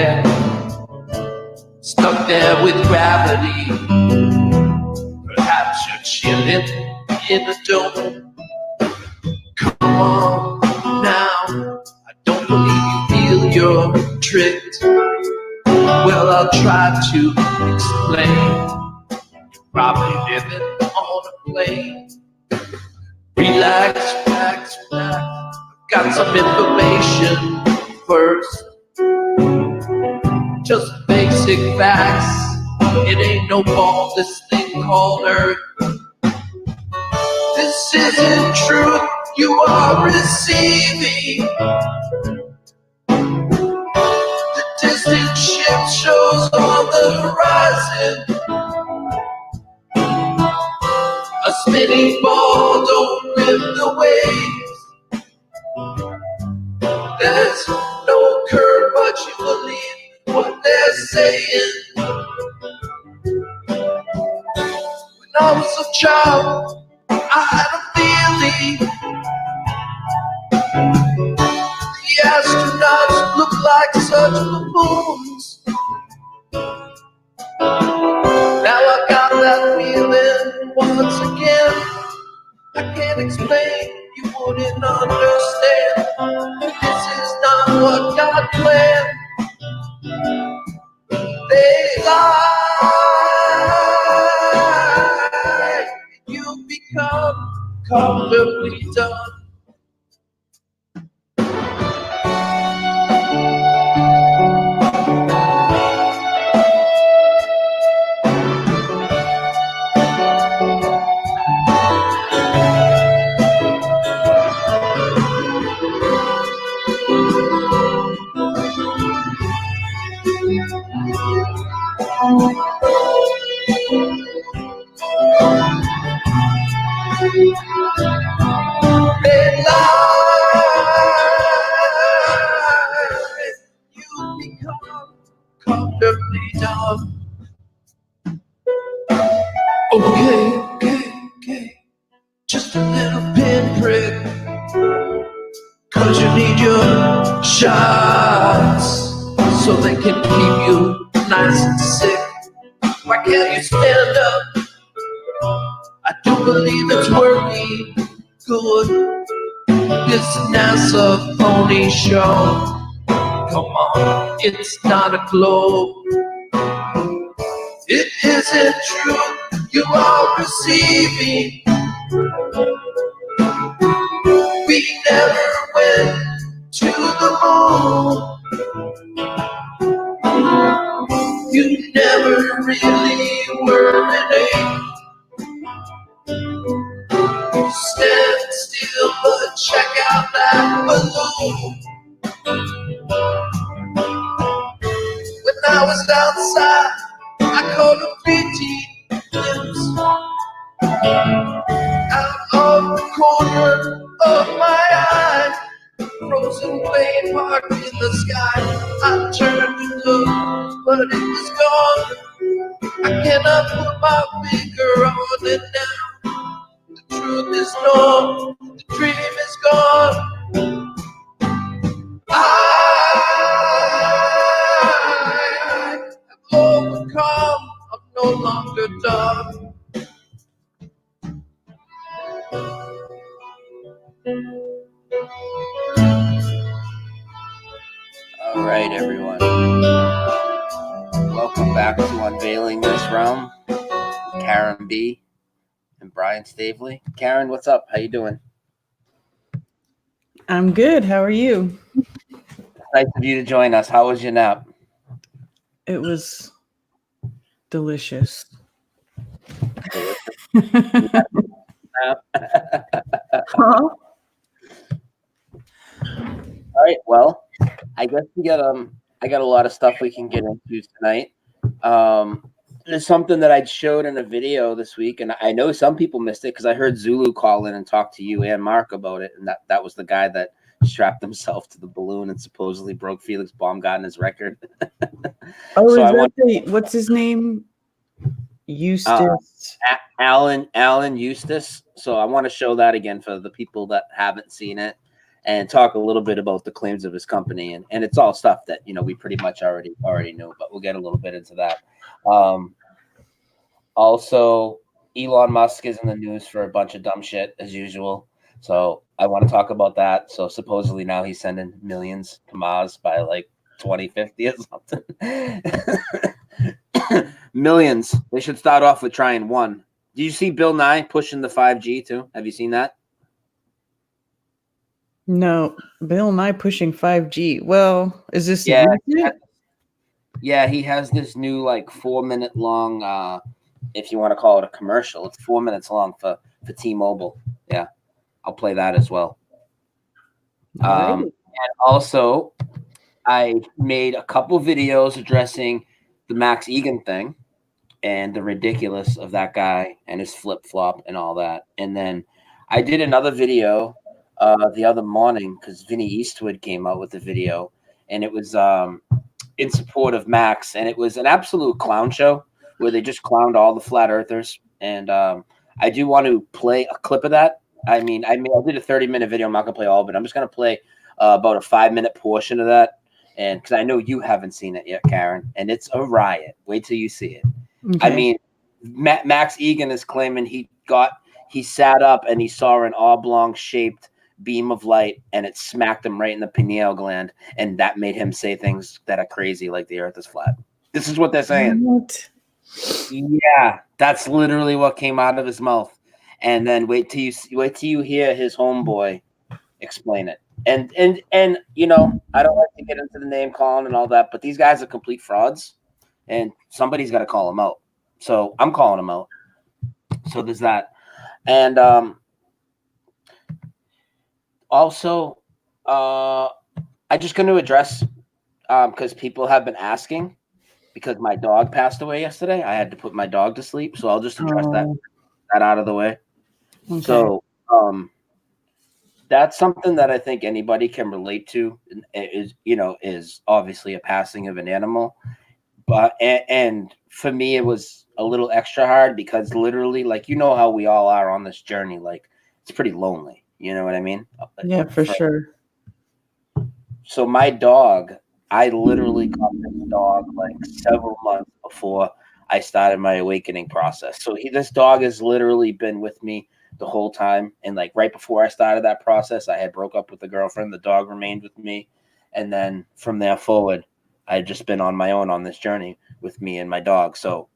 head, stuck there with gravity. Perhaps you're chilling in a dome. Come on now, I don't believe you feel you're tricked. Well, I'll try to explain. Probably living on a plane. Relax, relax, relax. Got some information first. Just basic facts. It ain't no ball, this thing called Earth. This isn't truth you are receiving. The distant ship shows on the horizon. A spinning ball don't rip the waves. There's no curve, but you believe what they're saying. When I was a child, I had a feeling the astronauts look like such buffoons. Now I got that feeling once again. I can't explain, you wouldn't understand. This is not what God planned. They lie. You become comfortably done. They lie. You become comfortably numb. Okay. Just a little pinprick. 'Cause you need your shots so they can keep you nice and sick. Why can't you stand up? I do believe it's working good. This NASA phony show. Come on, it's not a globe. It isn't true you are receiving. We never went to the moon. You never really were an ape. Stand still, but check out that balloon. When I was outside, I caught a fleeting glimpse out of the corner of my eye. Frozen plane parked in the sky. I turned to look, but it was gone. I cannot put my finger on it now. The truth is known, the dream is gone. I have overcome, I'm no longer dumb. All right, everyone. Welcome back to Unveiling This Realm. Karen B. and Brian Staveley. Karen, what's up? How you doing? I'm good. How are you? Nice of you to join us. How was your nap? It was delicious. All right. Well, I guess we got I got a lot of stuff we can get into tonight. There's something that I showed in a video this week, and I know some people missed it because I heard Zulu call in and talk to you and Mark about it, and that was the guy that strapped himself to the balloon and supposedly broke Felix Baumgartner's record. Oh, so what's his name? Eustace. Alan Eustace. So I want to show that again for the people that haven't seen it. and talk a little bit about the claims of his company. And it's all stuff that, we pretty much already knew, but we'll get a little bit into that. Also, Elon Musk is in the news for a bunch of dumb shit as usual. So I want to talk about that. So supposedly now he's sending millions to Mars by like 2050 or something. Millions. They should start off with trying one. Do you see Bill Nye pushing the 5G too? Have you seen that? No, Bill Nye pushing 5G. Well, is this Yeah, recent? yeah, he has this new like 4-minute long if you want to call it a commercial. It's 4 minutes long for T-Mobile. Yeah. I'll play that as well. And also I made a couple videos addressing the Max Egan thing and the ridiculous of that guy and his flip-flop and all that. And then I did another video the other morning because Vinny Eastwood came out with a video, and it was in support of Max, and it was an absolute clown show where they just clowned all the flat earthers. And I do want to play a clip of that. I did a 30-minute video. I'm not gonna play all of it. I'm just gonna play about a 5-minute portion of that, and because I know you haven't seen it yet, Karen, and it's a riot. Wait till you see it. Okay. Max Egan is claiming he sat up and he saw an oblong shaped beam of light, and it smacked him right in the pineal gland, and that made him say things that are crazy, like the earth is flat. This is what they're saying. What? Yeah, that's literally what came out of his mouth. And then wait till you hear his homeboy explain it. And I don't like to get into the name calling and all that, but these guys are complete frauds, and somebody's got to call them out. So I'm calling them out. So there's that. And also, I'm just going to address because people have been asking, because my dog passed away yesterday. I had to put my dog to sleep, so I'll just address that out of the way. Okay. So that's something that I think anybody can relate to. Is obviously a passing of an animal, but and for me it was a little extra hard because literally, like, how we all are on this journey, like it's pretty lonely. You know what I mean? Yeah, for sure. So my dog, I literally got this dog like several months before I started my awakening process. So this dog has literally been with me the whole time. And like right before I started that process, I had broke up with the girlfriend. The dog remained with me. And then from there forward, I had just been on my own on this journey with me and my dog. So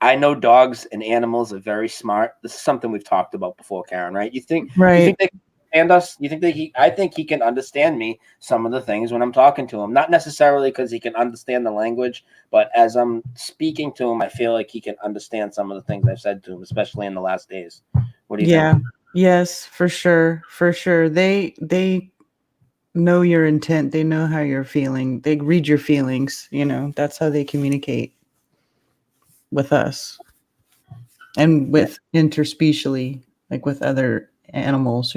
I know dogs and animals are very smart. This is something we've talked about before, Karen, right? You think they can understand us? You think I think he can understand me, some of the things when I'm talking to him. Not necessarily because he can understand the language, but as I'm speaking to him, I feel like he can understand some of the things I've said to him, especially in the last days. What do you think? Yes, for sure. For sure. They know your intent. They know how you're feeling. They read your feelings. That's how they communicate with us and with interspecially, like with other animals,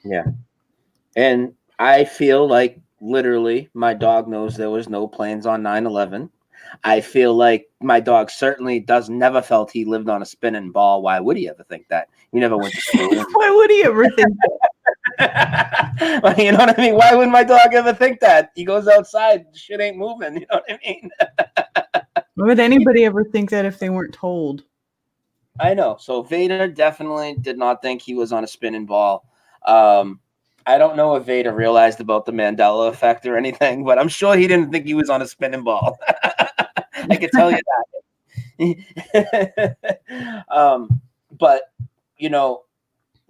Yeah. And I feel like literally my dog knows there was no planes on 9/11. I feel like my dog certainly never felt he lived on a spinning ball. Why would he ever think that? He never went to school. Why would he ever think that? You know what I mean? Why would my dog ever think that? He goes outside, shit ain't moving. You know what I mean? Why would anybody ever think that if they weren't told? I know. So Vader definitely did not think he was on a spinning ball. I don't know if Vader realized about the Mandela effect or anything, but I'm sure he didn't think he was on a spinning ball. I can tell you that. But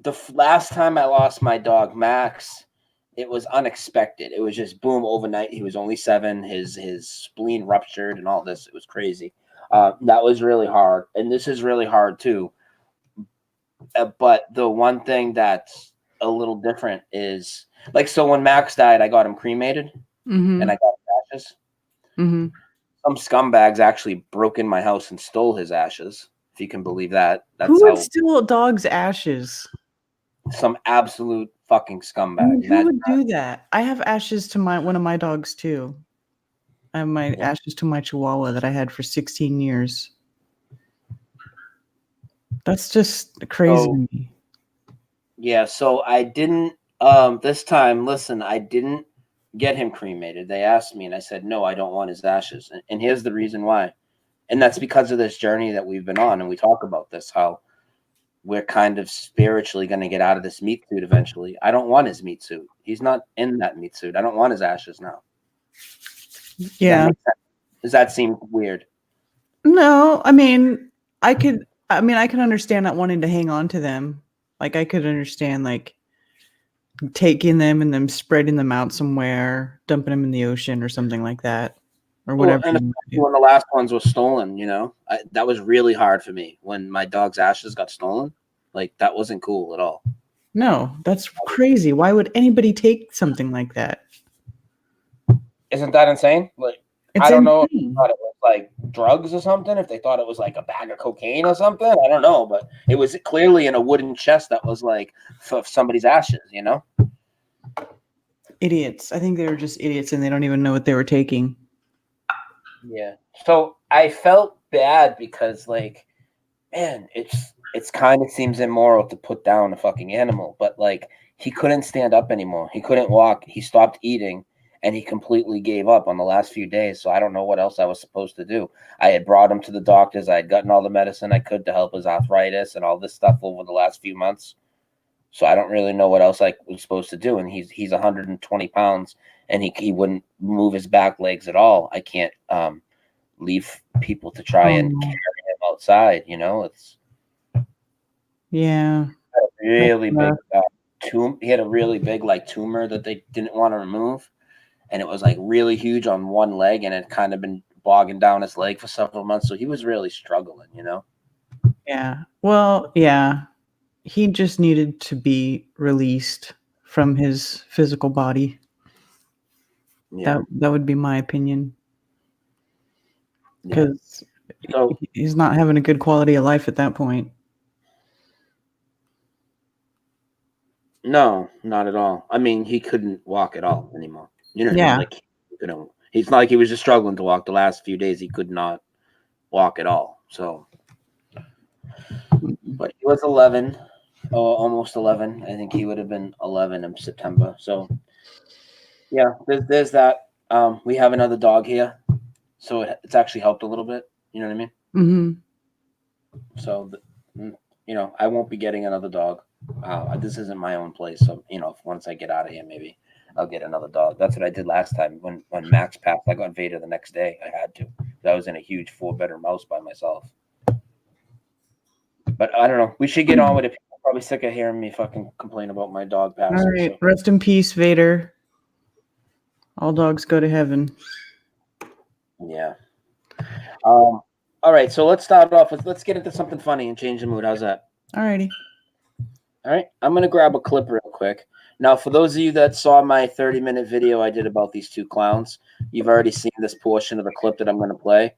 the last time I lost my dog Max, it was unexpected. It was just boom overnight. He was only 7. His spleen ruptured and all this. It was crazy. That was really hard, and this is really hard too. But the one thing that's a little different is, like, so when Max died, I got him cremated, and I got his ashes. Some scumbags actually broke in my house and stole his ashes, if you can believe that. Who would steal a dog's ashes? Some absolute fucking scumbag. Who would do that? I have ashes to one of my dogs too. I have my ashes to my Chihuahua that I had for 16 years. That's just crazy to me. Yeah, so I didn't This time, listen, I didn't get him cremated. They asked me, and I said, no, I don't want his ashes. And here's the reason why. And that's because of this journey that we've been on. And we talk about this, how we're kind of spiritually going to get out of this meat suit eventually. I don't want his meat suit. He's not in that meat suit. I don't want his ashes now. Yeah. Does that seem weird? No, I mean, I can understand not wanting to hang on to them. Like, I could understand, like, taking them and then spreading them out somewhere, dumping them in the ocean or something like that, or whatever. Well, and especially when the last ones were stolen, that was really hard for me when my dog's ashes got stolen. Like, that wasn't cool at all. No, that's crazy. Why would anybody take something like that? Isn't that insane? Like, I don't know if they thought it was like drugs or something, if they thought it was like a bag of cocaine or something. I don't know, but it was clearly in a wooden chest that was like for somebody's ashes, Idiots. I think they were just idiots and they don't even know what they were taking. Yeah. So I felt bad because, like, man, it's kind of seems immoral to put down a fucking animal, but like he couldn't stand up anymore. He couldn't walk. He stopped eating. And he completely gave up on the last few days. So I don't know what else I was supposed to do. I had brought him to the doctors. I had gotten all the medicine I could to help his arthritis and all this stuff over the last few months. So I don't really know what else I was supposed to do. And he's 120 pounds and he wouldn't move his back legs at all. I can't leave people to try and carry him outside. It's yeah, really big tumor. He had a really big like tumor that they didn't want to remove. And it was like really huge on one leg, and it kind of been bogging down his leg for several months. So he was really struggling, Yeah. Well, yeah. He just needed to be released from his physical body. Yeah. That would be my opinion. Because he's not having a good quality of life at that point. No, not at all. I mean, he couldn't walk at all anymore. You know what I mean? Like, he's not like he was just struggling to walk the last few days. He could not walk at all. So, but he was 11, almost 11. I think he would have been 11 in September. So, yeah, there's that. We have another dog here, so it's actually helped a little bit. You know what I mean? Mm-hmm. So, I won't be getting another dog. This isn't my own place, so once I get out of here, maybe I'll get another dog. That's what I did last time when Max passed. I got Vader the next day. I had to. I was in a huge 4-bedroom house by myself. But I don't know. We should get on with it. People are probably sick of hearing me fucking complain about my dog passing. All right, rest in peace, Vader. All dogs go to heaven. Yeah. All right, so let's start off with let's get into something funny and change the mood. How's that? All righty. All right, I'm going to grab a clip real quick. Now, for those of you that saw my 30-minute video I did about these two clowns, you've already seen this portion of the clip that I'm going to play.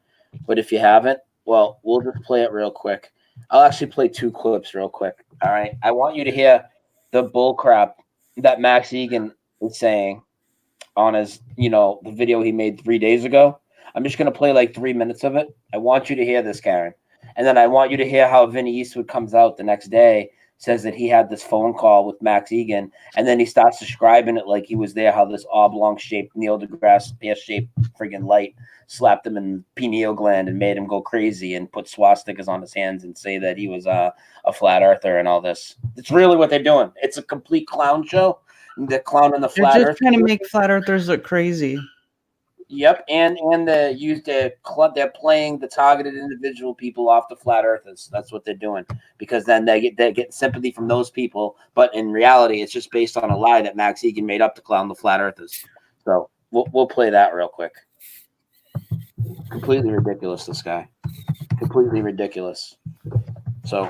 But if you haven't, well, we'll just play it real quick. I'll actually play 2 clips real quick. All right, I want you to hear the bull crap that Max Egan is saying on his, the video he made 3 days ago. I'm just going to play like 3 minutes of it. I want you to hear this, Karen. And then I want you to hear how Vinny Eastwood comes out the next day, says that he had this phone call with Max Egan, and then he starts describing it like he was there, how this oblong-shaped, Neil deGrasse pear-shaped friggin' light slapped him in the pineal gland and made him go crazy and put swastikas on his hands and say that he was a flat earther and all this. It's really what they're doing. It's a complete clown show. They're clowning the flat earth. They're just trying to make flat earthers look crazy. Yep, and they're playing the targeted individual people off the flat earthers. That's what they're doing, because then they get sympathy from those people. But in reality, it's just based on a lie that Max Egan made up to clown the flat earthers. So we'll play that real quick. Completely ridiculous, this guy. Completely ridiculous. So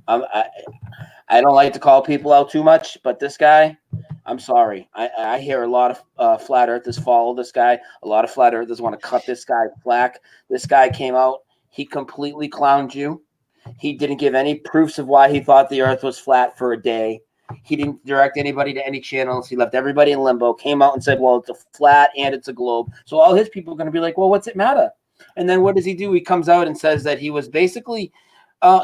I don't like to call people out too much, but this guy, I'm sorry. I hear a lot of flat earthers follow this guy. A lot of flat earthers want to cut this guy slack. This guy came out. He completely clowned you. He didn't give any proofs of why he thought the earth was flat for a day. He didn't direct anybody to any channels. He left everybody in limbo, came out and said, well, it's a flat and it's a globe. So all his people are going to be like, well, what's it matter? And then what does he do? He comes out and says that he was basically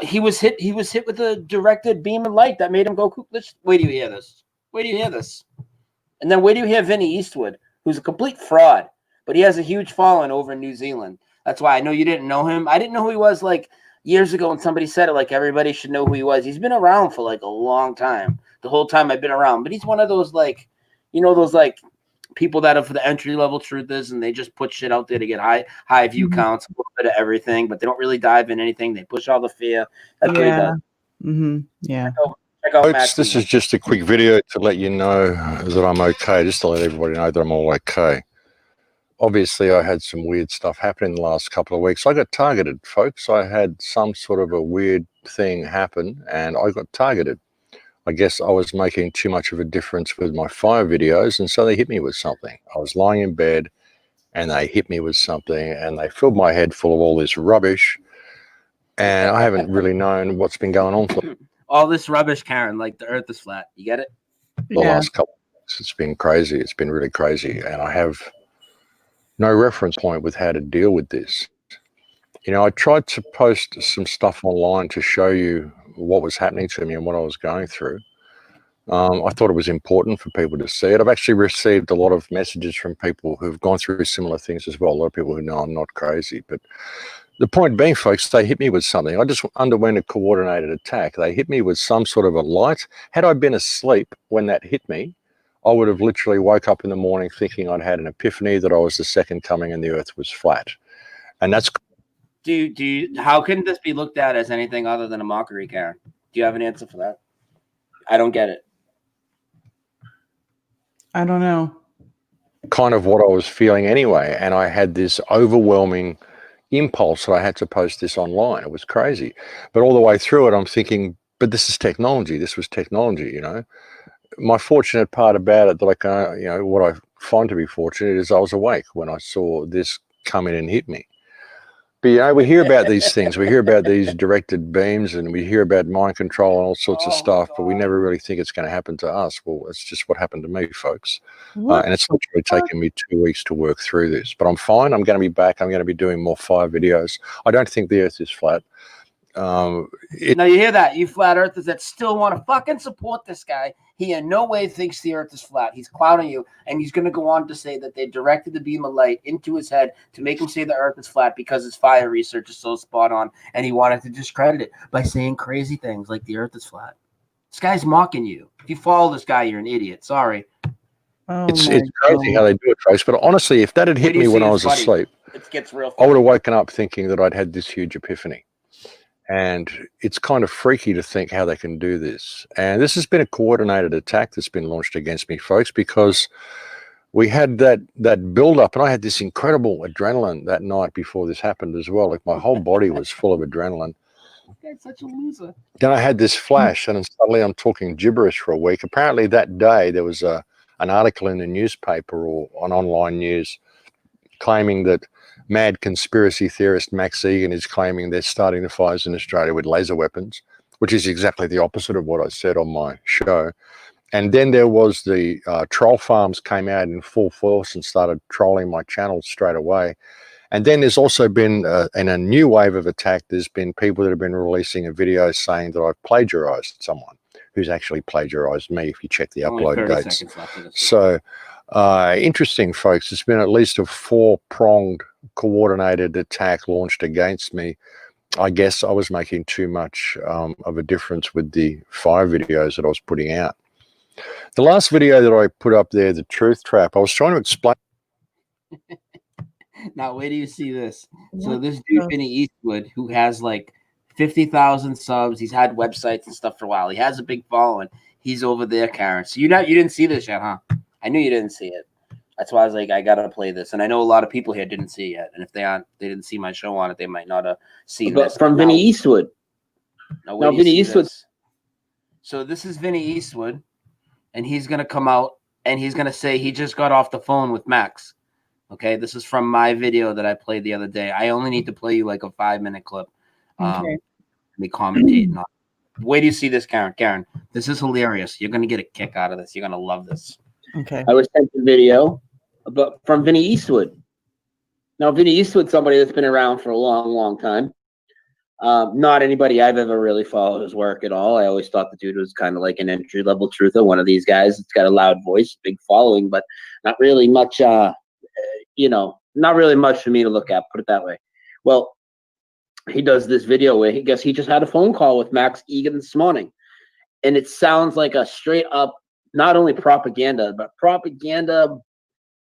he was hit with a directed beam of light that made him go. Let's wait till you hear this. Where do you hear this? And then where do you hear Vinny Eastwood, who's a complete fraud, but he has a huge following over in New Zealand. That's why I know you didn't know him. I didn't know who he was like years ago, and somebody said it like everybody should know who he was. He's been around for like a long time. The whole time I've been around, but he's one of those like, you know, those like people that are for the entry level truthers, and they just put shit out there to get high view counts, a little bit of everything, but they don't really dive in anything. They push all the fear. That's what he does. Yeah. Check out Folks, this is just a quick video to let you know that I'm okay, just to let everybody know that I'm all okay. Obviously, I had some weird stuff happen in the last couple of weeks. I got targeted, folks. I had some sort of a weird thing happen, and I got targeted. I guess I was making too much of a difference with my fire videos, and so they hit me with something. I was lying in bed, and they hit me with something, and they filled my head full of all this rubbish, and I haven't really known what's been going on for all this rubbish, Karen, like the earth is flat. You get it? the last couple of weeks. It's been crazy. It's been really crazy, and I have no reference point with how to deal with this. You know, I tried to post some stuff online to show you what was happening to me and what I was going through. I thought it was important for people to see it. I've actually received a lot of messages from people who've gone through similar things as well. A lot of people who know I'm not crazy. But the point being, folks, they hit me with something. I just underwent a coordinated attack. They hit me with some sort of a light. Had I been asleep when that hit me, I would have literally woke up in the morning thinking I'd had an epiphany that I was the second coming and the earth was flat. And that's... How can this be looked at as anything other than a mockery, Karen? Do you have an answer for that? I don't get it. I don't know. Kind of what I was feeling anyway. And I had this overwhelming impulse that I had to post this online. It was crazy. But all the way through it, I'm thinking, but this is technology. This was technology, you know. My fortunate part about it that I can, you know, what I find to be fortunate is I was awake when I saw this come in and hit me. But, you know, we hear about these things. We hear about these directed beams, and we hear about mind control and all sorts of stuff, but we never really think it's going to happen to us. Well, it's just what happened to me, folks. And it's literally taken me 2 weeks to work through this. But I'm fine. I'm going to be back. I'm going to be doing more fire videos. I don't think the earth is flat. Now you hear that, you flat earthers that still want to fucking support this guy. He in no way thinks the earth is flat. He's clouding you, and he's going to go on to say that they directed the beam of light into his head to make him say the earth is flat because his fire research is so spot on, and he wanted to discredit it by saying crazy things like the earth is flat. This guy's mocking you. If you follow this guy, you're an idiot. Sorry. It's crazy how they do it, Trace. But honestly, if that had hit me when I was asleep, it gets real I would have woken up thinking that I'd had this huge epiphany. And it's kind of freaky to think how they can do this. And this has been a coordinated attack that's been launched against me, folks, because we had that build-up, and I had this incredible adrenaline that night before this happened as well. Like, my whole body was full of adrenaline. That's such a loser. Then I had this flash, and suddenly I'm talking gibberish for a week. Apparently that day there was an article in the newspaper or on online news claiming that mad conspiracy theorist Max Egan is claiming they're starting the fires in Australia with laser weapons, which is exactly the opposite of what I said on my show. And then there was the troll farms came out in full force and started trolling my channel straight away. And then there's also been, in a new wave of attack, there's been people that have been releasing a video saying that I've plagiarized someone who's actually plagiarized me if you check the upload dates. So interesting, folks. It's been at least a four-pronged coordinated attack launched against me. I guess I was making too much of a difference with the fire videos that I was putting out. The last video that I put up there, the truth trap, I was trying to explain. Now, where do you see this? So this dude, Vinny Eastwood, who has like 50,000 subs, he's had websites and stuff for a while. He has a big following. He's over there, Karen. So you didn't see this yet, huh? I knew you didn't see it. That's why I was like, I gotta play this. And I know a lot of people here didn't see it yet. And if they didn't see my show on it, they might not have seen this. From Vinny Eastwood. Now Vinny Eastwood. So this is Vinny Eastwood, and he's gonna come out and he's gonna say he just got off the phone with Max. Okay, this is from my video that I played the other day. I only need to play you like a 5-minute clip. Me commentating on it. Where do you see this, Karen? Karen, this is hilarious. You're gonna get a kick out of this. You're gonna love this. Okay. I was sent the video from Vinny Eastwood. Now, Vinny Eastwood's somebody that's been around for a long, long time. Not anybody I've ever really followed his work at all. I always thought the dude was kind of like an entry-level truther, one of these guys that's got a loud voice, big following, but not really much, not really much for me to look at, put it that way. Well, he does this video where he just had a phone call with Max Egan this morning, and it sounds like a straight-up, not only propaganda, but propaganda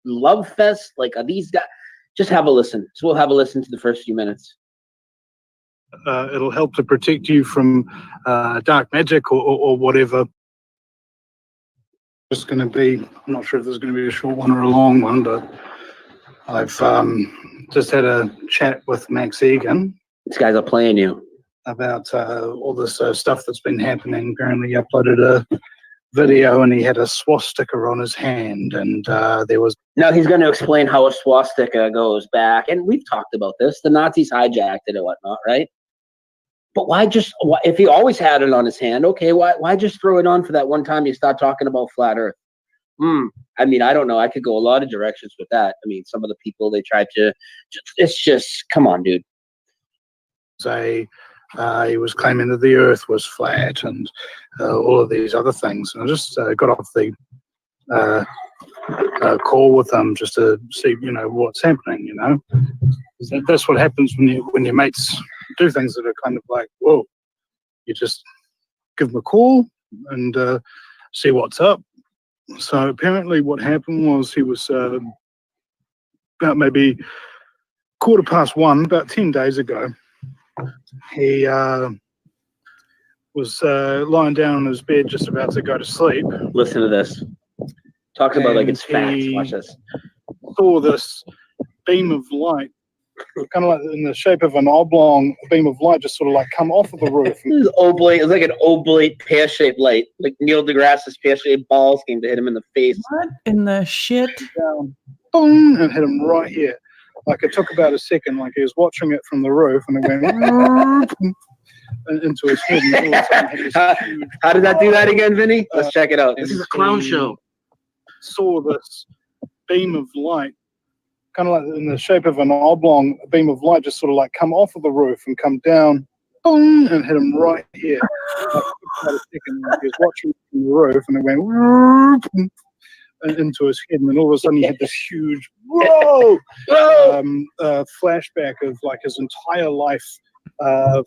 love fest. Like, are these guys? Just have a listen. So we'll have a listen to the first few minutes. It'll help to protect you from dark magic or whatever. It's going to be, I'm not sure if there's going to be a short one or a long one, but I've just had a chat with Max Egan. These guys are playing you. About all this stuff that's been happening. Apparently he uploaded a video and he had a swastika on his hand, and there was... Now he's going to explain how a swastika goes back, and we've talked about this. The Nazis hijacked it and whatnot, right? But if he always had it on his hand, okay, why just throw it on for that one time you start talking about flat Earth? I mean, I don't know. I could go a lot of directions with that. I mean, some of the people, they tried to, it's just, come on, dude. Say he was claiming that the Earth was flat and all of these other things. And I just got off the call with them just to see, what's happening, That's what happens when your mates do things that are kind of like, whoa. You just give them a call and see what's up. So apparently what happened was he was about maybe 1:15, about 10 days ago. He was lying down on his bed just about to go to sleep. Listen to this. Talks about like it's facts. Watch this. Saw this beam of light, kind of like in the shape of an oblong beam of light, just sort of like come off of the roof. This is oblate. It's like an oblate pear-shaped light. Like Neil deGrasse's pear-shaped balls came to hit him in the face. What in the shit? Down, boom, and hit him right here. Like it took about a second, like he was watching it from the roof, and it went into his head. And all of a sudden he had this huge, How did that do that again, Vinny? Let's check it out. and This is a clown he show. Saw this beam of light, kind of like in the shape of an oblong beam of light, just sort of like come off of the roof and come down, boom, and hit him right here. Like, about a second, like he was watching it from the roof, and it went into his head, and then all of a sudden he had this huge flashback of like his entire life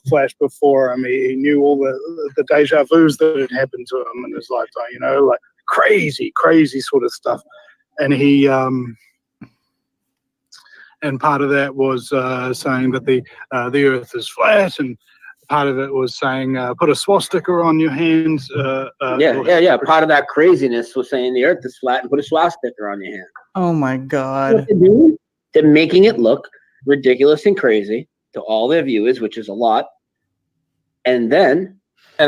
flashed before him. He knew all the deja vus that had happened to him in his lifetime, like crazy sort of stuff. And he and part of that was saying that the Earth is flat, and part of it was saying put a swastika on your hands. Yeah. Part of that craziness was saying the Earth is flat and put a swastika on your hand. Oh my God. What they're doing? They're making it look ridiculous and crazy to all their viewers, which is a lot. And I'm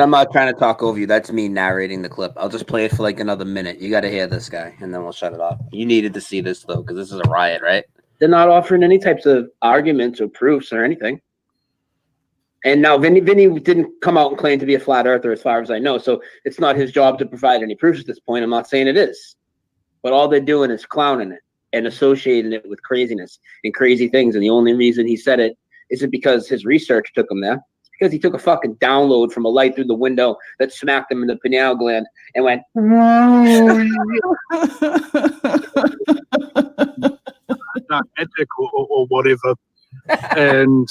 not trying to talk over you. That's me narrating the clip. I'll just play it for like another minute. You got to hear this guy, and then we'll shut it off. You needed to see this, though, because this is a riot, right? They're not offering any types of arguments or proofs or anything. And now Vinny didn't come out and claim to be a flat earther, as far as I know, so it's not his job to provide any proofs at this point. I'm not saying it is. But all they're doing is clowning it and associating it with craziness and crazy things. And the only reason he said it isn't because his research took him there. It's because he took a fucking download from a light through the window that smacked him in the pineal gland and went, not magic or whatever. And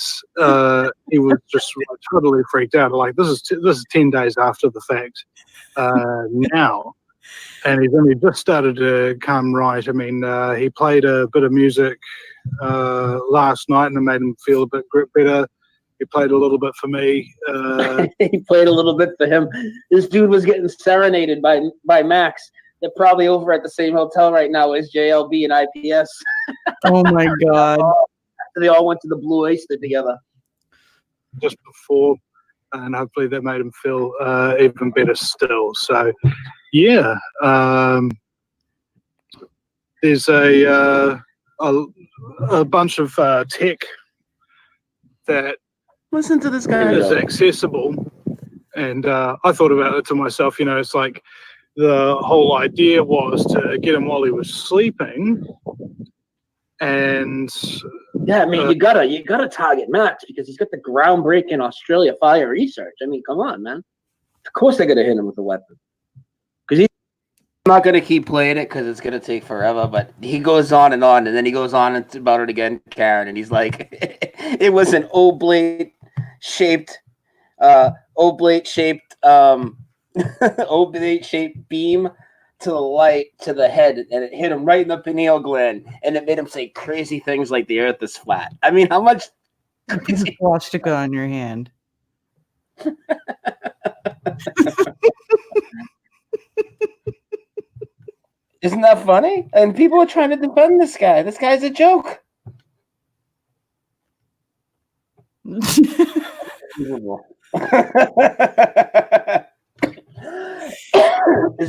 he was just totally freaked out. Like, this is 10 days after the fact now. And he's only just started to come right. I mean, he played a bit of music last night and it made him feel a bit better. He played a little bit for me. He played a little bit for him. This dude was getting serenaded by Max. They're probably over at the same hotel right now as JLB and IPS. Oh my God. They all went to the Blue Oyster together. Just before, and hopefully that made him feel even better still. So, yeah, there's a bunch of tech that Listen to this guy. is accessible, and I thought about it to myself. It's like the whole idea was to get him while he was sleeping, And Yeah, I mean, you gotta target Max because he's got the groundbreaking Australia fire research. I mean, come on, man. Of course they're gonna hit him with a weapon. I'm not gonna keep playing it because it's gonna take forever. But he goes on, and then he goes on about it again, Karen, and he's like, "It was an oblate shaped, oblate shaped beam to the light to the head, and it hit him right in the pineal gland, and it made him say crazy things like the Earth is flat." I mean, how much? A piece of swastika on your hand. Isn't that funny? And people are trying to defend this guy. This guy's a joke. Isn't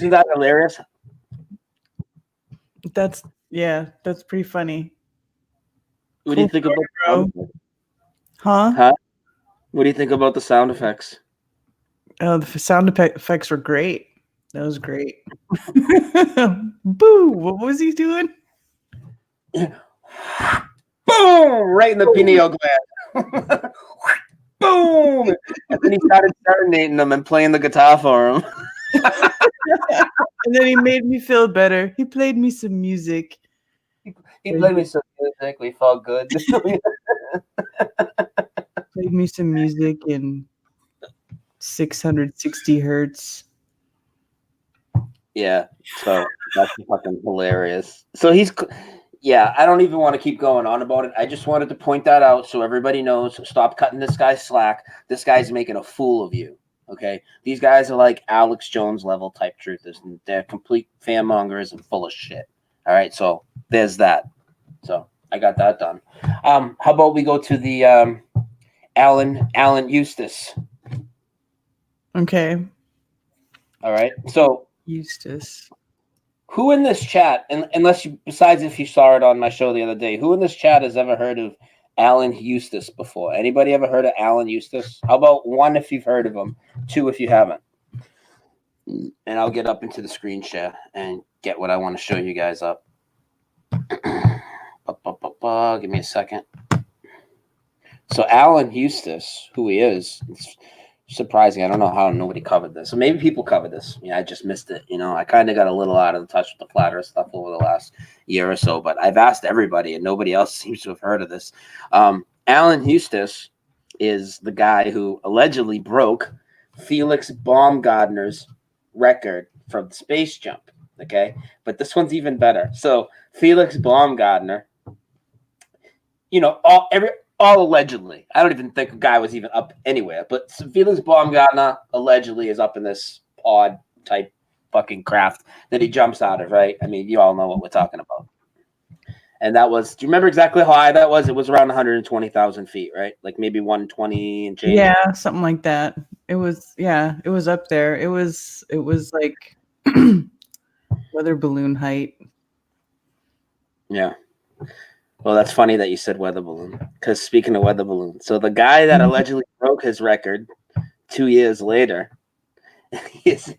that hilarious? That's pretty funny. What do you think about bro? Huh? What do you think about the sound effects? Oh, the sound effects were great. That was great. Boo! What was he doing? Boom! Right in the pineal gland. Boom! And then he started serenading them and playing the guitar for him. And then he made me feel better. He played me some music. He played me some music. We felt good. Played me some music in 660 hertz. Yeah, so that's fucking hilarious. So I don't even want to keep going on about it. I just wanted to point that out so everybody knows. Stop cutting this guy slack. This guy's making a fool of you. Okay, these guys are like Alex Jones level type truthers, and they're complete fan mongers and full of shit. All right, so there's that. So I got that done. How about we go to the Alan Eustace? Okay. All right, so. Eustace. Who in this chat, besides if you saw it on my show the other day, who in this chat has ever heard of Alan Eustace before? Anybody ever heard of Alan Eustace? How about 1 if you've heard of him, 2 if you haven't? And I'll get up into the screen share and get what I want to show you guys up. Give me a second. So Alan Eustace, who he is, it's surprising. I don't know how nobody covered this. So maybe people covered this. Yeah, I just missed it. I kind of got a little out of touch with the flat earth stuff over the last year or so, but I've asked everybody and nobody else seems to have heard of this. Alan Eustace is the guy who allegedly broke Felix Baumgartner's record from the space jump. Okay. But this one's even better. So Felix Baumgartner, all allegedly. I don't even think a guy was even up anywhere. But Felix Baumgartner allegedly is up in this pod type fucking craft that he jumps out of, right? I mean, you all know what we're talking about. And that was, do you remember exactly how high that was? It was around 120,000 feet, right? Like maybe 120 and change. Yeah, something like that. It was up there. It was like weather balloon height. Yeah. Well, that's funny that you said weather balloon, because speaking of weather balloon, so the guy that allegedly broke his record 2 years later, he's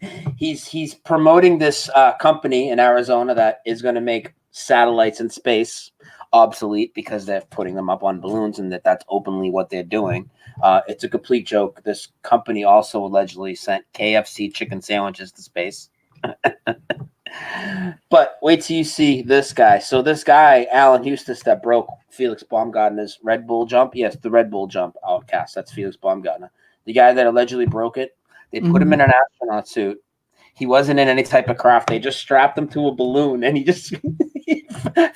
promoting this company in Arizona that is going to make satellites in space obsolete because they're putting them up on balloons, and that's openly what they're doing. It's a complete joke. This company also allegedly sent KFC chicken sandwiches to space. But wait till you see this guy. So this guy, Alan Eustace, that broke Felix Baumgartner's Red Bull jump. Yes, the Red Bull jump outcast. That's Felix Baumgartner. The guy that allegedly broke it, they put him in an astronaut suit. He wasn't in any type of craft. They just strapped him to a balloon, and he just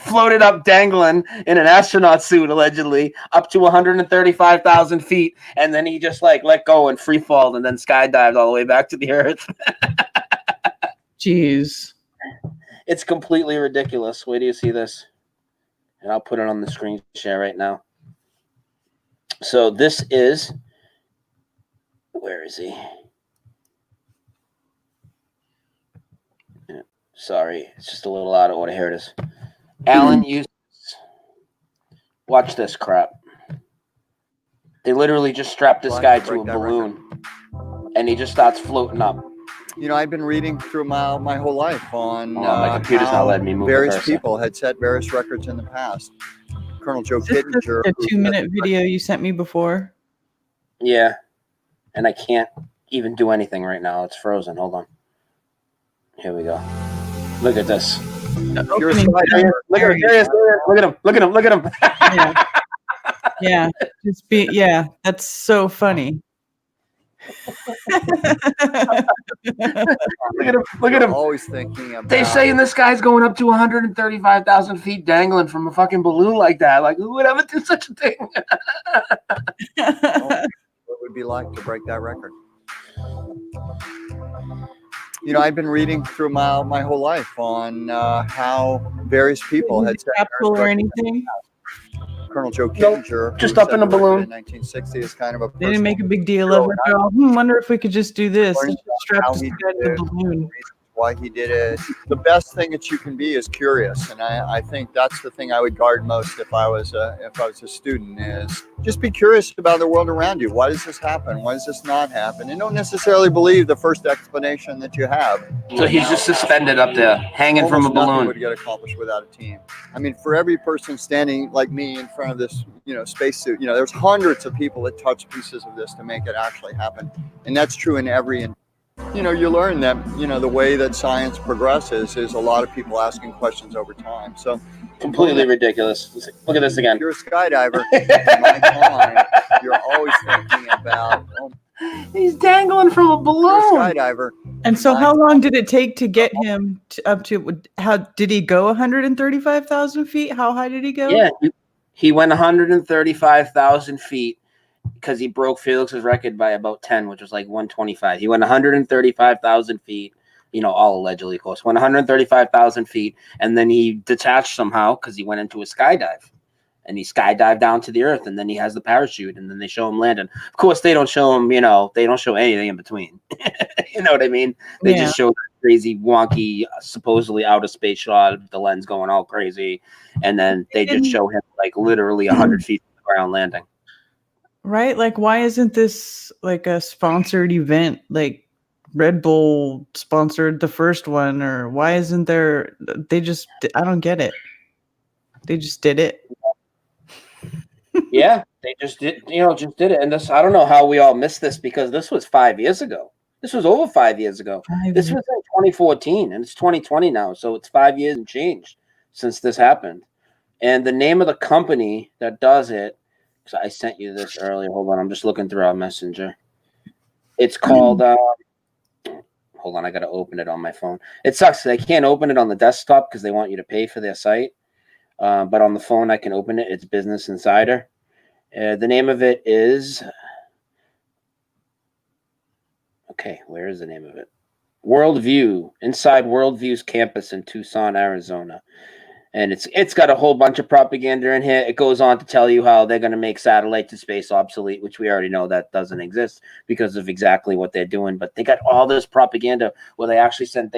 floated up dangling in an astronaut suit, allegedly, up to 135,000 feet. And then he just let go and free fall and then skydived all the way back to the Earth. Jeez. It's completely ridiculous. Wait till you see this. And I'll put it on the screen share right now. So this is, where is he? Yeah, sorry, it's just a little out of order. Here it is. Alan Eustace. Watch this crap. They literally just strapped this guy to a balloon, and he just starts floating up. You know, I've been reading through my whole life on my computer's not how letting me move the various cursor. people had set various records in the past. Colonel Joe Is this Kittinger, a who 2-minute video you sent me before? Yeah, and I can't even do anything right now. It's frozen. Hold on. Here we go. Look at this. Pure Opening Skydiver. Look at him. Look at him. Look at him. Look at him. Yeah. Yeah. Yeah. That's so funny. Look at him. Look at You're him. always thinking about. They saying this guy's going up to 135,000 feet dangling from a fucking balloon like that. Like, who would ever do such a thing? what it would be like to break that record. You know, I've been reading through my whole life on how various people had set capsule or various records. anything. Colonel Joe Kittinger, just who up set in a the record balloon. in 1960, is kind of a. They didn't make a big deal hero, of it. and They're all, wonder if we could just do this. learned Strap how this he guy to did the it, balloon. why he did it. The best thing that you can be is curious, and I think that's the thing I would guard most if I was a student, is just be curious about the world around you. Why does this happen? Why does this not happen? And don't necessarily believe the first explanation that you have. So he's just suspended up there, hanging from a Almost nothing balloon. would get accomplished without a team. I mean, for every person standing like me in front of this, spacesuit, there's hundreds of people that touch pieces of this to make it actually happen, and that's true in every. You learn that, the way that science progresses is a lot of people asking questions over time. So Completely ridiculous. Look at this again. if you're a skydiver, in my time, you're always thinking about, He's dangling from a you're a balloon. skydiver. And so, how long did it take to get him up to? How did he go? 135,000 feet. How high did he go? Yeah, he went 135,000 feet because he broke Felix's record by about 10, which was like 125. He went 135,000 feet. All allegedly, of course. Went 135,000 feet, and then he detached somehow because he went into a skydive. And he skydived down to the earth, and then he has the parachute, and then they show him landing. Of course, they don't show him, they don't show anything in between. You know what I mean? They just show that crazy, wonky, supposedly outer space shot of the lens going all crazy, and then they just show him like literally 100 feet from the ground landing. Right? Like, why isn't this like a sponsored event? Like Red Bull sponsored the first one, or why isn't there? I don't get it. They just did it. Yeah, they just did it. And this, I don't know how we all missed this, because this was 5 years ago. This was over 5 years ago. This was in 2014, and it's 2020 now. So it's 5 years and change since this happened. And the name of the company that does it, so I sent you this earlier. Hold on, I'm just looking through our messenger. It's called, hold on, I got to open it on my phone. It sucks. I can't open it on the desktop because they want you to pay for their site. But on the phone, I can open it. It's Business Insider. The name of it is, okay, where is the name of it? Worldview, inside Worldview's campus in Tucson, Arizona. And it's got a whole bunch of propaganda in here. It goes on to tell you how they're going to make satellite to space obsolete, which we already know that doesn't exist because of exactly what they're doing. But they got all this propaganda where they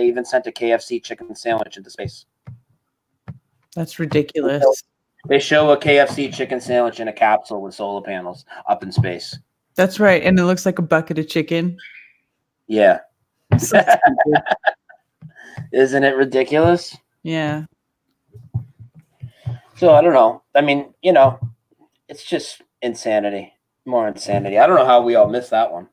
even sent a KFC chicken sandwich into space. That's ridiculous. They show a KFC chicken sandwich in a capsule with solar panels up in space. That's right. And it looks like a bucket of chicken. Yeah. Isn't it ridiculous? Yeah. So I don't know. I mean, it's just insanity. More insanity. I don't know how we all missed that one.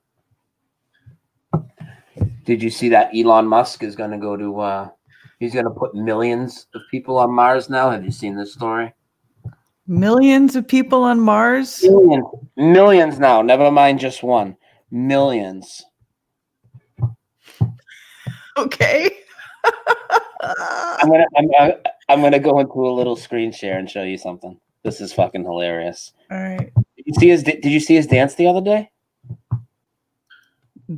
Did you see that Elon Musk is going to go to he's going to put millions of people on Mars now? Have you seen this story? Millions of people on Mars? Millions now. Never mind just one. Millions. Okay. I'm gonna go into a little screen share and show you something. This is fucking hilarious. All right. Did you see his dance the other day?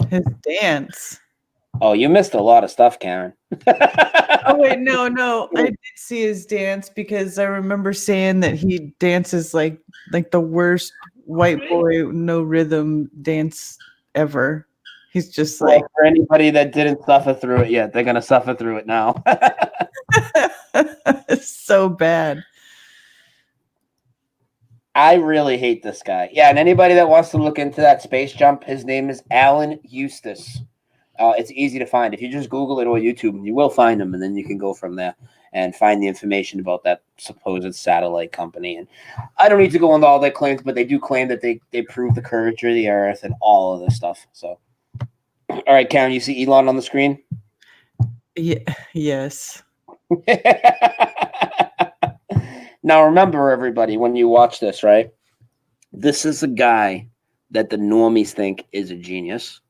His dance. Oh, you missed a lot of stuff, Karen. Oh wait, no. I did see his dance because I remember saying that he dances like the worst white boy no rhythm dance ever. He's just like, for anybody that didn't suffer through it yet, they're gonna suffer through it now. it's so bad. I really hate this guy. Yeah, and anybody that wants to look into that space jump, his name is Alan Eustace. It's easy to find. If you just Google it or YouTube, you will find them, and then you can go from there and find the information about that supposed satellite company. And I don't need to go into all their claims, but they do claim that they prove the curvature of the Earth and all of this stuff. So, all right, Karen, you see Elon on the screen? Yes. Now, remember, everybody, when you watch this, right? This is the guy that the normies think is a genius.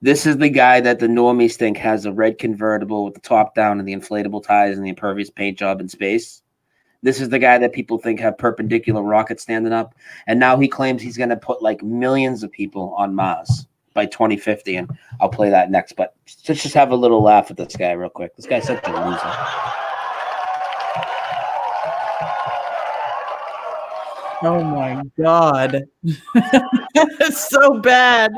This is the guy that the normies think has a red convertible with the top down and the inflatable tires and the impervious paint job in space. This is the guy that people think have perpendicular rockets standing up. And now he claims he's going to put like millions of people on Mars by 2050. And I'll play that next. But let's just have a little laugh at this guy real quick. This guy's such a loser. Oh my God. It's so bad.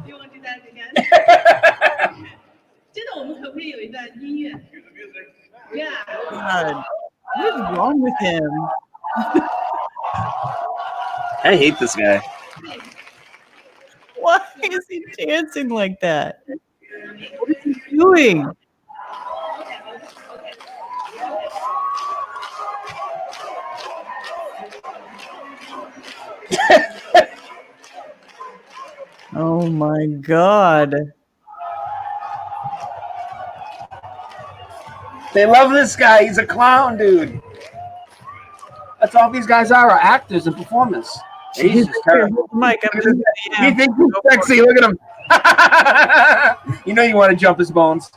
You want to do that again? 真的，我们可不可以有一段音乐 ？Yeah. God. What is wrong with him? I hate this guy. Why is he dancing like that? What is he doing? Oh my God. They love this guy. He's a clown, dude. That's all these guys are actors and performers. He's just terrible. Mike, He thinks he's sexy. Look at him. You know you want to jump his bones.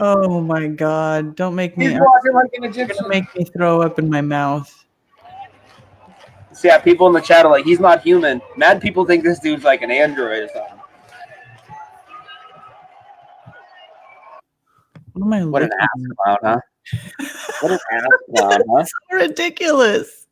Oh my God. Don't make me. He's walking like an You're Egyptian. gonna make me throw up in my mouth. So yeah, people in the chat are like, he's not human. Mad people think this dude's like an android or something. What am I What an looking ass clown, huh? What an ass clown, huh? at? So ridiculous.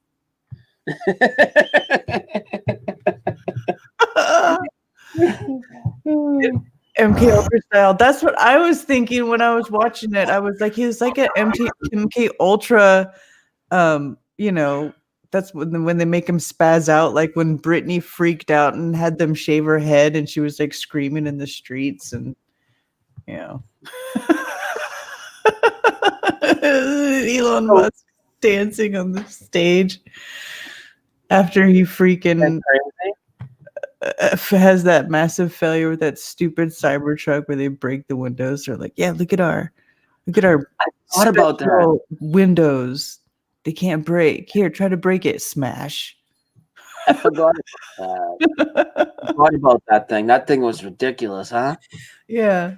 MK Ultra style. That's what I was thinking when I was watching it. I was like, he was like an MK Ultra. You know, that's when they make him spaz out, like when Britney freaked out and had them shave her head, and she was like screaming in the streets, and you know, Elon Musk dancing on the stage after he freaking has that massive failure with that stupid Cybertruck where they break the windows. They're like, yeah, look at our What about that? special windows. They can't break. Here, try to break it. Smash. I forgot about that. I forgot about that thing. That thing was ridiculous, huh? Yeah.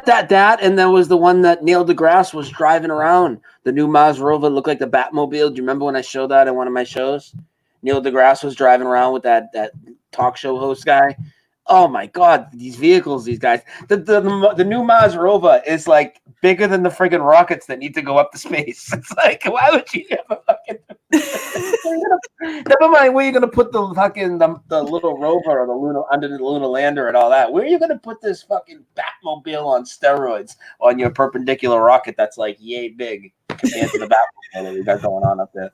That, and there was the one that Neil deGrasse was driving around. The new Mars rover looked like the Batmobile. Do you remember when I showed that in one of my shows? Neil deGrasse was driving around with that talk show host guy. Oh my God, these vehicles, these guys. The new Mars rover is like bigger than the friggin' rockets that need to go up to space. It's like, why would you have a fucking never mind where you're gonna put the fucking the little rover or the lunar under the lunar lander and all that. Where are you gonna put this fucking Batmobile on steroids on your perpendicular rocket that's like yay big compared to the Batmobile that we got going on up there?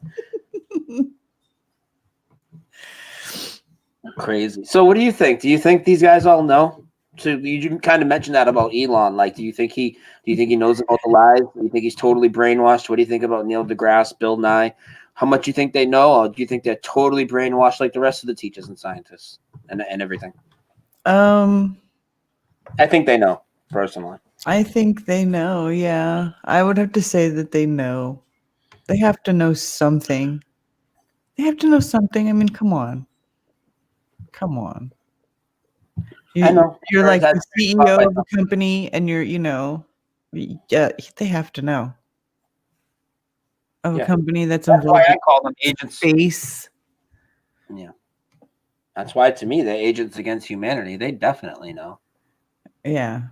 Crazy. So what do you think? Do you think these guys all know? So you kind of mentioned that about Elon. Like, do you think he knows about the lies? Do you think he's totally brainwashed? What do you think about Neil deGrasse, Bill Nye? How much do you think they know? Or do you think they're totally brainwashed like the rest of the teachers and scientists and everything? I think they know, personally. I think they know, yeah. I would have to say that they know. They have to know something. They have to know something. I mean, come on. Come on. I know. You're like the CEO of a company and you're, yeah, they have to know. Of a company that's why involved I call them agents. space. Yeah. That's why, to me, they're agents against humanity. They definitely know. Yeah.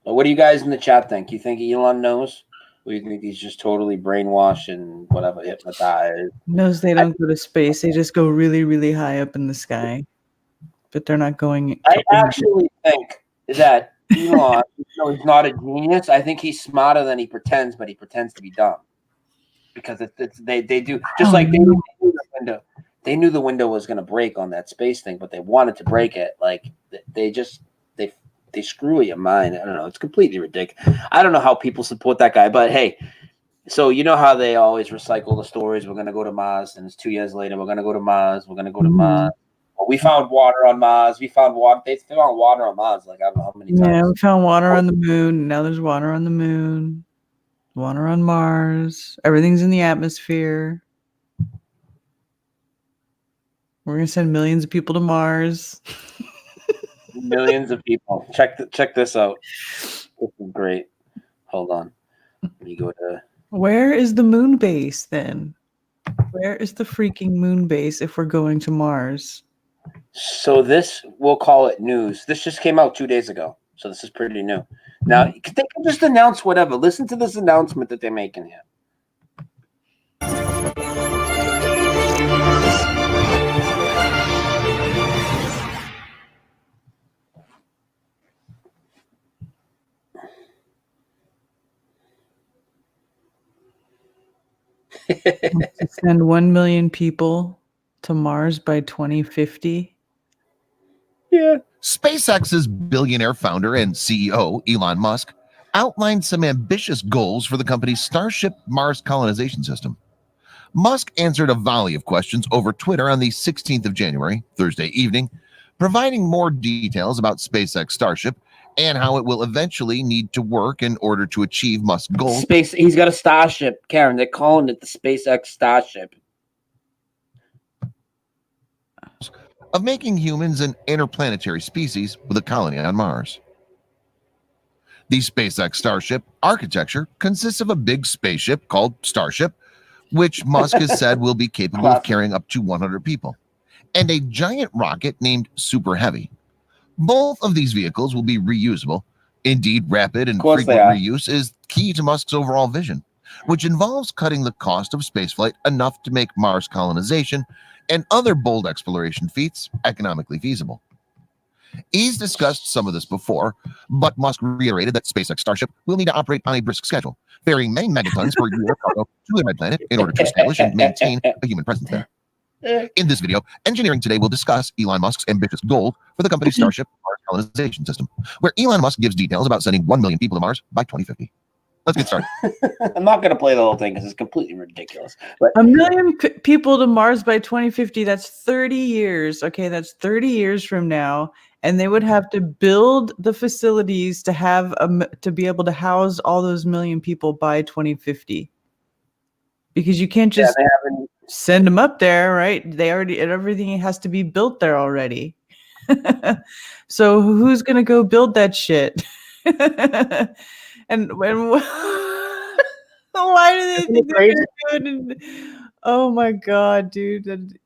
But what do you guys in the chat think? You think Elon knows? Or you think he's just totally brainwashed and whatever, hypnotized? Knows they don't go to space. They just go really, really high up in the sky. But they're not going. I actually think that Elon, he's not a genius. I think he's smarter than he pretends, but he pretends to be dumb. Because they do, just like they do the window. they knew the window was going to break on that space thing, but they wanted to break it. Like they screw with your mind. I don't know. It's completely ridiculous. I don't know how people support that guy, but hey, so you know how they always recycle the stories. We're going to go to Mars, and it's 2 years later. We're going to go to Mars. We're going to go to Mars. Well, we found water on Mars. We found water. They found water on Mars. Like, I don't know how many times. Yeah, we found water on the moon. Now there's water on the moon. Water on Mars. Everything's in the atmosphere. We're going to send millions of people to Mars. Millions of people. Check this out. This is great. Hold on. Let me go to. Where is the moon base then? Where is the freaking moon base if we're going to Mars? So this, we'll call it news. This just came out 2 days ago. So this is pretty new. Now, they can just announce whatever. Listen to this announcement that they're making here. To send 1 million people to Mars by 2050. Yeah. SpaceX's billionaire founder and CEO, Elon Musk, outlined some ambitious goals for the company's Starship Mars colonization system. Musk answered a volley of questions over Twitter on the 16th of January, Thursday evening, providing more details about SpaceX Starship and how it will eventually need to work in order to achieve Musk's goals. He's got a Starship, Karen. They're calling it the SpaceX Starship. Of making humans an interplanetary species with a colony on Mars. The SpaceX Starship architecture consists of a big spaceship called Starship, which Musk has said will be capable of carrying up to 100 people, and a giant rocket named Super Heavy. Both of these vehicles will be reusable. Indeed, rapid and frequent reuse is key to Musk's overall vision, which involves cutting the cost of spaceflight enough to make Mars colonization and other bold exploration feats economically feasible. He's discussed some of this before, but Musk reiterated that SpaceX Starship will need to operate on a brisk schedule, ferrying many megatons per year of cargo to the red planet in order to establish and maintain a human presence there. In this video, Engineering Today will discuss Elon Musk's ambitious goal for the company's Starship Mars colonization system, where Elon Musk gives details about sending 1 million people to Mars by 2050. Let's get started. I'm not going to play the whole thing because it's completely ridiculous. But 1 million people to Mars by 2050. That's 30 years. Okay, that's 30 years from now. And they would have to build the facilities to have to be able to house all those million people by 2050. Because you can't just send them up there, right? Everything has to be built there already. So who's gonna go build that shit? and why do they think they're gonna do it? Oh my god, dude! And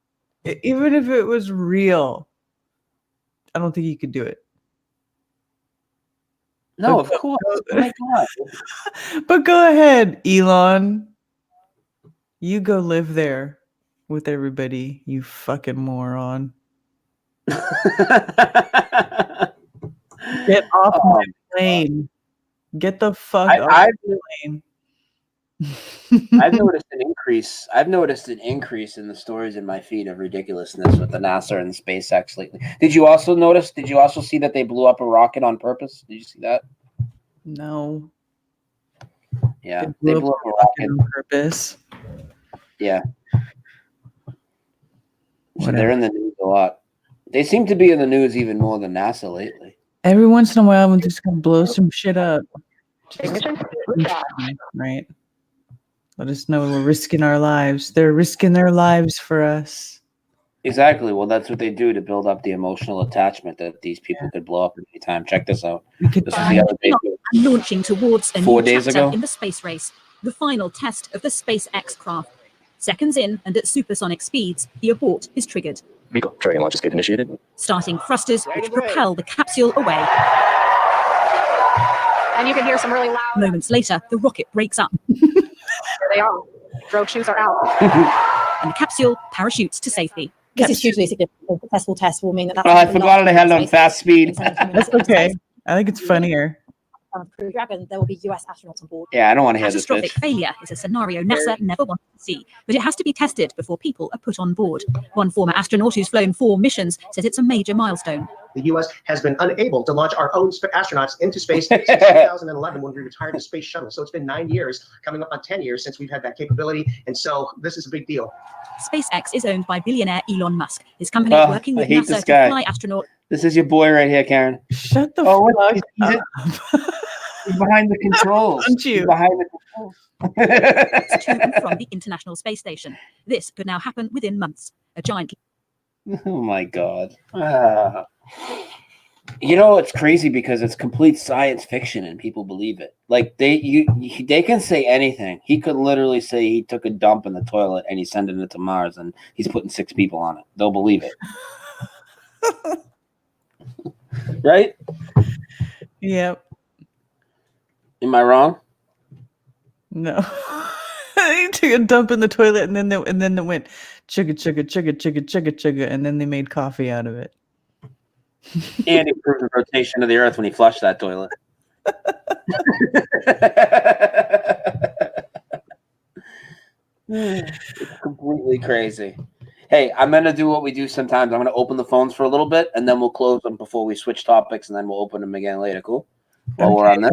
even if it was real, I don't think you could do it. No, of course. Oh my god! But go ahead, Elon. You go live there with everybody, you fucking moron. Get off my plane. Get the fuck off the plane. I've noticed an increase. I've noticed an increase in the stories in my feed of ridiculousness with the NASA and the SpaceX lately. Did you also notice? Did you also see that they blew up a rocket on purpose? Did you see that? No. Yeah, they blew up a rocket on purpose. Yeah. So they're in the news a lot. They seem to be in the news even more than NASA lately. Every once in a while, I'm just gonna blow some shit up. Right? Let us know we're risking our lives. They're risking their lives for us. Exactly. Well, that's what they do to build up the emotional attachment that these people could blow up at any time. Check this out. This is the other day. Launching towards a 4 new days chapter ago in the space race, the final test of the SpaceX craft. Seconds in and at supersonic speeds, the abort is triggered. Vehicle tracking launch escape initiated. Starting thrusters which propel the capsule away. And you can hear some really loud. Moments later, the rocket breaks up. There they are. Drogue shoes are out. And the capsule parachutes to safety. This is hugely significant. A successful test will mean that. I forgot they had it on fast speed. That's okay. I think it's funnier. Crew Dragon, there will be US astronauts on board. Yeah, I don't want to hear this Catastrophic bitch. failure is a scenario NASA never wanted to see, but it has to be tested before people are put on board. One former astronaut who's flown 4 missions says it's a major milestone. The U.S. has been unable to launch our own astronauts into space since 2011 when we retired the space shuttle. So it's been 9 years, coming up on 10 years since we've had that capability. And so this is a big deal. SpaceX is owned by billionaire Elon Musk. His company Oh, working with I hate NASA this to guy. fly astronauts. This is your boy right here, Karen. Shut the Oh, fuck he's up. He's behind the controls. Don't you? He's behind the controls. to and from the International Space Station. This could now happen within months. A giant. Oh my god. You know, it's crazy because it's complete science fiction and people believe it. Like they can say anything. He could literally say he took a dump in the toilet and he's sending it to Mars and he's putting 6 people on it. They'll believe it. Right? Yep. Am I wrong? No. He took a dump in the toilet and then they went chugga chugga chugga chugga chugga chugga and then they made coffee out of it. And he improved the rotation of the earth when he flushed that toilet. It's completely crazy. Hey, I'm going to do what we do sometimes. I'm going to open the phones for a little bit, and then we'll close them before we switch topics, and then we'll open them again later. Cool? While we're on this,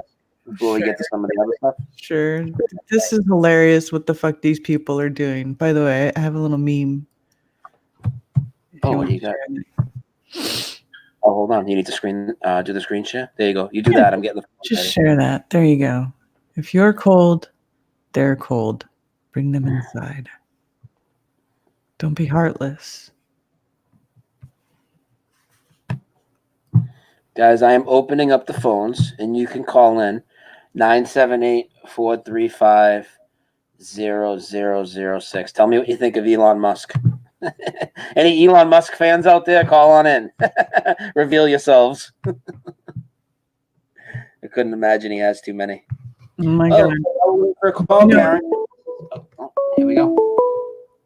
before we get to some of the other stuff. Sure. This is hilarious what the fuck these people are doing. By the way, I have a little meme. Oh, what do you got? Oh, hold on. You need to do the screen share? There you go. You do that. I'm getting the phone Just ready. share that. There you go. If you're cold, they're cold. Bring them inside. Don't be heartless. Guys, I am opening up the phones, and you can call in 978-435-0006. Tell me what you think of Elon Musk. Any Elon Musk fans out there, call on in. Reveal yourselves. I couldn't imagine he has too many. Oh my God. For a call, Karen. Oh, here we go.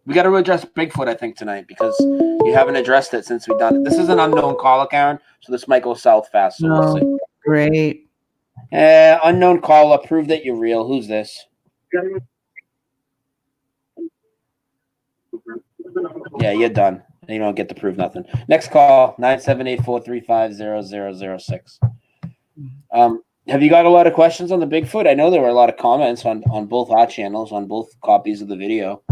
We got to address Bigfoot, I think, tonight because you haven't addressed it since we've done it. This is an unknown caller, Karen, so this might go south fast. So we'll see. Great. Unknown caller, prove that you're real. Who's this? Yeah, you're done. You don't get to prove nothing. Next call, 978-435-0006. Have you got a lot of questions on the Bigfoot? I know there were a lot of comments on both our channels, on both copies of the video.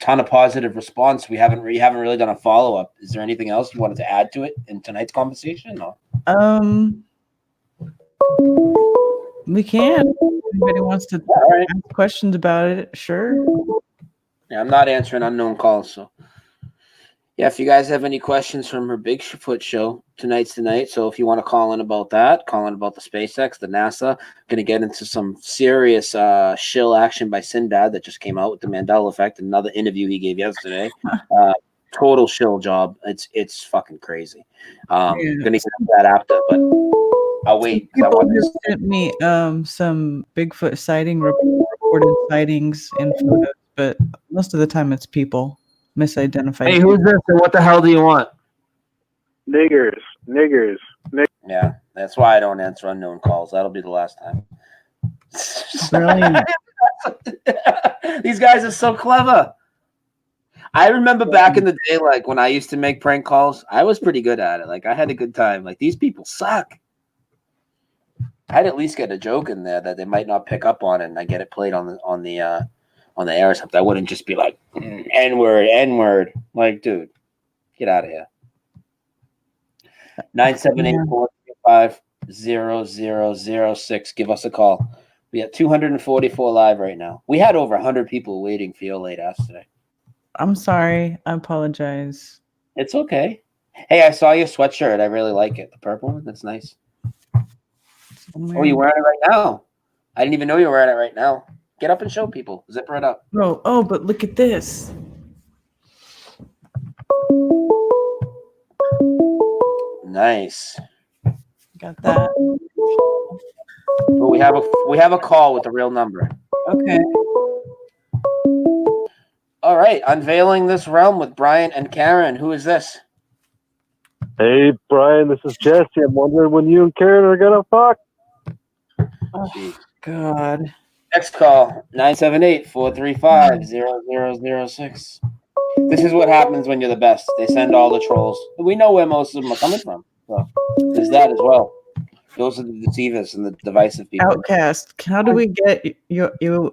Ton of positive response. We haven't really done a follow-up. Is there anything else you wanted to add to it in tonight's conversation? Or? We can. If anybody wants to ask questions about it, sure. Yeah, I'm not answering unknown calls, so yeah, if you guys have any questions from her Bigfoot show, tonight's the night. So if you want to call in about that, call in about the SpaceX, the NASA, going to get into some serious shill action by Sinbad that just came out with the Mandela Effect, another interview he gave yesterday. Total shill job. It's fucking crazy. Gonna get that after, but I'll wait. People have sent me some Bigfoot reported sightings and photos, but most of the time it's people misidentified. Hey, who's this and what the hell do you want? Niggers. Yeah, that's why I don't answer unknown calls. That'll be the last time. Brilliant. These guys are so clever. I remember back in the day, like when I used to make prank calls, I was pretty good at it. Like I had a good time. Like these people suck. I'd at least get a joke in there that they might not pick up on it, and I get it played on the air or something. I wouldn't just be like N-word. Like, dude, get out of here. 978-435-0006. Give us a call. We have 244 live right now. We had over 100 people waiting for your late ass today. I'm sorry. I apologize. It's okay. Hey, I saw your sweatshirt. I really like it. The purple one. That's nice. Oh, you're wearing it right now. I didn't even know you were wearing it right now. Get up and show people. Zipper it up. Oh, but look at this. Nice. Got that. Well, we have a call with a real number. Okay. All right. Unveiling this realm with Brian and Karen. Who is this? Hey, Brian, this is Jesse. I'm wondering when you and Karen are gonna fuck. Jeez. God. Next call, 978-435-0006. This is what happens when you're the best. They send all the trolls. We know where most of them are coming from. So there's that as well. Those are the deceivers and the divisive people. Outcast, how do we get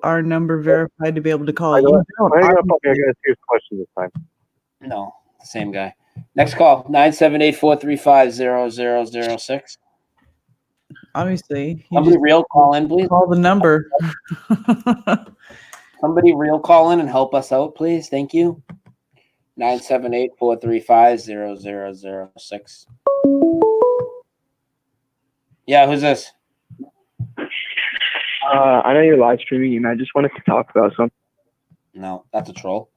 our number verified to be able to call I you? got I got a serious question this time. No, same guy. Next call, 978-435-0006. Obviously. Somebody real call in, please. Call the number. Somebody real call in and help us out, please. Thank you. 978-435-0006. Yeah, who's this? I know you're live streaming and I just wanted to talk about something. No, that's a troll.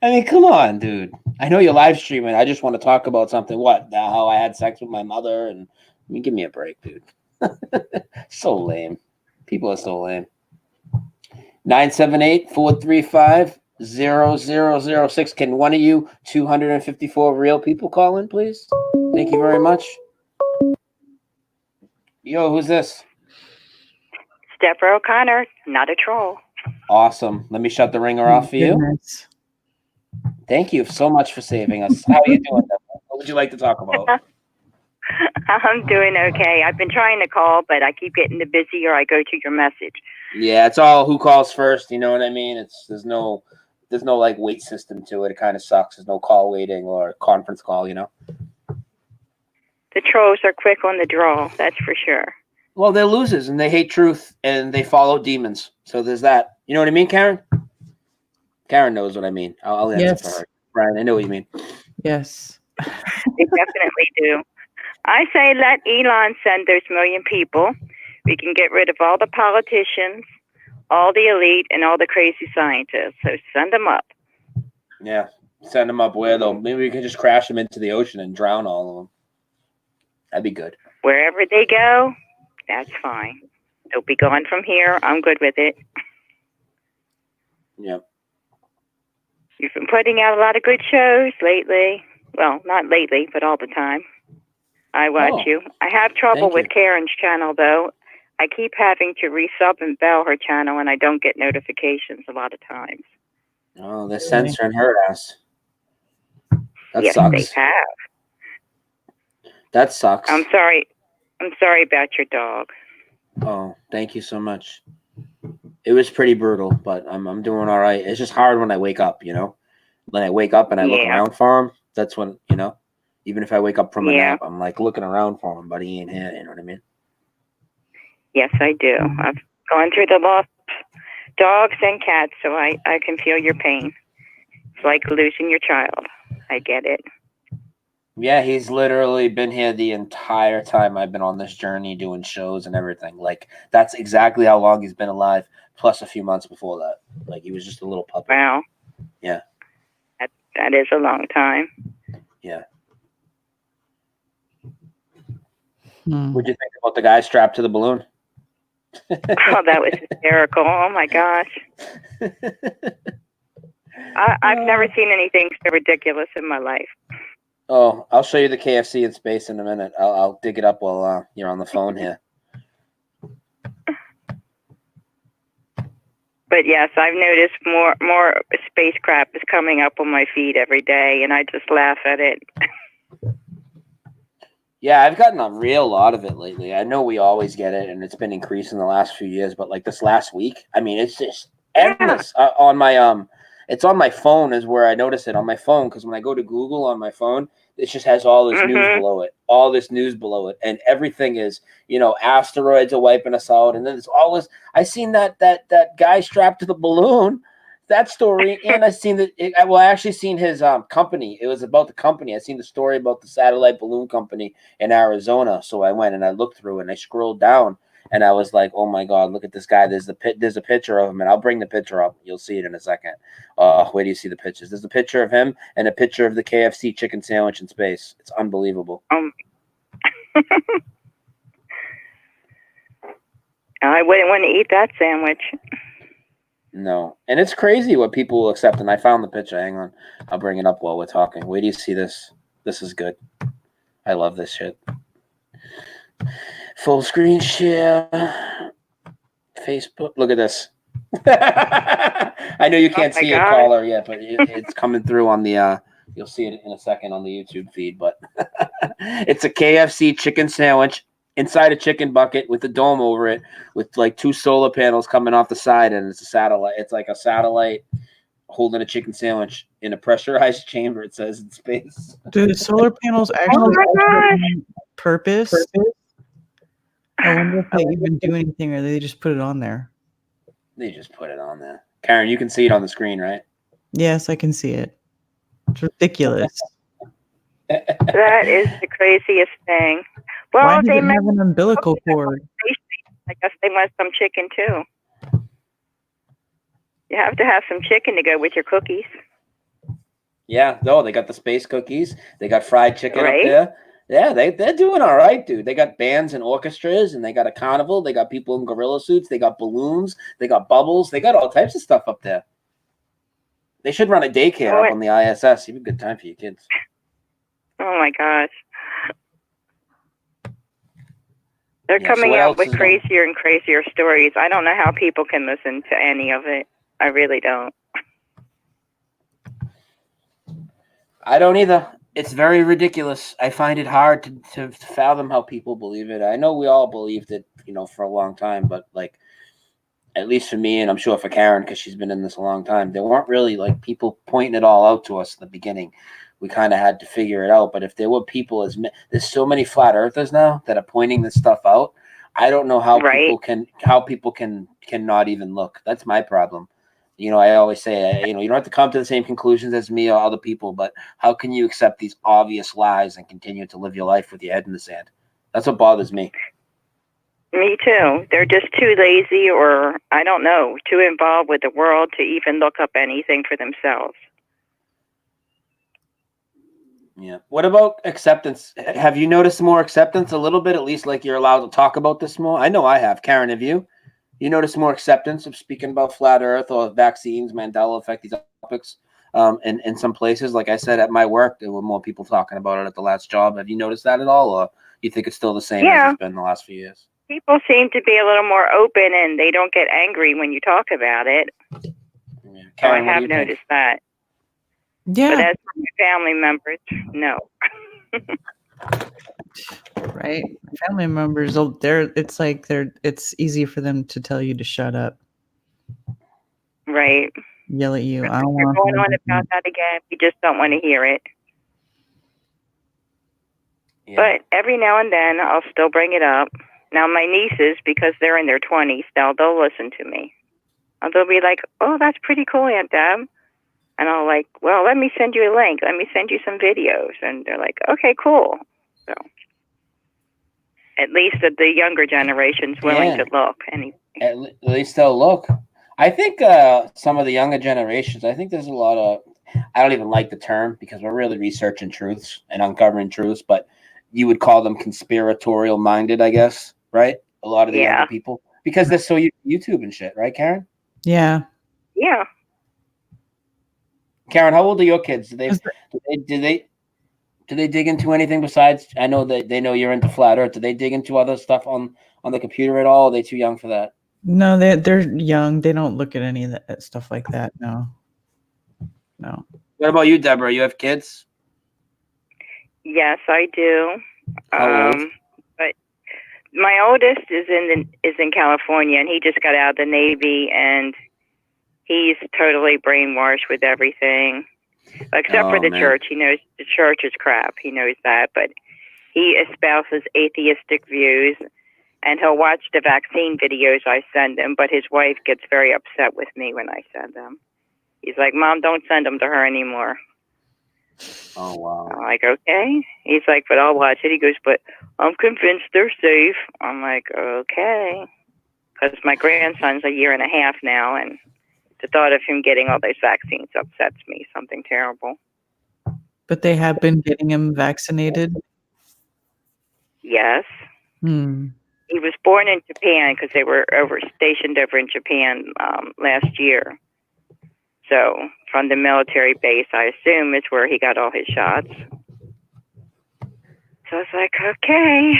I mean, come on, dude. I know you're live streaming. I just want to talk about something. What? How I had sex with my mother? And I mean, give me a break, dude. So lame. People are so lame. 978-435-0006. Can one of you 254 real people call in, please? Thank you very much. Yo, who's this? Deborah O'Connor, not a troll. Awesome. Let me shut the ringer off for you. Thank you so much for saving us. How are you doing, Deborah? What would you like to talk about? I'm doing okay. I've been trying to call, but I keep getting the busy or I go to your message. Yeah, it's all who calls first. You know what I mean? There's no like wait system to it. It kind of sucks. There's no call waiting or conference call. You know. The trolls are quick on the draw. That's for sure. Well, they're losers and they hate truth and they follow demons. So there's that. You know what I mean, Karen? Karen knows what I mean. I'll answer for her. Brian, I know what you mean. Yes. They definitely do. I say let Elon send those million people. We can get rid of all the politicians, all the elite, and all the crazy scientists. So send them up. Yeah. Send them up where, though? Maybe we can just crash them into the ocean and drown all of them. That'd be good. Wherever they go, that's fine. They'll be gone from here. I'm good with it. Yep. You've been putting out a lot of good shows lately. Well, not lately, but all the time. I watch you. I have trouble with Karen's channel, though. I keep having to resub and bell her channel, and I don't get notifications a lot of times. Oh, they're censoring her ass. That yes, sucks. they have. That sucks. I'm sorry. I'm sorry about your dog. Oh, thank you so much. It was pretty brutal, but I'm doing all right. It's just hard when I wake up, you know? When I wake up and I look around for him, that's when, you know, even if I wake up from a nap, I'm like looking around for him, but he ain't here, you know what I mean? Yes, I do. I've gone through the loss of dogs and cats, so I can feel your pain. It's like losing your child. I get it. Yeah, he's literally been here the entire time I've been on this journey doing shows and everything. Like, that's exactly how long he's been alive, plus a few months before that. Like, he was just a little puppy. Wow. Yeah. That is a long time. Yeah. What'd you think about the guy strapped to the balloon? Oh, that was hysterical. Oh, my gosh. I've never seen anything so ridiculous in my life. Oh, I'll show you the KFC in space in a minute. I'll dig it up while you're on the phone here. But yes, I've noticed more space crap is coming up on my feed every day, and I just laugh at it. Yeah, I've gotten a real lot of it lately. I know we always get it, and it's been increasing the last few years. But like this last week, I mean, it's just endless on my It's on my phone is where I notice it on my phone, because when I go to Google on my phone, it just has all this news below it, and everything is, you know, asteroids are wiping us out, and then there's all this. I seen that guy strapped to the balloon, that story, and I seen that. I actually seen his company. It was about the company. I seen the story about the satellite balloon company in Arizona. So I went and I looked through it and I scrolled down. And I was like, "Oh my God, look at this guy! There's a picture of him, and I'll bring the picture up. You'll see it in a second. Where do you see the pictures? There's a picture of him and a picture of the KFC chicken sandwich in space. It's unbelievable. I wouldn't want to eat that sandwich. No, and it's crazy what people will accept. And I found the picture. Hang on, I'll bring it up while we're talking. Where do you see this? This is good. I love this shit. Full screen share. Facebook. Look at this. I know you can't see it, caller, yet, but it's coming through on the. You'll see it in a second on the YouTube feed. But it's a KFC chicken sandwich inside a chicken bucket with a dome over it, with like 2 solar panels coming off the side, and it's a satellite. It's like a satellite holding a chicken sandwich in a pressurized chamber. It says in space. Do the solar panels actually have purpose? I wonder if they even do anything, or they just put it on there. They just put it on there. Karen, you can see it on the screen, right? Yes, I can see it. It's ridiculous. That is the craziest thing. Well, Why does they it have an umbilical cord? I guess they want some chicken too. You have to have some chicken to go with your cookies. Yeah, no, they got the space cookies. They got fried chicken Right? up there. Yeah, they're doing all right, dude. They got bands and orchestras, and they got a carnival. They got people in gorilla suits. They got balloons. They got bubbles. They got all types of stuff up there. They should run a daycare up on the ISS. Even a good time for your kids. Oh my gosh. They're Yeah, so coming what out else with is on? crazier and crazier stories. I don't know how people can listen to any of it. I really don't. I don't either. It's very ridiculous. I find it hard to fathom how people believe it. I know we all believed it, for a long time, but like, at least for me, and I'm sure for Karen, because she's been in this a long time, there weren't really like people pointing it all out to us in the beginning. We kind of had to figure it out. But if there were people, there's so many flat earthers now that are pointing this stuff out. I don't know how people can not even look. That's my problem. I always say, you don't have to come to the same conclusions as me or other people, but how can you accept these obvious lies and continue to live your life with your head in the sand? That's what bothers me. Me too. They're just too lazy, or I don't know, too involved with the world to even look up anything for themselves. Yeah. What about acceptance? Have you noticed more acceptance a little bit, at least like you're allowed to talk about this more? I know I have. Karen, have you? You notice more acceptance of speaking about flat earth or vaccines, Mandela effect, these topics in some places? Like I said, at my work, there were more people talking about it at the last job. Have you noticed that at all, or you think it's still the same as it's been the last few years? People seem to be a little more open, and they don't get angry when you talk about it. Yeah. So Karen, I have noticed that. Yeah. But as for my family members, no. Right? Family members, it's easy for them to tell you to shut up, Right. yell at you. I If don't you're want going on about that again, we just don't want to hear it. Yeah. But every now and then, I'll still bring it up. Now, my nieces, because they're in their 20s, they'll listen to me. And they'll be like, oh, that's pretty cool, Aunt Deb. And I'll like, well, let me send you a link. Let me send you some videos. And they're like, okay, cool. So at least the younger generation's willing to look. At least they'll look. I think some of the younger generations, I think there's a lot of, I don't even like the term because we're really researching truths and uncovering truths, but you would call them conspiratorial minded, I guess, right? A lot of the younger people, because they're so YouTube and shit, right, Karen? Yeah. Yeah. Karen, how old are your kids? Do they dig into anything besides? I know that they know you're into flat Earth. Do they dig into other stuff on the computer at all? Or are they too young for that? No, they're young. They don't look at any of that stuff like that. No. What about you, Deborah? You have kids? Yes, I do. How old? But my oldest is in California, and he just got out of the Navy, and he's totally brainwashed with everything, except for the church. He knows the church is crap. He knows that, but he espouses atheistic views, and he'll watch the vaccine videos I send him, but his wife gets very upset with me when I send them. He's like, Mom, don't send them to her anymore. Oh, wow. I'm like, okay. He's like, but I'll watch it. He goes, but I'm convinced they're safe. I'm like, okay. Because my grandson's 1.5 years now, and the thought of him getting all those vaccines upsets me. Something terrible. But they have been getting him vaccinated? Yes. He was born in Japan because they were stationed over in Japan last year. So from the military base, I assume is where he got all his shots. So I was like, okay.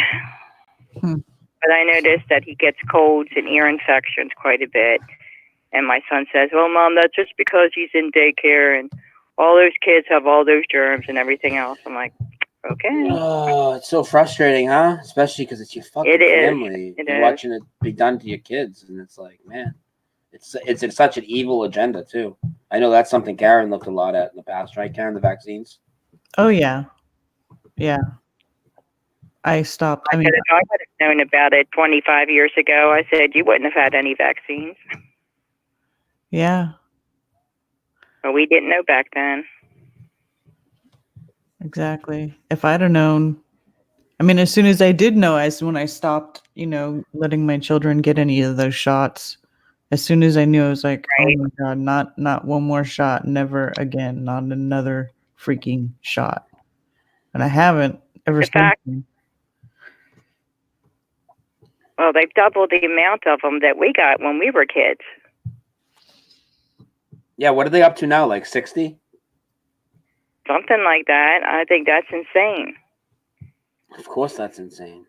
But I noticed that he gets colds and ear infections quite a bit. And my son says, well, Mom, that's just because he's in daycare and all those kids have all those germs and everything else. I'm like, okay. Oh, it's so frustrating, huh? Especially because it's your fucking It is. family. It You're is. watching it be done to your kids, and it's like, man, it's such an evil agenda too. I know that's something Karen looked a lot at in the past, right, Karen? The vaccines. Oh yeah, yeah. I stopped. I mean, I would have known about it 25 years ago. I said, you wouldn't have had any vaccines. yeah, But we didn't know back then. exactly. If I'd have known, I mean, as soon as I did know, as when I stopped, letting my children get any of those shots. As soon as I knew, I was like, oh my God, not one more shot, never again, not another freaking shot. And I haven't ever since. Well, they've doubled the amount of them that we got when we were kids. Yeah, what are they up to now? Like 60? Something like that. I think that's insane. Of course, that's insane.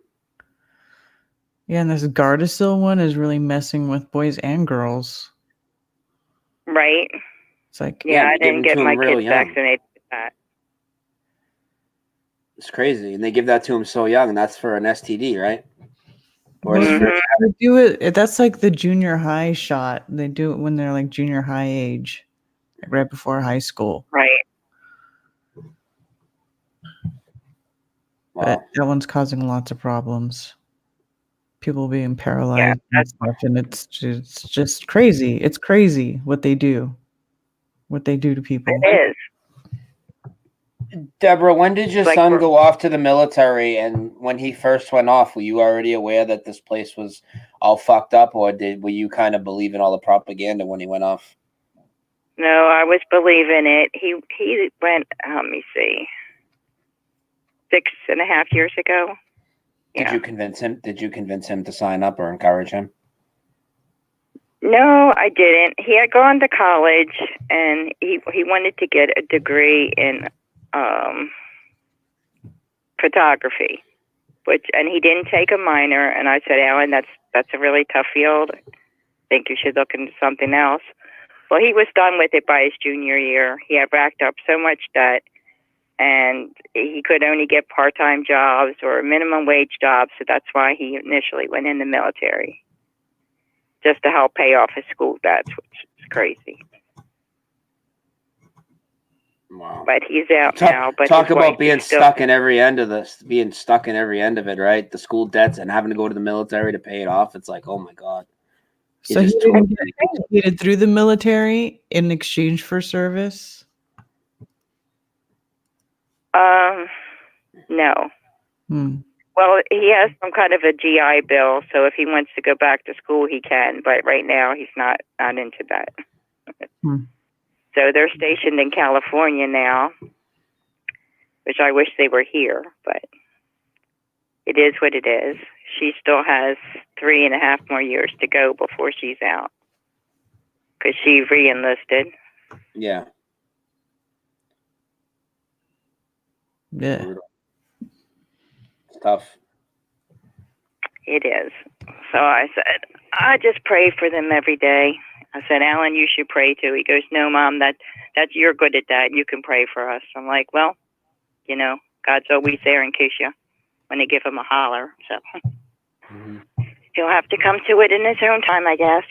Yeah, and this Gardasil one is really messing with boys and girls. Right. It's like, yeah, I didn't get my kids vaccinated with that. It's crazy, and they give that to them so young. And that's for an STD, right? Or Well, is it for they do it. That's like the junior high shot. They do it when they're like junior high age, like right before high school. Right. But that one's causing lots of problems. People being paralyzed and stuff, and it's just crazy. It's crazy what they do to people. It is. Deborah, when did your Like son go off to the military? And when he first went off, were you already aware that this place was all fucked up, or were you kind of believing all the propaganda when he went off? No, I was believing it. He went, let me see, 6.5 years ago. Did you convince him? Did you convince him to sign up or encourage him? No, I didn't. He had gone to college and he wanted to get a degree in photography, and he didn't take a minor. And I said, Alan, that's a really tough field. I think you should look into something else. Well, he was done with it by his junior year. He had racked up so much debt, and he could only get part-time jobs or minimum wage jobs. So that's why he initially went in the military, just to help pay off his school debts, which is crazy. Wow. But he's out now. But talk his about wife being is still- stuck in every end of this, being stuck in every end of it, right? The school debts and having to go to the military to pay it off. It's like, oh my God. So he didn't get educated through the military in exchange for service? No. Hmm. Well, he has some kind of a GI Bill, so if he wants to go back to school, he can. But right now, he's not into that. Hmm. So they're stationed in California now, which I wish they were here, but it is what it is. She still has 3.5 more years to go before she's out, because she re-enlisted. Yeah. Yeah. It's tough. It is. So I said, I just pray for them every day. I said, Alan, you should pray too. He goes, no, Mom, that you're good at that. You can pray for us. I'm like, well, God's always there in case you want to give him a holler. So he'll have to come to it in his own time, I guess.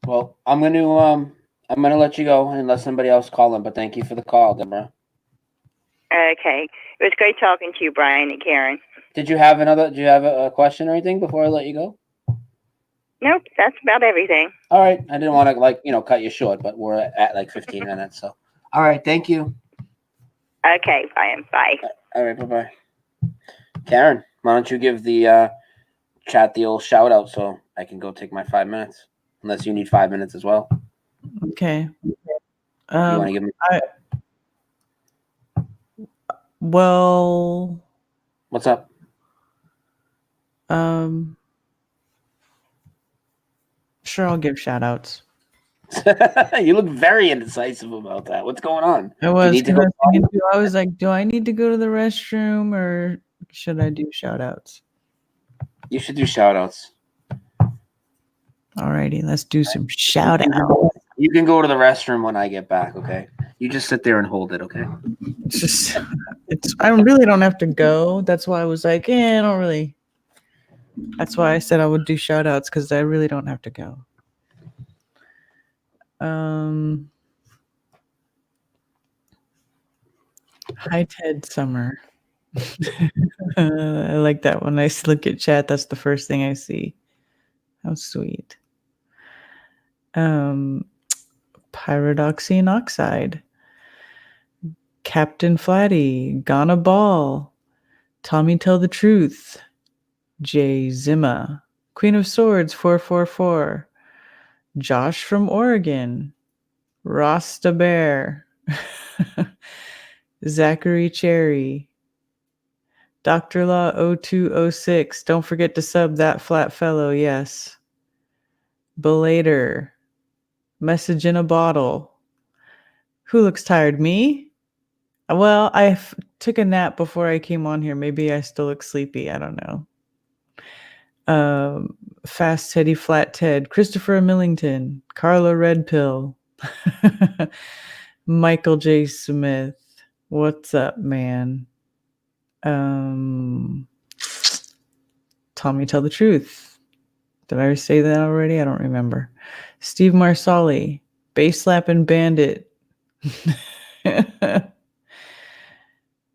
Well, I'm gonna let you go unless somebody else call him. But thank you for the call, Deborah. Okay. It was great talking to you, Brian and Karen. Do you have a question or anything before I let you go? Nope, that's about everything. All right. I didn't want to cut you short, but we're at like 15 minutes. So, all right. Thank you. Okay, Brian. Bye. All right. Bye-bye. Karen, why don't you give the chat the old shout out so I can go take my 5 minutes, unless you need 5 minutes as well. Okay. You want to give me? Well, What's up? Sure, I'll give shout outs. You look very indecisive about that. What's going on? I Do you was, need to 'cause go? I was like, do I need to go to the restroom or should I do shout outs? You should do shout outs. Alrighty, let's do some shout outs. You can go to the restroom when I get back, okay? You just sit there and hold it, okay? I really don't have to go. That's why I was like, I don't really. That's why I said I would do shout outs because I really don't have to go. Hi, Ted Summer. I like that when I look at chat. That's the first thing I see. How sweet. Pyridoxine oxide. Captain Flatty. Gonna Ball. Tommy Tell the Truth. Jay Zimma. Queen of Swords 444. Josh from Oregon. Rasta Bear. Zachary Cherry. Dr. Law 0206. Don't forget to sub that flat fellow, yes. Belater. Message in a bottle. Who looks tired? Me? Well, I took a nap before I came on here. Maybe I still look sleepy. I don't know. Fast Teddy Flat Ted. Christopher Millington. Carla Red Pill. Michael J. Smith. What's up, man? Tommy Tell the Truth. Did I say that already? I don't remember. Steve Marsali. Bass Slapping Bandit.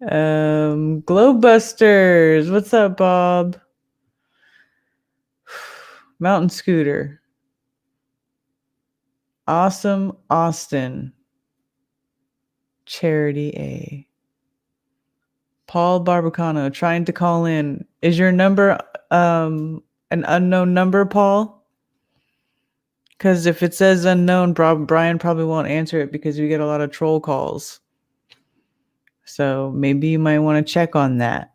Globebusters. What's up, Bob? Mountain Scooter. Awesome Austin. Charity A. Paul Barbacano trying to call in. Is your number an unknown number, Paul? Because if it says unknown, Brian probably won't answer it because we get a lot of troll calls. So maybe you might want to check on that.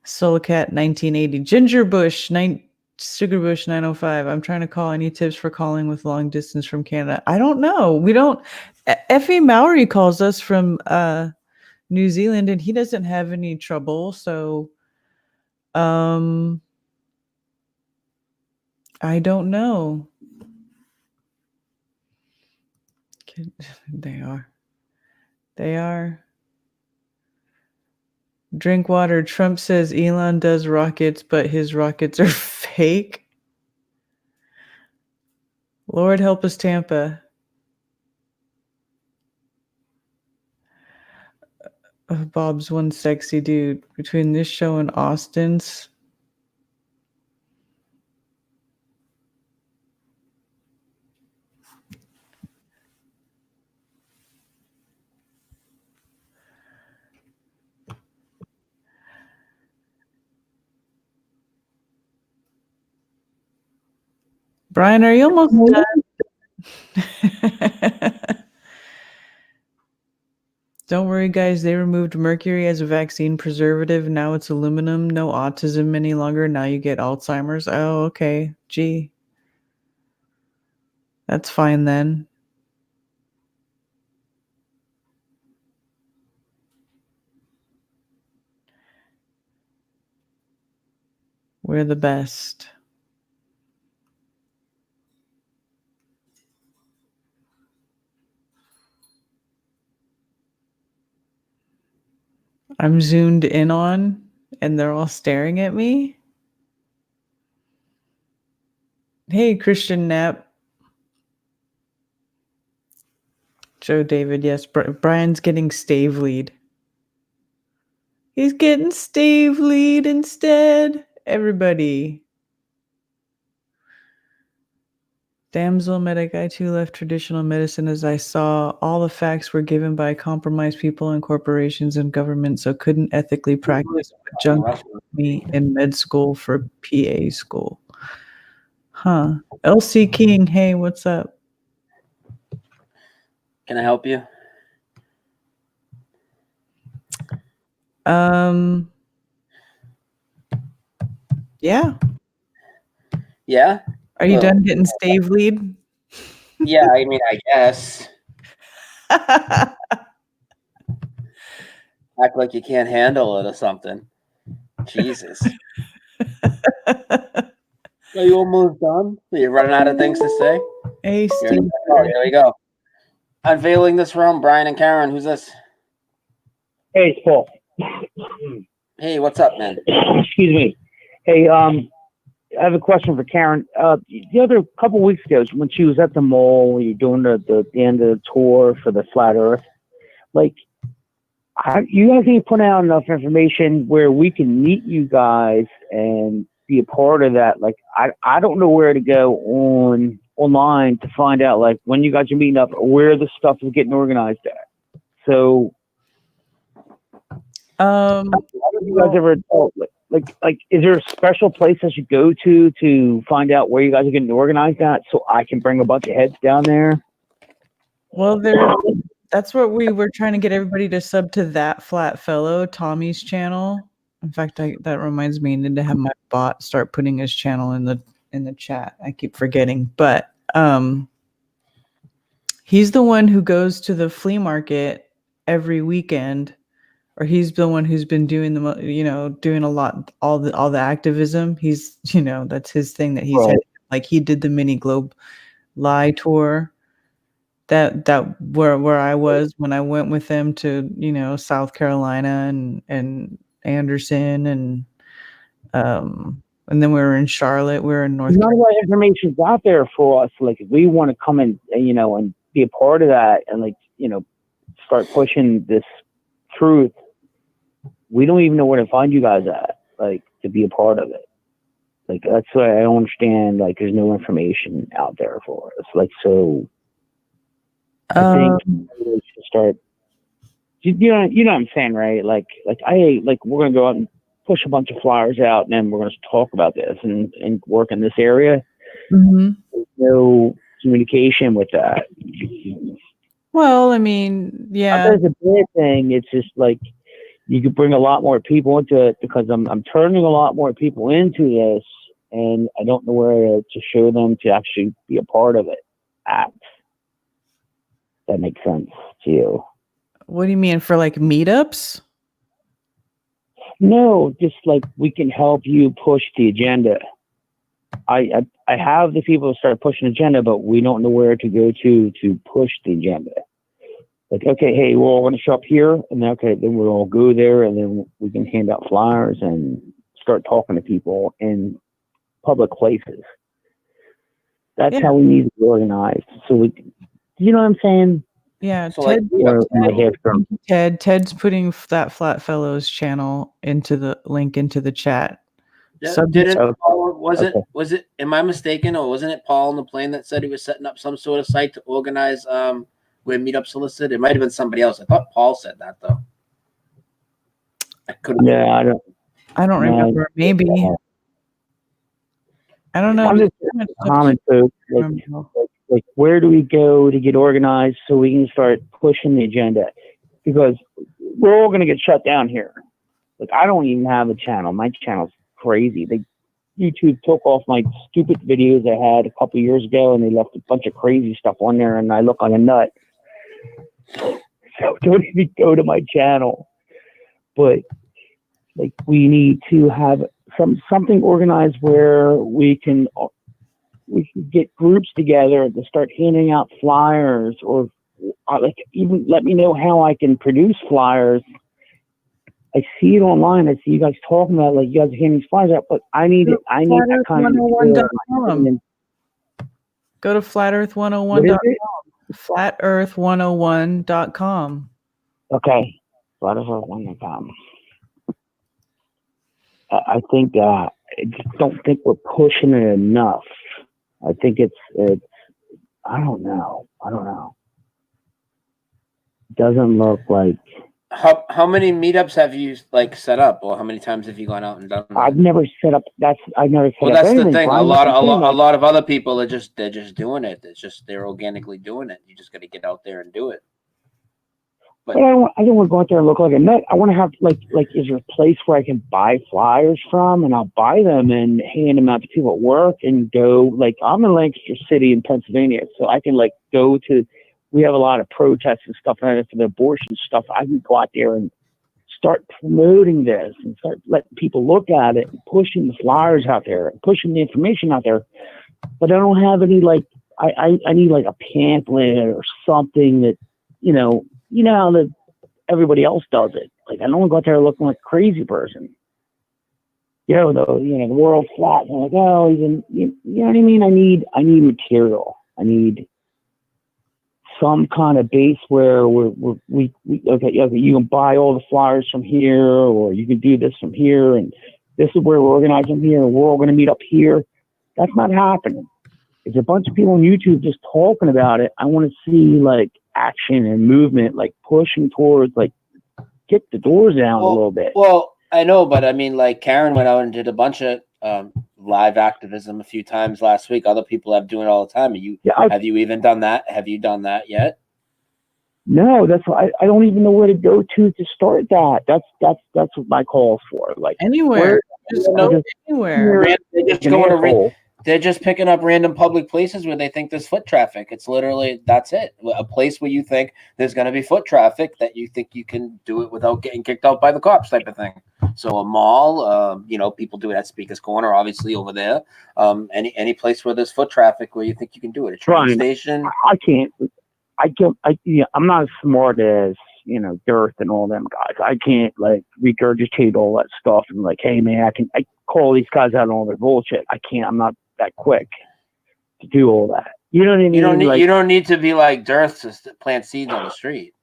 Soulcat 1980. Gingerbush Sugarbush 905. I'm trying to call. Any tips for calling with long distance from Canada? I don't know. We don't. Effie Mowry calls us from New Zealand and he doesn't have any trouble. So I don't know. They are. Drink water. Trump says Elon does rockets, but his rockets are fake. Lord help us, Tampa. Bob's one sexy dude. Between this show and Austin's. Brian, are you almost done? Don't worry, guys. They removed mercury as a vaccine preservative. Now it's aluminum. No autism any longer. Now you get Alzheimer's. Oh, okay. Gee. That's fine then. We're the best. I'm zoomed in on and they're all staring at me. Hey, Christian Knapp. Joe David, yes. Brian's getting Staveleyed. He's getting Staveleyed instead. Everybody. Damsel medic, I too left traditional medicine as I saw all the facts were given by compromised people and corporations and government, so couldn't ethically practice what junk me in med school for PA school. Huh. LC King, hey, what's up? Can I help you? Yeah. Yeah? Are you done getting Staveleyed? Yeah, I mean, I guess. Act like you can't handle it or something. Jesus. Are you almost done? Are you running out of things to say? Hey, Steve. Oh, here we go. Unveiling this room, Brian and Karen. Who's this? Hey, it's Paul. Hey, what's up, man? Excuse me. Hey, I have a question for Karen. The other couple weeks ago, when she was at the mall, you're doing the end of the tour for the Flat Earth. Like, you guys need to put out enough information where we can meet you guys and be a part of that. Like, I don't know where to go online to find out like when you guys are meeting up or where the stuff is getting organized at. So, have you guys ever like is there a special place I should go to find out where you guys are getting organized at so I can bring a bunch of heads down there? Well, that's what we were trying to get everybody to sub to That Flat Fellow, Tommy's channel. In fact, that reminds me, I need to have my bot start putting his channel in the chat. I keep forgetting, but he's the one who goes to the flea market every weekend, or he's the one who's been doing doing a lot, all the activism. He's, that's his thing that he's Right. had. Like he did the mini globe lie tour. That where I was when I went with them to South Carolina and Anderson and then we were in Charlotte. We were in North None Carolina. of that information's out there for us. Like, if we want to come and and be a part of that and start pushing this truth, we don't even know where to find you guys at. Like, to be a part of it. Like, that's why I don't understand. Like, there's no information out there for us. Like, so I think we should start. You know what I'm saying, right? Like we're gonna go out and push a bunch of flyers out, and then we're gonna talk about this and work in this area. Mm-hmm. There's no communication with that. Well, I mean, yeah. Not that it's a bad thing. It's just like you could bring a lot more people into it because I'm turning a lot more people into this, and I don't know where to show them to actually be a part of it. That makes sense to you. What do you mean, for like meetups? No, just like we can help you push the agenda. I have the people to start pushing the agenda, but we don't know where to go to push the agenda. Like, okay, hey, we're all going to show up here, and then, okay, then we'll all go there, and then we can hand out flyers and start talking to people in public places. That's how we need to be organized. So you know what I'm saying? Yeah, So, Ted's putting That Flat Fellows channel into the link into the chat. Didn't Paul, was it? Am I mistaken, or wasn't it Paul on the plane that said he was setting up some sort of site to organize where meetups solicit? It might have been somebody else. I thought Paul said that though. I couldn't. Yeah, I don't remember. Maybe. I don't know. I'm just comment, folks. Like, where do we go to get organized so we can start pushing the agenda? Because we're all going to get shut down here. Like, I don't even have a channel. My channel's crazy. YouTube took off my stupid videos I had a couple years ago, and they left a bunch of crazy stuff on there, and I look like a nut. So don't even go to my channel. But like, we need to have something organized where we can get groups together to start handing out flyers, or like even let me know how I can produce flyers. I see it online. I see you guys talking about like you guys are handing these flyers out, but I need that kind of. Go to flatearth101.com. Flatearth101.com. Okay, flatearth101.com. I think I just don't think we're pushing it enough. I think it's I don't know. It doesn't look like. How many meetups have you like set up, or how many times have you gone out and done that? I've never set up. I've never set Well, up that's anything. the thing. Brian, A lot of other people are they're just doing it. They're organically doing it. You just got to get out there and do it. But I don't want to go out there and look like a nut. I want to have like, is there a place where I can buy flyers from, and I'll buy them and hand them out to people at work and go, like, I'm in Lancaster City in Pennsylvania, so I can like go to, we have a lot of protests and stuff like that for the abortion stuff. I can go out there and start promoting this and start letting people look at it and pushing the flyers out there and pushing the information out there. But I don't have any, like, I need like a pamphlet or something that, you know how that everybody else does it. Like, I don't want to go out there looking like a crazy person. The world's flat. And I'm like, oh, you know what I mean? I need material. I need some kind of base where we okay, you can buy all the flyers from here, or you can do this from here, and this is where we're organizing here, and we're all going to meet up here. That's not happening. It's a bunch of people on YouTube just talking about it. I want to see like action and movement, like pushing towards, like, get the doors down a little bit. Well, I know, but I mean, like, Karen went out and did a bunch of live activism a few times last week. Other people have doing it all the time. Have you even done that? Have you done that yet? No, that's why I don't even know where to go to start that. That's what my call's for. Like, anywhere, anywhere. They're just picking up random public places where they think there's foot traffic. It's literally, that's it. A place where you think there's going to be foot traffic, that you think you can do it without getting kicked out by the cops, type of thing. So a mall, people do it at Speaker's Corner, obviously over there. Any place where there's foot traffic where you think you can do it. A train station. I'm not as smart as, Girth and all them guys. I can't like regurgitate all that stuff and like, hey man, I call these guys out on all their bullshit. I'm not that quick to do all that. You know what I mean? You don't need to be like Girth to plant seeds on the street.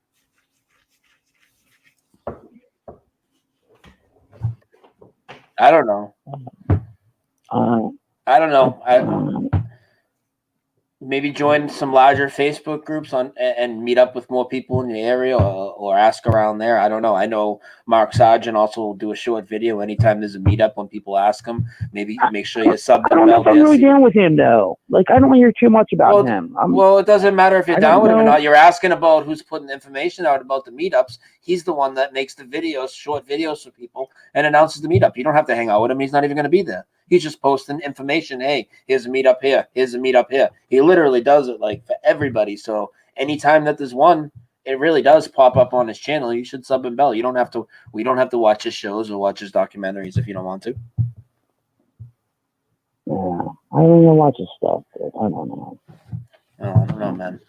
I don't know. Maybe join some larger Facebook groups and meet up with more people in the area, or ask around there. I don't know. I know Mark Sargent also will do a short video anytime there's a meetup when people ask him. Maybe make sure you sub. I don't know if I'm really down with him though. Like, I don't hear too much about him. Well, it doesn't matter if you're down with him or not. You're asking about who's putting information out about the meetups. He's the one that makes the videos, short videos for people, and announces the meetup. You don't have to hang out with him. He's not even going to be there. He's just posting information. Hey, here's a meetup here. Here's a meetup here. He literally does it like for everybody. So anytime that there's one, it really does pop up on his channel. You should sub and bell. We don't have to watch his shows or watch his documentaries if you don't want to. Yeah, I don't know watch his stuff. But I don't know. Oh, I don't know, man.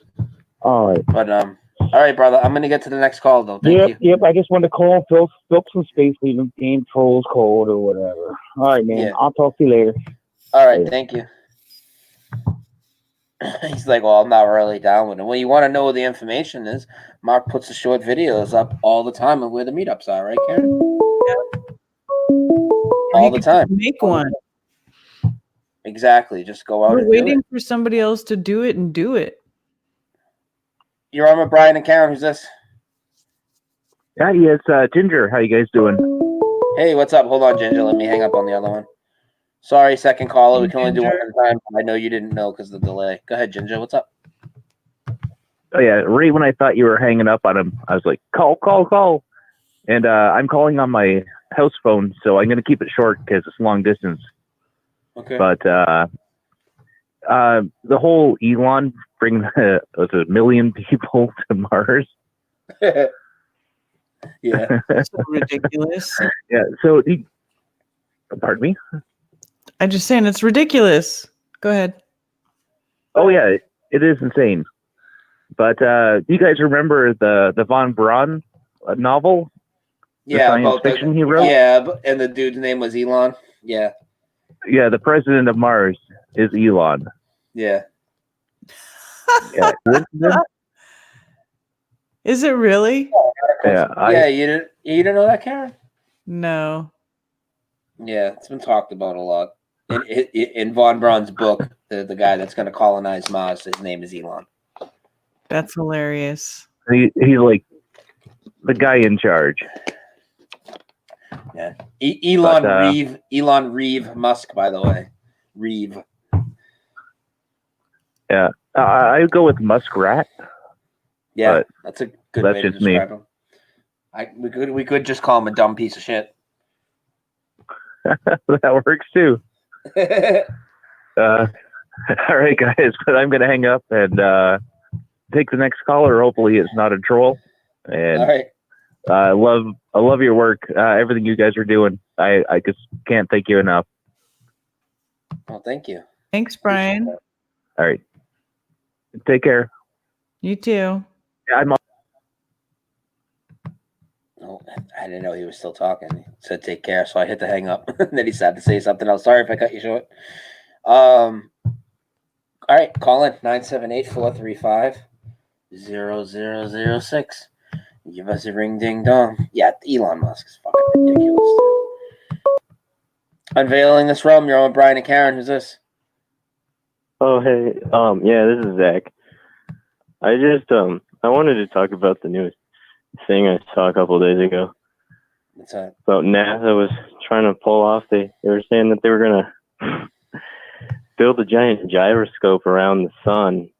All right. But all right, brother. I'm gonna get to the next call though. Thank you. Yep. I just wanted to call, fill some space, leave them game trolls cold or whatever. All right, man. Yeah. I'll talk to you later. All right, thank you. He's like, well, I'm not really down with it. Well, you want to know where the information is. Mark puts the short videos up all the time of where the meetups are, right, Karen? Yeah. All the time. Make one. Exactly. Just go out. We're waiting for somebody else to do it and do it. You're on with Brian and Karen. Who's this? Yeah, it's Ginger. How you guys doing? Hey, what's up? Hold on, Ginger. Let me hang up on the other one. Sorry, second caller. We can only do one at a time. I know you didn't know because of the delay. Go ahead, Ginger. What's up? Oh, yeah. Right when I thought you were hanging up on him, I was like, call. And I'm calling on my house phone, so I'm going to keep it short because it's long distance. Okay. But the whole Elon bringing was it 1 million people to Mars? Yeah. That's so ridiculous. Yeah. So, pardon me? I'm just saying it's ridiculous. Go ahead. Oh, yeah. It is insane. But do you guys remember the Von Braun novel? Yeah, the science fiction he wrote? Yeah, and the dude's name was Elon. Yeah. Yeah, the president of Mars is Elon. Yeah. Yeah. Is it really? Yeah, you didn't know that, Karen? No. Yeah, it's been talked about a lot. In Von Braun's book, the guy that's going to colonize Mars, his name is Elon. That's hilarious. He's like the guy in charge. Yeah, Elon Reeve Musk, by the way, Reeve. Yeah, I go with Muskrat. Yeah, that's a good way to describe him. We could just call him a dumb piece of shit. That works too. All right, guys, but I'm gonna hang up and take the next caller. Hopefully, it's not a troll. And all right. I love your work. Everything you guys are doing. I just can't thank you enough. Well, thank you. Thanks, Brian. All right, take care. You too. I'm. Oh, I didn't know he was still talking. He said take care, so I hit the hang up. Then he started to say something else. Sorry if I cut you short. All right, call in 978-435-0006. Give us a ring ding dong. Yeah, Elon Musk is fucking ridiculous. Unveiling this realm, you're on Brian and Karen. Who's this? Oh, hey. Yeah, this is Zach. I just, I wanted to talk about the newest thing I saw a couple of days ago. What's that? About NASA was trying to pull off, they were saying that they were going to build a giant gyroscope around the sun.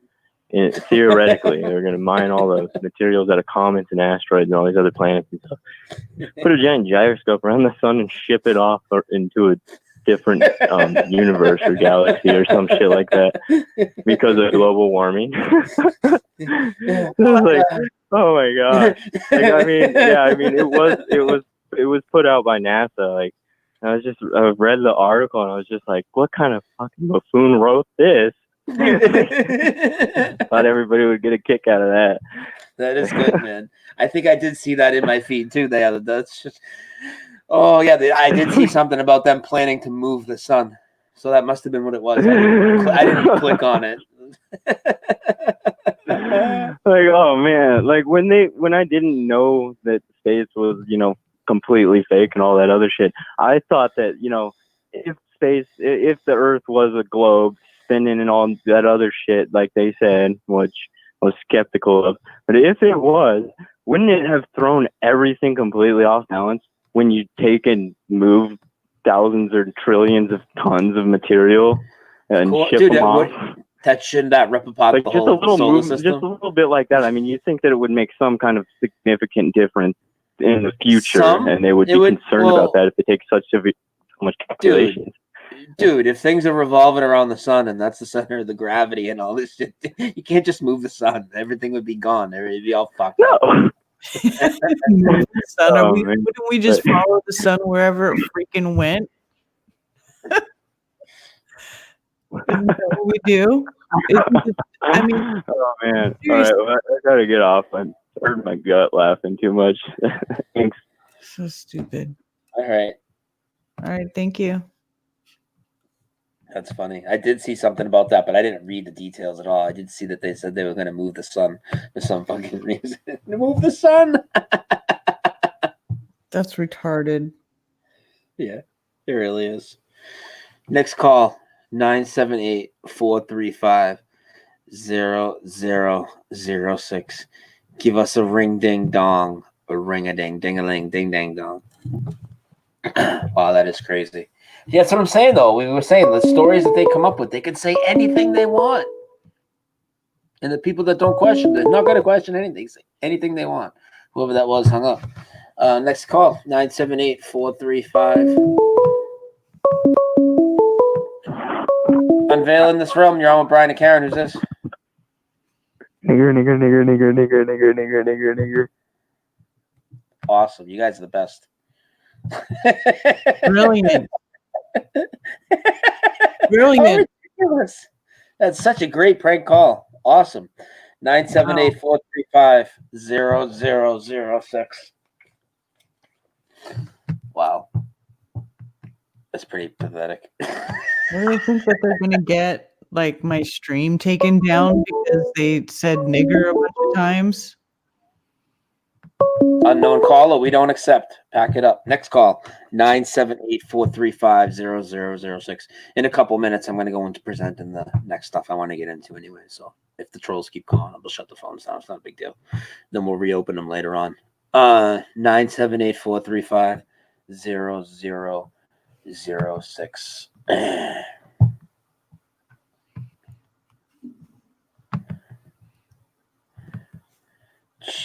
And theoretically, they were going to mine all the materials out of comets and asteroids and all these other planets and stuff. Put a giant gyroscope around the sun and ship it off into a different universe or galaxy or some shit like that because of global warming. It was like, oh my god! Like, I mean, it was put out by NASA. Like, I read the article and I was just like, what kind of fucking buffoon wrote this? Thought everybody would get a kick out of that. That is good, man. I think I did see that in my feed too. That's just. Oh yeah, I did see something about them planning to move the sun. So that must have been what it was. I didn't click on it. Like, oh man, like when I didn't know that space was, completely fake and all that other shit, I thought that, if the Earth was a globe spinning and all that other shit, like they said, which I was skeptical of, but if it was, wouldn't it have thrown everything completely off balance when you take and move thousands or trillions of tons of material and ship them off? Shouldn't that rip apart like the just whole a little solar movement, system? just a little bit like that. I mean, you think that it would make some kind of significant difference in the future, and they would be concerned about that if they take so much calculations. Dude, if things are revolving around the sun and that's the center of the gravity and all this shit, you can't just move the sun. Everything would be gone. Everything would be all fucked up. The sun, wouldn't we just follow the sun wherever it freaking went? Isn't that what we do? I mean, oh man! All right, well, I gotta get off. I'm hurting my gut laughing too much. Thanks. So stupid. All right. Thank you. That's funny. I did see something about that, but I didn't read the details at all. I did see that they said they were going to move the sun for some fucking reason. Move the sun. That's retarded. Yeah, it really is. Next call, 978-435-0006. Give us a ring ding dong, a ring a ding ding a ling ding dang dong. Wow, that is crazy. Yeah, that's what I'm saying, though. We were saying the stories that they come up with, they can say anything they want. And the people that don't question, they're not going to question anything. Say anything they want. Whoever that was hung up. Next call, 978-435. Unveiling this realm. You're on with Brian and Karen. Who's this? Nigger. Awesome. You guys are the best. Brilliant. Brilliant. Ridiculous. That's such a great prank call. Awesome. 978-435-0006. Wow. That's pretty pathetic. I really think that they're going to get like my stream taken down because they said nigger a bunch of times. Unknown caller, we don't accept. Pack it up. Next call, 978-435-0006. In a couple minutes, I'm going to go into presenting the next stuff I want to get into anyway. So if the trolls keep calling, I'll shut the phones down. It's not a big deal. Then we'll reopen them later on. 978-435-0006.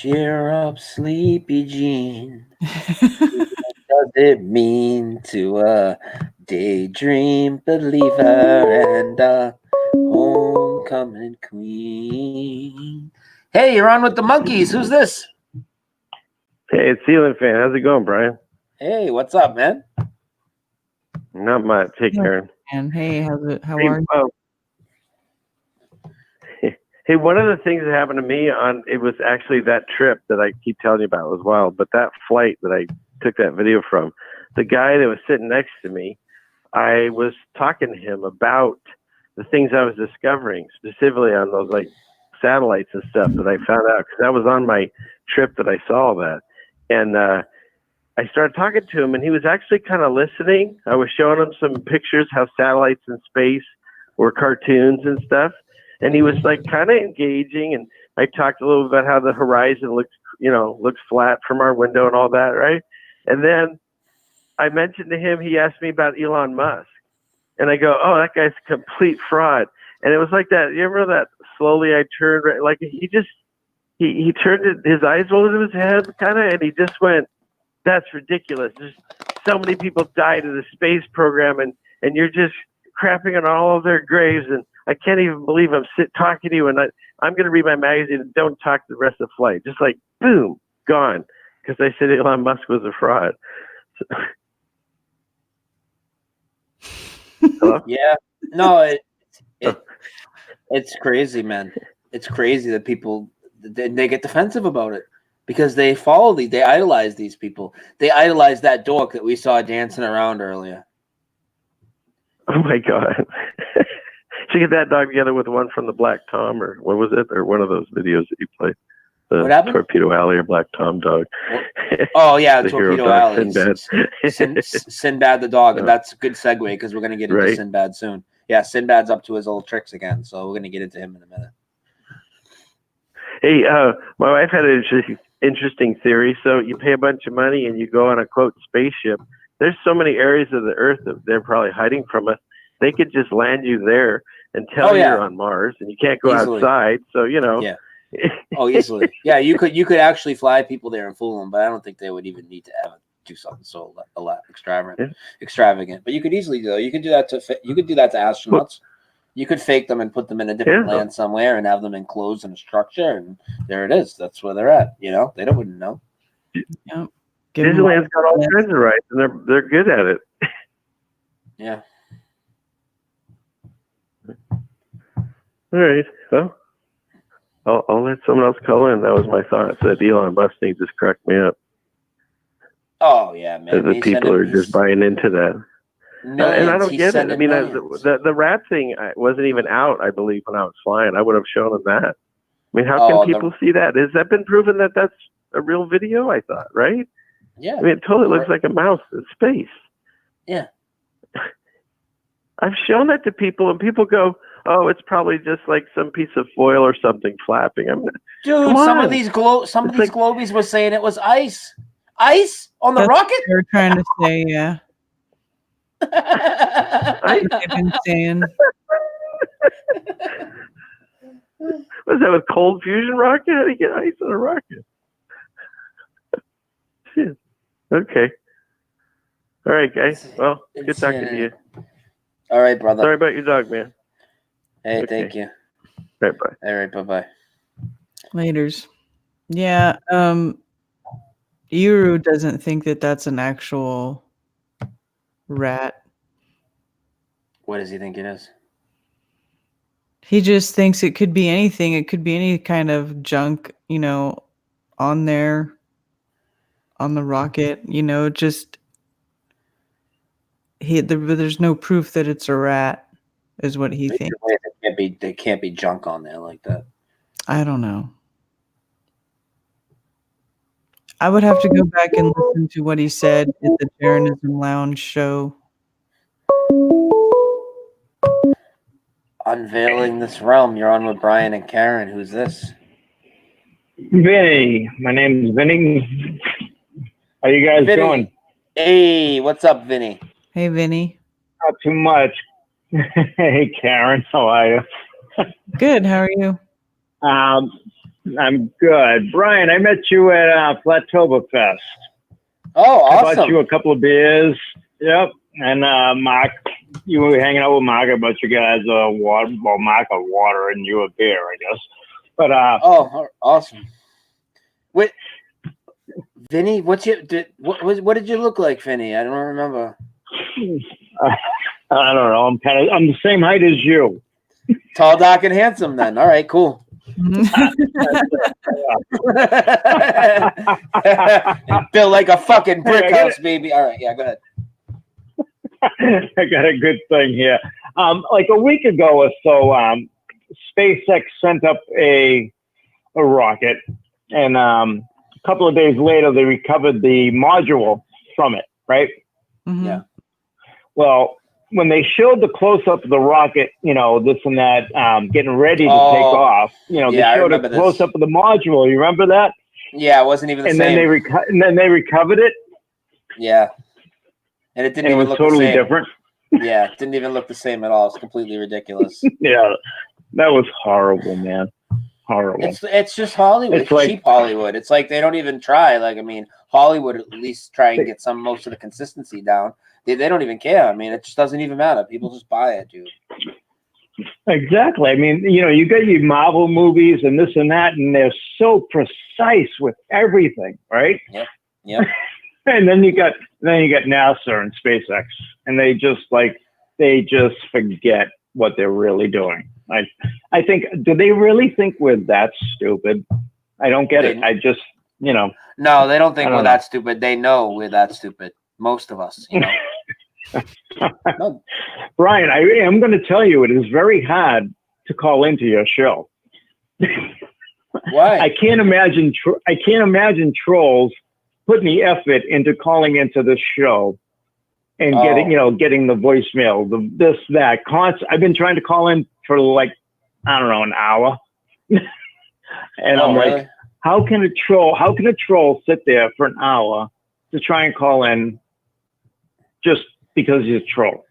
Cheer up, Sleepy Jean. What does it mean to a daydream believer and a homecoming queen? Hey, you're on with the monkeys. Who's this? Hey, it's Ceiling Fan. How's it going, Brian? Hey, what's up, man? Not much. Hey, Karen. And hey, how Hey, are you? Hey, one of the things that happened to me it was actually that trip that I keep telling you about was wild, but that flight that I took that video from, the guy that was sitting next to me, I was talking to him about the things I was discovering, specifically on those like satellites and stuff that I found out, because that was on my trip that I saw that. And I started talking to him, and he was actually kind of listening. I was showing him some pictures, how satellites in space were cartoons and stuff. And he was like kind of engaging, and I talked a little bit about how the horizon looks flat from our window and all that, right? And then I mentioned to him, he asked me about Elon Musk, and I go, "Oh, that guy's a complete fraud." And it was like that. You remember that? Slowly, I turned like he turned his eyes rolled into his head, kind of, and he just went, "That's ridiculous. There's so many people died in the space program, and you're just crapping on all of their graves, and I can't even believe I'm talking to you, and I'm going to read my magazine and don't talk to the rest of the flight." Just like, boom, gone. Because I said Elon Musk was a fraud. Hello? Yeah. No, it's crazy, man. It's crazy that people, they get defensive about it because they they idolize these people. They idolize that dork that we saw dancing around earlier. Oh, my God. Should get that dog together with one from the Black Tom, or what was it? Or one of those videos that you played. The Torpedo Alley or Black Tom dog. Oh, yeah, The hero Torpedo dog, Alley. Sinbad the dog. And that's a good segue because we're going to get into Sinbad soon. Yeah, Sinbad's up to his old tricks again. So we're going to get into him in a minute. Hey, my wife had an interesting theory. So you pay a bunch of money and you go on a, quote, spaceship. There's so many areas of the Earth that they're probably hiding from us. They could just land you there and tell you're on Mars, and you can't go outside. So, Yeah. Oh, easily. Yeah, you could actually fly people there and fool them, but I don't think they would even need to do something so a lot extravagant. But you could easily do it. You could do that to astronauts. You could fake them and put them in a different land somewhere and have them enclosed in a structure, and there it is. That's where they're at. You know, they wouldn't know. Yep. Disneyland's got all kinds of rights, and they're good at it. Yeah. All right. Well, I'll let someone else call in. That was my thought. That Elon Musk thing just cracked me up. Oh yeah, man. The people are just buying into that. And I don't get it. I mean, the rat thing wasn't even out, I believe, when I was flying. I would have shown them that. I mean, how can people see that? Has that been proven that that's a real video? I thought, right? Yeah. I mean, it totally looks like a mouse in space. Yeah. I've shown that to people, and people go, "Oh, it's probably just like some piece of foil or something flapping." Dude, some of these globies were saying it was ice. Ice on the That's rocket? what they're trying to say, yeah. That's what they've been saying. Was that with cold fusion rocket? How do you get ice on a rocket? Shit. Okay. All right, guys. Well, good talking to you. All right, brother. Sorry about your dog, man. Hey, thank you. All right, bye. All right, bye-bye. Laters. Yeah, Uru doesn't think that that's an actual rat. What does he think it is? He just thinks it could be anything. It could be any kind of junk, on there, on the rocket, just there's no proof that it's a rat, is what he thinks. There can't be junk on there like that. I don't know. I would have to go back and listen to what he said at the Jeranism Lounge show. Unveiling this realm. You're on with Brian and Karen. Who's this? Vinny. My name is Vinny. How you guys doing? Hey, what's up, Vinny? Hey, Vinny. Not too much. Hey, Karen. How are you? Good. How are you? I'm good. Brian, I met you at Flattoberfest. Oh, I awesome. bought you a couple of beers. Yep. And Mark, you were hanging out with Mark. I bought you guys water. Well, Mark a water and you a beer, I guess. But oh, awesome. Wait, Vinny, what did you look like, Vinny? I don't remember. I don't know. I'm the same height as you. Tall, dark, and handsome. Then, all right, cool. Built like a fucking brick house, baby. All right, yeah, go ahead. I got a good thing here. Like a week ago or so, SpaceX sent up a rocket, and a couple of days later, they recovered the module from it, right? Mm-hmm. Yeah. Well, when they showed the close-up of the rocket, you know, this and that, getting ready to take off, you know, yeah, they showed a close-up of the module. You remember that? Yeah, it wasn't even the and same. Then they recovered it. Yeah. And it didn't And even it was look totally the same. different. Yeah, it didn't even look the same at all. It's completely ridiculous. Yeah, that was horrible, man. Horrible. It's just Hollywood. It's like, cheap Hollywood. It's like they don't even try. Like, I mean, Hollywood at least try and get most of the consistency down. They don't even care. I mean, it just doesn't even matter. People just buy it, dude. Exactly. I mean, you know, you got your Marvel movies and this and that, and they're so precise with everything, right? Yep. Yep. And then you got NASA and SpaceX, and they just forget what they're really doing. I think, do they really think we're that stupid? I don't get it. I just, you know. No, they don't think we're that stupid. They know we're that stupid. Most of us, you know. No. Brian, I am going to tell you, it is very hard to call into your show. Why? I can't imagine trolls putting the effort into calling into the show and getting the voicemail, this, that. I've been trying to call in for like, I don't know, an hour. And I'm really? like, how can a troll sit there for an hour to try and call in just because he's a troll?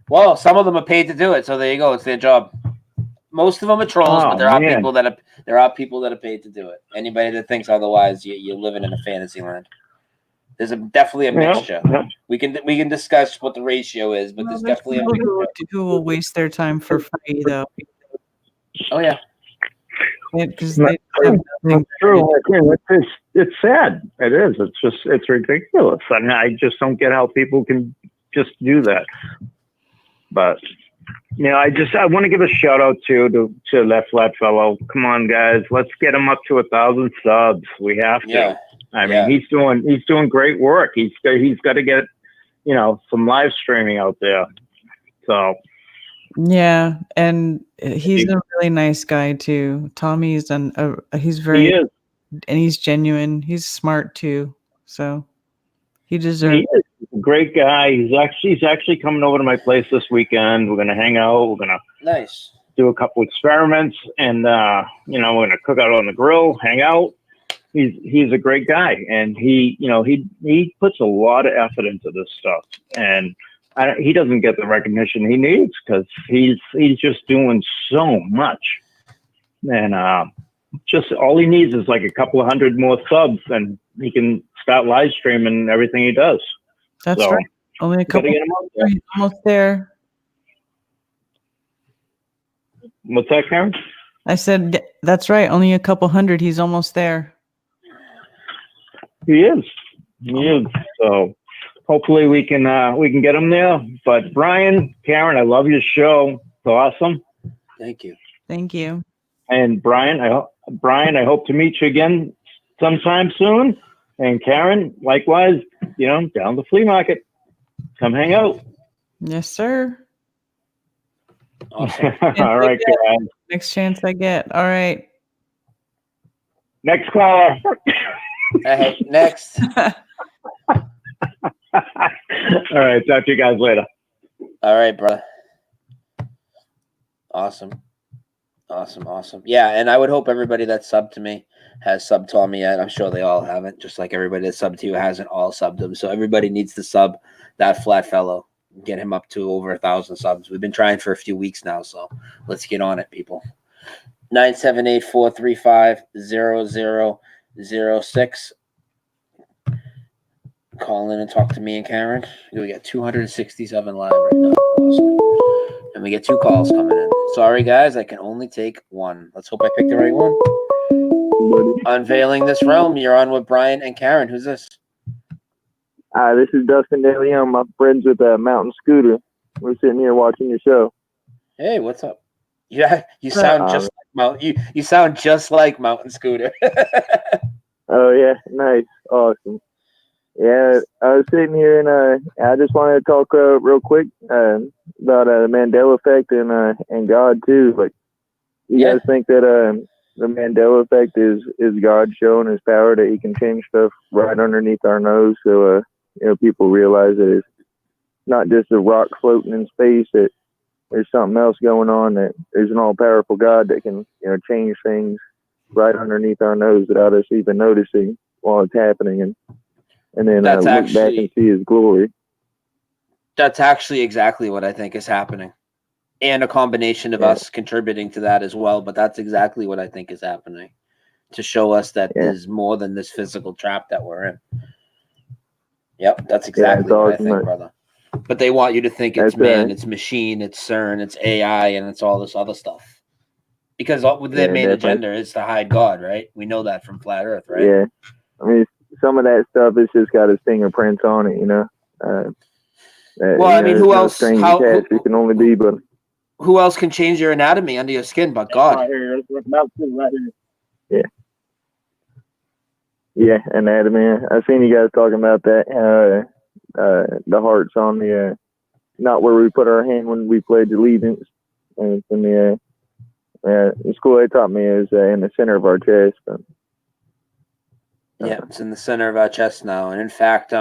Well, some of them are paid to do it, so there you go. It's their job. Most of them are trolls, but there are people that are paid to do it. Anybody that thinks otherwise, you're living in a fantasy land. There's definitely a mixture. Yeah. We can discuss what the ratio is, but there's definitely a mixture. Who will waste their time for free, though? Oh yeah. Because That's true. It's sad. It is. It's ridiculous. I mean, I just don't get how people can just do that. But you know, I want to give a shout out to that flat fellow. Come on, guys, let's get him up to 1,000 subs. We have to. Yeah. I mean, he's doing great work. He's got to get, you know, some live streaming out there. So. Yeah, and he's a really nice guy too. Tommy's he's very, he is. And he's genuine. He's smart too. So he deserves. He is a great guy. He's actually coming over to my place this weekend. We're gonna hang out. We're gonna do a couple experiments, and you know, we're gonna cook out on the grill, hang out. He's a great guy, and he puts a lot of effort into this stuff, and he doesn't get the recognition he needs because he's just doing so much, and just all he needs is like a couple of hundred more subs, and he can start live streaming everything he does. That's right. Only a couple. He's almost there. What's that, Karen? I said that's right. Only a couple hundred. He's almost there. He is. So hopefully we can get him there. But Brian, Karen, I love your show. It's awesome. Thank you. Thank you. And Brian, I hope to meet you again sometime soon. And Karen, likewise, you know, down the flea market. Come hang out. Yes, sir. Awesome. All right, guys. Next chance I get. All right. Next caller. Next. All right. Talk to you guys later. All right, brother. Awesome. Yeah, and I would hope everybody that subbed to me has subbed Tommy yet. I'm sure they all haven't, just like everybody that subbed to you hasn't all subbed him. So everybody needs to sub that flat fellow. Get him up to over 1,000 subs. We've been trying for a few weeks now, so let's get on it, people. 978-435-0006. Call in and talk to me and Karen. We got 267 live right now. And we get 2 calls coming in. Sorry, guys, I can only take 1. Let's hope I picked the right one. Unveiling this realm. You're on with Brian and Karen. Who's this? Hi, this is Dustin Daly. I'm friends with Mountain Scooter. We're sitting here watching your show. Hey, what's up? Yeah, you sound just like you sound just like Mountain Scooter. Oh yeah, nice, awesome. Yeah, I was sitting here and I just wanted to talk real quick about the Mandela effect and God too. Like, you guys think that the Mandela effect is God showing His power that He can change stuff right underneath our nose, so people realize that it's not just a rock floating in space, that there's something else going on, that there's an all-powerful God that can change things right underneath our nose without us even noticing while it's happening, and then That's look back and see His glory. That's actually exactly what I think is happening, and a combination of us contributing to that as well. But that's exactly what I think is happening, to show us that there's more than this physical trap that we're in. Yep, that's exactly what I think, brother. But they want you to think it's man, it's machine, it's CERN, it's AI, and it's all this other stuff. Because their main agenda is to hide God, right? We know that from Flat Earth, right? Yeah, I mean, some of that stuff has just got His fingerprints on it, Well, I mean, who else? It can only be, but who else can change your anatomy under your skin but God? Right here, right here. Yeah. Yeah, anatomy. I've seen you guys talking about that. The heart's on the not where we put our hand when we pledge allegiance. And it's in the school they taught me is in the center of our chest. But, yeah, it's in the center of our chest now. And in fact,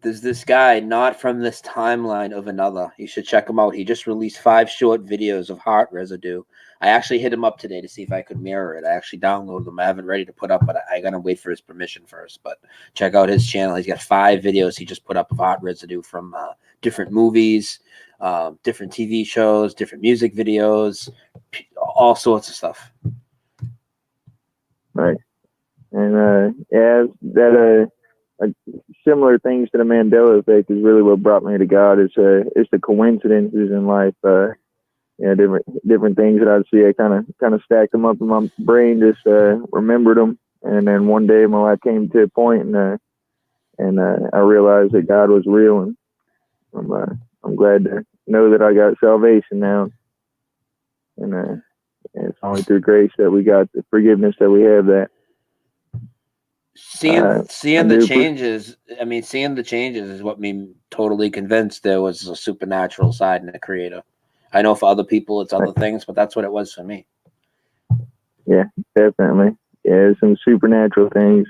there's this guy not from this timeline of another. You should check him out. He just released 5 short videos of heart residue. I actually hit him up today to see if I could mirror it. I actually downloaded them. I haven't ready to put up, but I gotta wait for his permission first. But check out his channel. He's got 5 videos he just put up of heart residue from different movies, different TV shows, different music videos, all sorts of stuff. Right. And that similar things to the Mandela effect is really what brought me to God. It's the coincidences in life. Different things that I'd see. I kind of stacked them up in my brain, just remembered them, and then one day my life came to a point, and I realized that God was real, and I'm glad to know that I got salvation now, and it's only through grace that we got the forgiveness that we have. That seeing the changes. I mean, seeing the changes is what made me totally convinced there was a supernatural side in the Creator. I know for other people it's other things, but that's what it was for me. Yeah, definitely. Yeah, some supernatural things.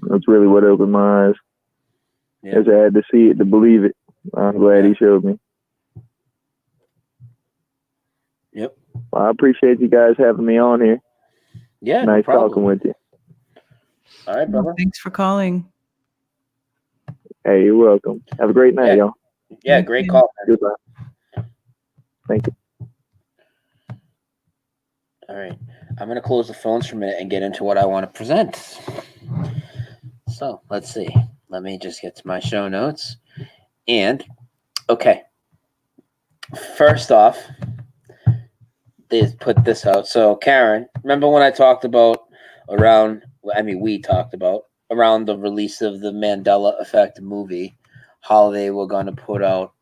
That's really what opened my eyes. Yeah. As I had to see it to believe it. I'm glad He showed me. Yep. Well, I appreciate you guys having me on here. Yeah, nice no problem. talking with you. All right, brother. Thanks for calling. Hey, you're welcome. Have a great night, y'all. Yeah, great call. Goodbye. Thank you. All right. I'm going to close the phones for a minute and get into what I want to present. So let's see. Let me just get to my show notes. And, okay. First off, they put this out. So, Karen, remember when I talked about we talked about around the release of the Mandela Effect movie, how they were going to put out,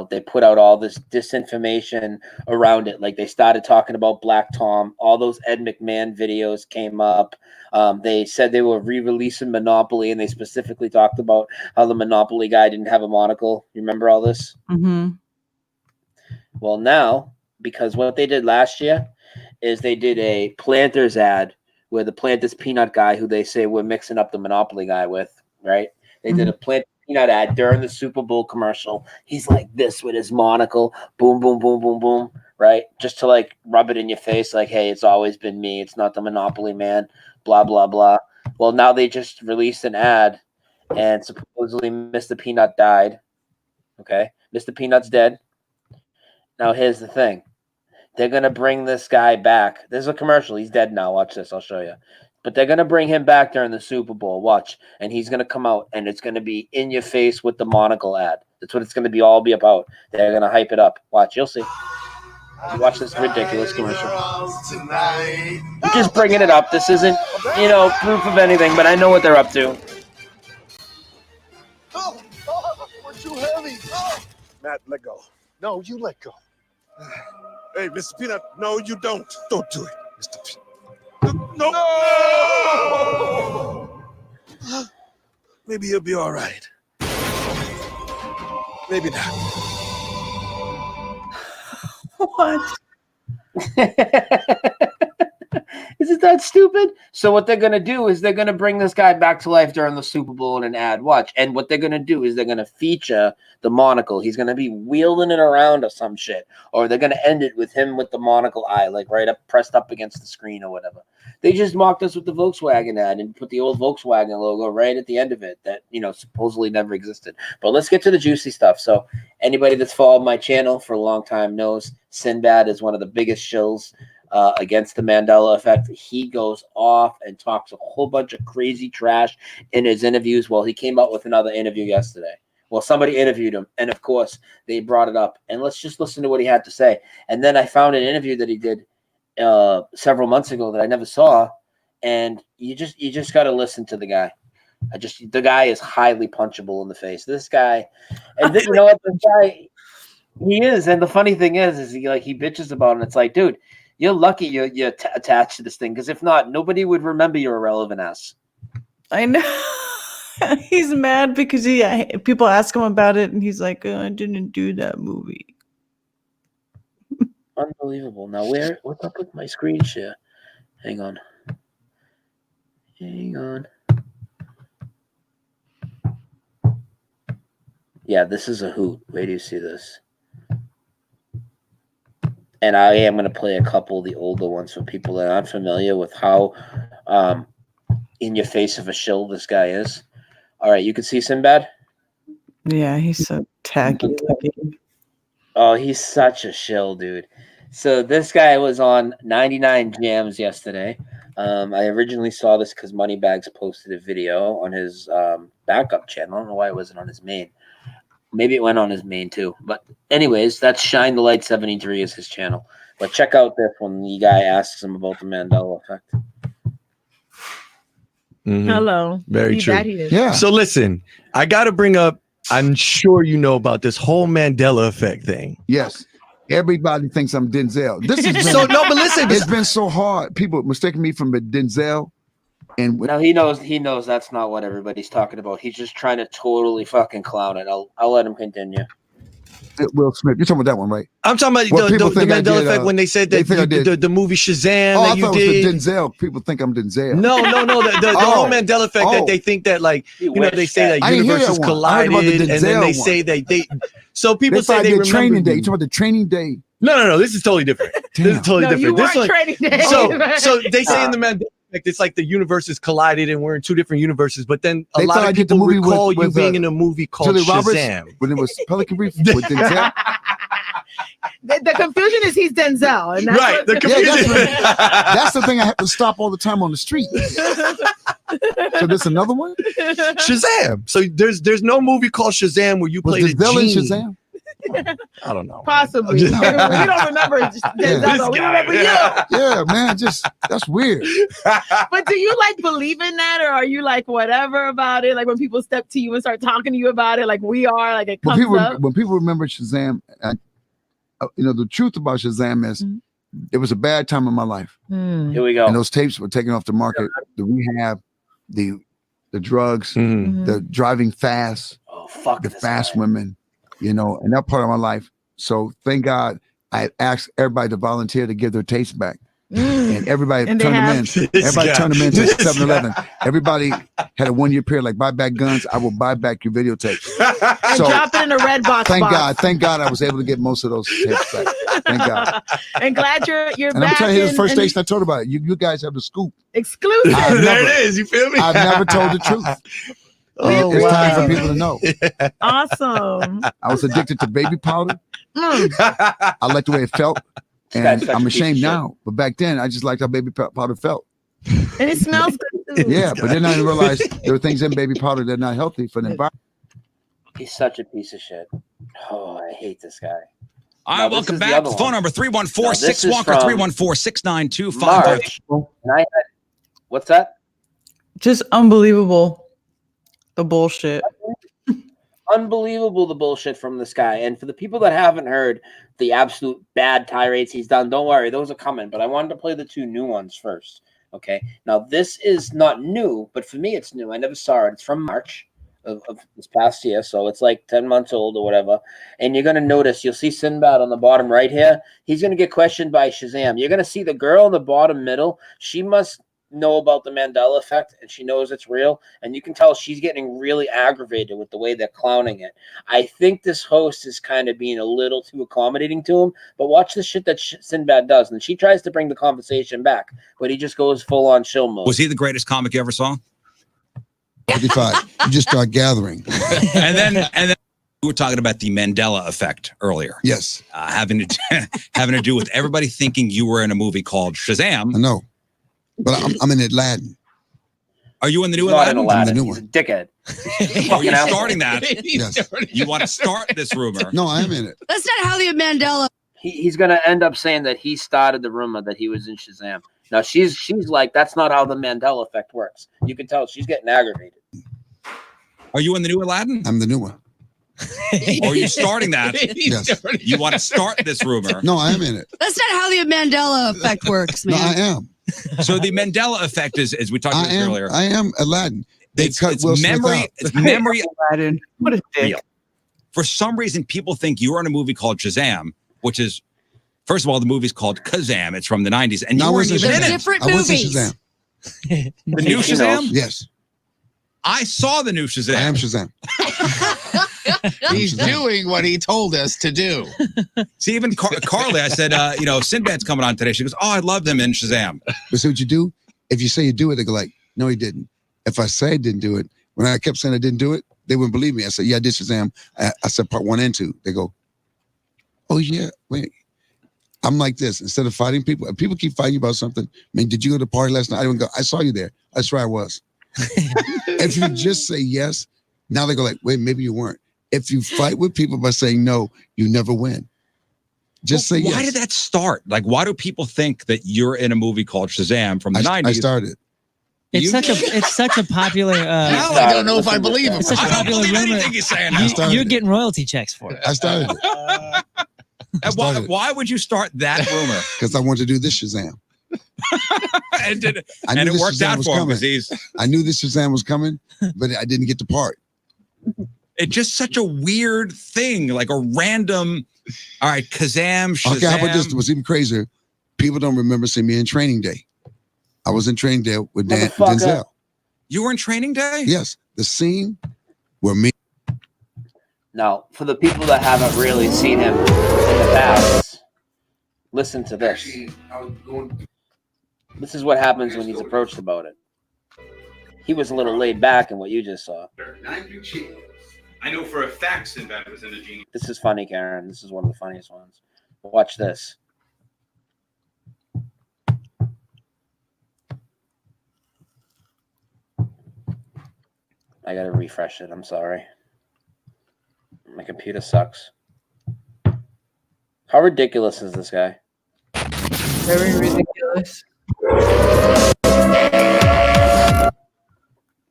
they put out all this disinformation around it. Like they started talking about Black Tom. All those Ed McMahon videos came up. They said they were re-releasing Monopoly, and they specifically talked about how the Monopoly guy didn't have a monocle. You remember all this? Mm-hmm. Well, now, because what they did last year is they did a Planters ad where the Planters peanut guy, who they say we're mixing up the Monopoly guy with, right? They did a Planters peanut ad during the Super Bowl commercial. He's like this with his monocle, boom, boom, boom, boom, boom, right? Just to like rub it in your face, like, hey, it's always been me. It's not the Monopoly man, blah, blah, blah. Well, now they just released an ad, and supposedly Mr. Peanut died. Okay? Mr. Peanut's dead. Now, here's the thing. They're going to bring this guy back. There's a commercial. He's dead now. Watch this. I'll show you. But they're going to bring him back during the Super Bowl. Watch. And he's going to come out, and it's going to be in your face with the monocle ad. That's what it's going to be all be about. They're going to hype it up. Watch. You'll see. You watch this ridiculous commercial. I'm just bringing it up. This isn't, proof of anything, but I know what they're up to. We're too heavy. Matt, let go. No, you let go. Hey, Mr. Peanut, no, you don't. Don't do it, Mr. Peanut. No! Maybe he'll be all right. Maybe not. What? Isn't that stupid? So what they're going to do is they're going to bring this guy back to life during the Super Bowl in an ad. Watch. And what they're going to do is they're going to feature the monocle. He's going to be wheeling it around or some shit. Or they're going to end it with him with the monocle eye, like right up, pressed up against the screen or whatever. They just mocked us with the Volkswagen ad and put the old Volkswagen logo right at the end of it that, supposedly never existed. But let's get to the juicy stuff. So anybody that's followed my channel for a long time knows Sinbad is one of the biggest shills against the Mandela effect. He goes off and talks a whole bunch of crazy trash in his interviews. Well, he came out with another interview yesterday. Well, somebody interviewed him, and of course, they brought it up. And let's just listen to what he had to say. And then I found an interview that he did several months ago that I never saw, and you just got to listen to the guy. The guy is highly punchable in the face. This guy, and you know what, this guy, he is. And the funny thing is he bitches about it. And it's like, dude, you're lucky you're attached to this thing, because if not, nobody would remember your irrelevant ass. I know. He's mad because people ask him about it, and he's like, I didn't do that movie. Unbelievable. Now, what's up with my screen share? Hang on. Yeah, this is a hoot. Wait do you see this? And I am going to play a couple of the older ones for people that aren't familiar with how in your face of a shill this guy is. All right, you can see Sinbad? Yeah, he's so tacky. Oh, he's such a shill, dude. So this guy was on 99 Jams yesterday. I originally saw this because Moneybags posted a video on his backup channel. I don't know why it wasn't on his main. Maybe it went on his main too. But anyways, that's Shine the Light 73 is his channel. But check out this when the guy asks him about the Mandela effect. Mm-hmm. Hello. Very true. Yeah. So listen, I got to bring up, I'm sure you know about this whole Mandela effect thing. Yes. Everybody thinks I'm Denzel. This is So no, but listen, it's been so hard. People mistaking me from a Denzel. And no, he knows that's not what everybody's talking about. He's just trying to totally fucking clown it. I'll let him continue. Will Smith, you're talking about that one, right? I'm talking about the Mandela effect when they said that the movie Shazam that you did. Was the Denzel. People think I'm Denzel. No. The whole Mandela effect that they think that they say that universes collided, and then they say that so people say they remember Training Day. You talking about the Training Day? No. This is totally different. This is totally different. You This weren't Training Day. So they say in the Mandela effect, it's like the universes collided and we're in two different universes. But then a They lot thought I of did the people movie recall with, you being in a movie called Julia Roberts, Shazam. when it was Pelican Brief with Denzel. The confusion is he's Denzel. And that's Right, the confusion. That's the thing I have to stop all the time on the street. So there's another one? Shazam. So there's no movie called Shazam where you played a Denzel in genie. Shazam? I don't know. Possibly. We don't remember Denzel, though. We remember you. Yeah, man, that's weird. But do you believe in that, or are you whatever about it? Like when people step to you and start talking to you about it, like we are, it comes up. When people remember Shazam, the truth about Shazam is it was a bad time in my life. Here we go. And those tapes were taken off the market. The rehab, the drugs, the driving fast, the fast women, and that part of my life. So thank God I asked everybody to volunteer to give their tapes back. And everybody turned them in. Everybody turned them into 7-Eleven. Everybody had a 1-year period, like buy back guns. I will buy back your videotapes. And drop it in a red box. Thank God I was able to get most of those tapes back. Thank God. And glad you're and back. I'm telling you, the first station I told about it. You guys have the scoop. Exclusive. There it is. You feel me? I've never told the truth. It's time for people to know. Awesome. I was addicted to baby powder. I liked the way it felt. And I'm ashamed now, but back then I just liked how baby powder felt. And it smells good too. Yeah, but then I realized there were things in baby powder that are not healthy for the environment. He's such a piece of shit. Oh, I hate this guy. All right, welcome back. Phone number 314-6-WALKER, 314-692-55. What's that? Just unbelievable. The bullshit. Unbelievable the bullshit from this guy. And for the people that haven't heard the absolute bad tirades he's done, don't worry, those are coming. But I wanted to play the two new ones first. Okay. Now, this is not new, but for me, it's new. I never saw it. It's from March of this past year. So it's like 10 months old or whatever. And you're going to notice, you'll see Sinbad on the bottom right here. He's going to get questioned by Shazam. You're going to see the girl in the bottom middle. She must know about the Mandela effect, and she knows it's real, and you can tell she's getting really aggravated with the way they're clowning it. I think this host is kind of being a little too accommodating to him, but watch the shit that Sinbad does, and she tries to bring the conversation back, but he just goes full on chill mode. Was he the greatest comic you ever saw? 55. You just start gathering. and then we were talking about the Mandela effect earlier. Yes. Having to do with everybody thinking you were in a movie called Shazam. I know. But I'm in Aladdin. Are you in the new Aladdin? I'm the new He's a one. dickhead. Oh, you're starting that. Yes. You want to start this rumor? No, I am in it. That's not how the Mandela. He's going to end up saying that he started the rumor that he was in Shazam. Now, she's like, that's not how the Mandela effect works. You can tell she's getting aggravated. Are you in the new Aladdin? I'm the new one. Or are you starting that? Yes. You want to start this rumor? No, I am in it. That's not how the Mandela effect works, man. No, I am. So the Mandela effect is, as we talked about earlier. I am Aladdin. It's memory. It's memory. Aladdin. What a dick. For some reason, people think you were in a movie called Shazam, which is, first of all, the movie's called Kazam. It's from the 90s, and you weren't even in it. Different movies. Shazam. The new Shazam? Yes. I saw the new Shazam. I am Shazam. He's doing what he told us to do. See, even Carly, I said, Sinbad's coming on today. She goes, oh, I loved him in Shazam. But see what you do? If you say you do it, they go like, no, he didn't. If I say I didn't do it, when I kept saying I didn't do it, they wouldn't believe me. I said, yeah, I did Shazam. I said part 1 and 2. They go, oh, yeah, wait. I'm like this. Instead of fighting people, if people keep fighting about something, man, did you go to the party last night? I didn't go. I saw you there. That's where I was. If you just say yes, now they go like, wait, maybe you weren't. If you fight with people by saying no, you never win. Just say yes. Why did that start? Like, why do people think that you're in a movie called Shazam from the 90s? I started. It's such a popular. Now I don't know if I believe him. It's such a popular rumor. He's saying You're getting royalty checks for it. I started it. Why would you start that rumor? Because I wanted to do this Shazam. And it worked Shazam out was for him coming. because I knew this Shazam was coming, but I didn't get the part. It's just such a weird thing, like a random. All right, Kazam, Shazam. Okay, how about this? What's even crazier? People don't remember seeing me in Training Day. I was in Training Day with Denzel. You were in Training Day? Yes, the scene where me. Now, for the people that haven't really seen him in the past, listen to this. This is what happens when he's approached about it. He was a little laid back in what you just saw. I know for a fact Sinbad was in a genie. This is funny, Karen. This is one of the funniest ones. Watch this. I gotta refresh it. I'm sorry. My computer sucks. How ridiculous is this guy? Very ridiculous.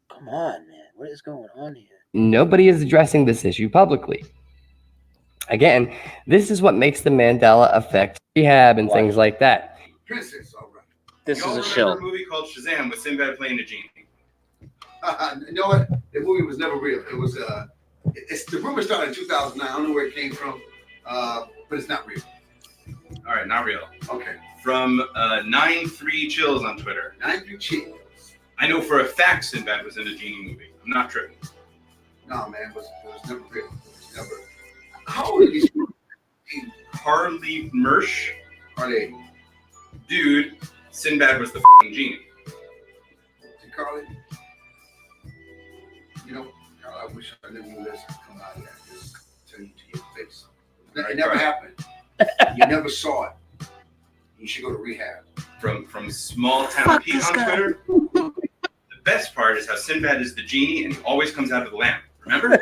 Come on, man. What is going on here? Nobody is addressing this issue publicly. Again, this is what makes the Mandela effect rehab and things like that. This is a shill. A movie called Shazam with Sinbad playing a genie. You know what? The movie was never real. It was it's the rumor started in 2009. I don't know where it came from, but it's not real. All right, not real. Okay. From 93 Chills on Twitter. 93 Chills. I know for a fact Sinbad was in a genie movie. I'm not tripping. No, man, it was never real. It was never. How old are these people? Harley Mersch. Are they? Dude, Sinbad was the f***ing genie. Carly, you know, Carl, I wish I never knew this would come out of that. Just tell you to your face. It never happened. You never saw it. You should go to rehab. From Small Town Pete on Twitter. The best part is how Sinbad is the genie and he always comes out of the lamp. Remember?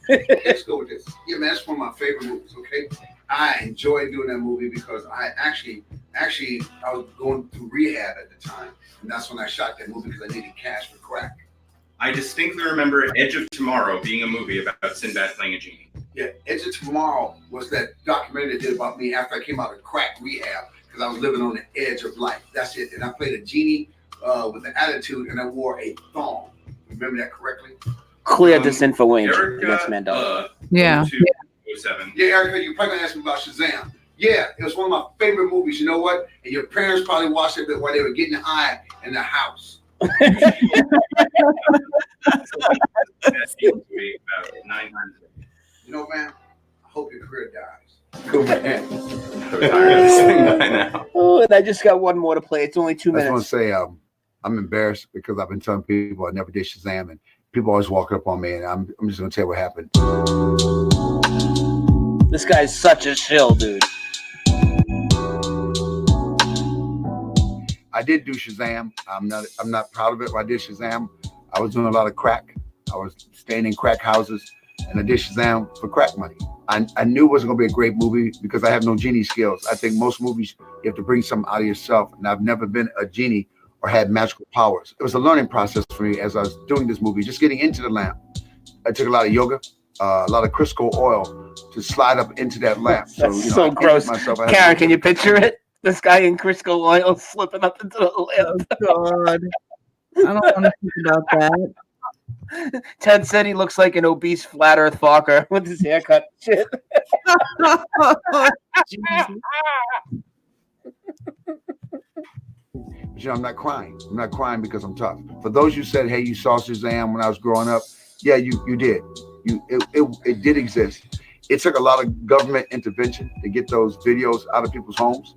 Let's go with this. Yeah, man, that's one of my favorite movies. Okay, I enjoyed doing that movie because I actually I was going through rehab at the time, and that's when I shot that movie because I needed cash for crack. I distinctly remember Edge of Tomorrow being a movie about Sinbad playing a genie. Yeah, Edge of Tomorrow was that documentary they did about me after I came out of crack rehab because I was living on the edge of life. That's it. And I played a genie with an attitude, and I wore a thong. Remember that correctly? Clear Disinfo against Mandela. Yeah. Yeah, Erica, you're probably gonna ask me about Shazam. Yeah, it was one of my favorite movies. You know what? And your parents probably watched it while they were getting high in the house. You know, man, I hope your career dies. Go, man. Oh, and I just got one more to play. It's only 2 minutes. I just want to say I'm embarrassed because I've been telling people I never did Shazam, and people always walk up on me, and I'm just going to tell you what happened. This guy's such a shill, dude. I did do Shazam. I'm not proud of it, but I did Shazam. I was doing a lot of crack. I was staying in crack houses, and I did Shazam for crack money. I knew it wasn't going to be a great movie because I have no genie skills. I think most movies, you have to bring something out of yourself, and I've never been a genie or had magical powers. It was a learning process for me as I was doing this movie, just getting into the lamp. I took a lot of yoga, a lot of Crisco oil to slide up into that lamp. So, That's so gross. Karen, can you picture it? This guy in Crisco oil slipping up into the lamp. Oh, God. I don't want to think about that. Ted said he looks like an obese flat earth fucker with his haircut. Shit. But, I'm not crying. I'm not crying because I'm tough. For those who said, hey, you saw Shazam when I was growing up, yeah, you did. It did exist. It took a lot of government intervention to get those videos out of people's homes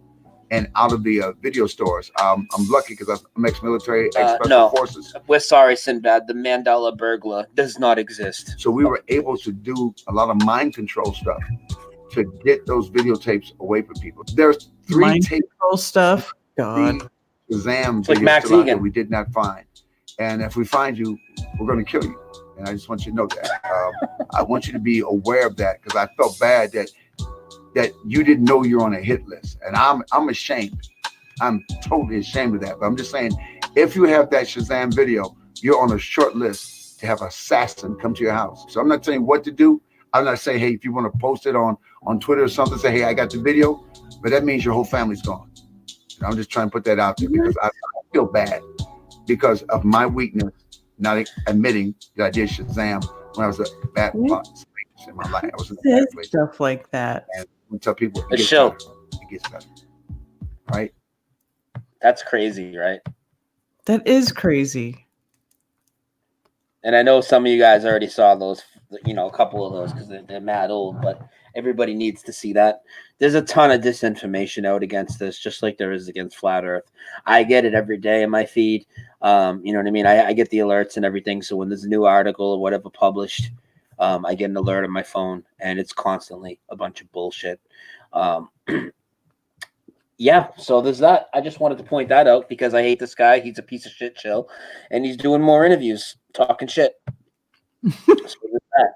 and out of the video stores. I'm lucky because I'm ex-military, ex-special forces. We're sorry, Sinbad. The Mandela burglar does not exist. So we were able to do a lot of mind control stuff to get those videotapes away from people. There's 3 Mind tape control stuff. God. Shazam like videos Max still out Egan. that we did not find. And if we find you, we're going to kill you. And I just want you to know that. I want you to be aware of that because I felt bad that you didn't know you're on a hit list. And I'm ashamed. I'm totally ashamed of that. But I'm just saying, if you have that Shazam video, you're on a short list to have an assassin come to your house. So I'm not saying what to do. I'm not saying, hey, if you want to post it on Twitter or something, say, hey, I got the video. But that means your whole family's gone. And I'm just trying to put that out there because I feel bad because of my weakness, not admitting that I did Shazam when I was a bad place in my life. I was in a bad place. Stuff like that. And I tell people A show. It gets better. Right? That's crazy, right? That is crazy. And I know some of you guys already saw those, a couple of those because they're mad old, but everybody needs to see that. There's a ton of disinformation out against this, just like there is against Flat Earth. I get it every day in my feed. You know what I mean? I get the alerts and everything. So when there's a new article or whatever published, I get an alert on my phone, and it's constantly a bunch of bullshit. Yeah, so there's that. I just wanted to point that out because I hate this guy. He's a piece of shit show, and he's doing more interviews talking shit. So there's that.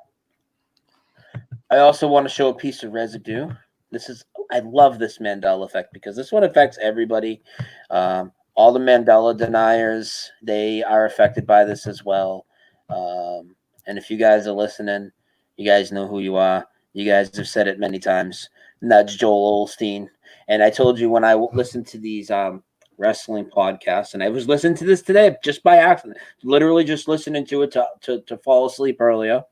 I also want to show a piece of residue. I love this Mandela effect because this one affects everybody. All the Mandela deniers, they are affected by this as well. And if you guys are listening, you guys know who you are. You guys have said it many times. Nudge Joel Osteen. And I told you when I listened to these wrestling podcasts, and I was listening to this today just by accident, literally just listening to it to fall asleep earlier.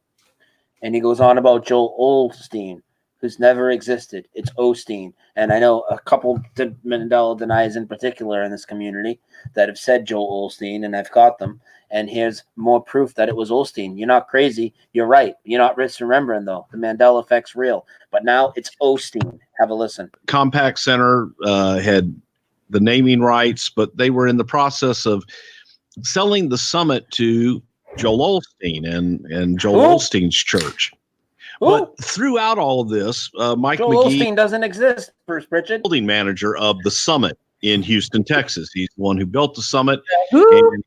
And he goes on about Joel Osteen, who's never existed. It's Osteen. And I know a couple Mandela deniers in particular in this community that have said Joel Osteen, and I've caught them. And here's more proof that it was Osteen. You're not crazy. You're right. You're not misremembering, though. The Mandela effect's real. But now it's Osteen. Have a listen. Compact Center had the naming rights, but they were in the process of selling the summit to Joel Osteen and Joel Osteen's church. But throughout all of this, Mike Joel McGee Osteen doesn't exist, Bruce Pritchard. building manager of the Summit in Houston, Texas. He's the one who built the Summit, and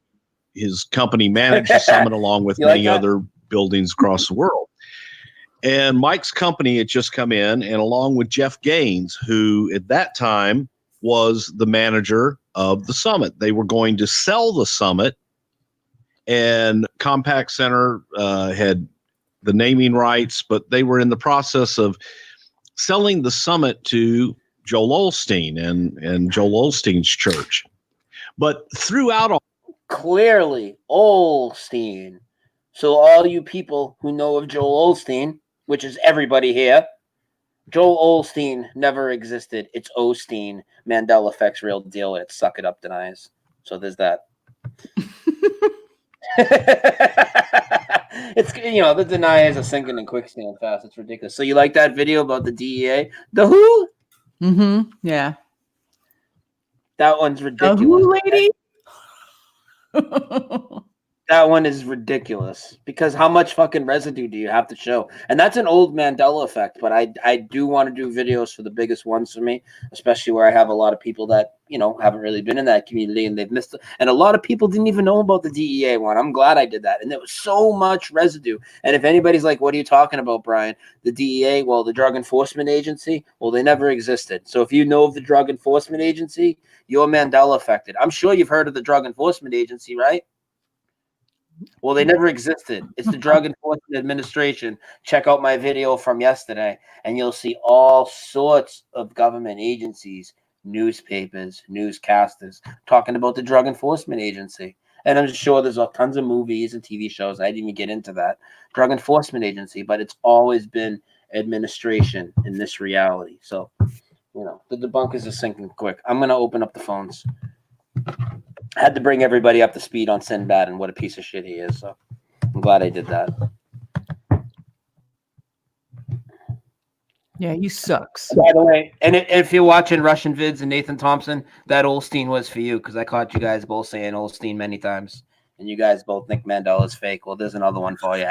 his company managed the Summit along with You like many that? other buildings across the world. And Mike's company had just come in, and along with Jeff Gaines, who at that time was the manager of the Summit, they were going to sell the Summit, and Compaq Center had the naming rights, but they were in the process of selling the Summit to Joel Osteen and Joel Osteen's church. But throughout all, Clearly, Osteen. So all you people who know of Joel Osteen, which is everybody here, Joel Osteen never existed. It's Osteen. Mandela effect's real deal, and it suck it up denies. So there's that. It's, you know, the deniers are sinking in quicksand fast. It's ridiculous. So you like that video about the DEA? The who? Mm-hmm. Yeah. That one's ridiculous. Who lady? That one is ridiculous because how much fucking residue do you have to show? And that's an old Mandela effect, but I do want to do videos for the biggest ones for me, especially where I have a lot of people that, you know, haven't really been in that community and they've missed it. And a lot of people didn't even know about the DEA one. I'm glad I did that. And there was so much residue. And if anybody's like, what are you talking about, Brian? The DEA, well, the Drug Enforcement Agency, well, they never existed. So if you know of the Drug Enforcement Agency, you're Mandela affected. I'm sure you've heard of the Drug Enforcement Agency, right? Well, they never existed. It's the Drug Enforcement Administration. Check out my video from yesterday, and you'll see all sorts of government agencies, newspapers, newscasters talking about the Drug Enforcement Agency. And I'm sure there's tons of movies and TV shows. I didn't even get into that. Drug Enforcement Agency, but it's always been administration in this reality. So, you know, the debunkers are sinking quick. I'm going to open up the phones. I had to bring everybody up to speed on Sinbad and what a piece of shit he is. So I'm glad I did that. Yeah, he sucks. By the way, and if you're watching Russian vids and Nathan Thompson, that Olstein was for you because I caught you guys both saying Olstein many times, and you guys both think Mandela's fake. Well, there's another one for you.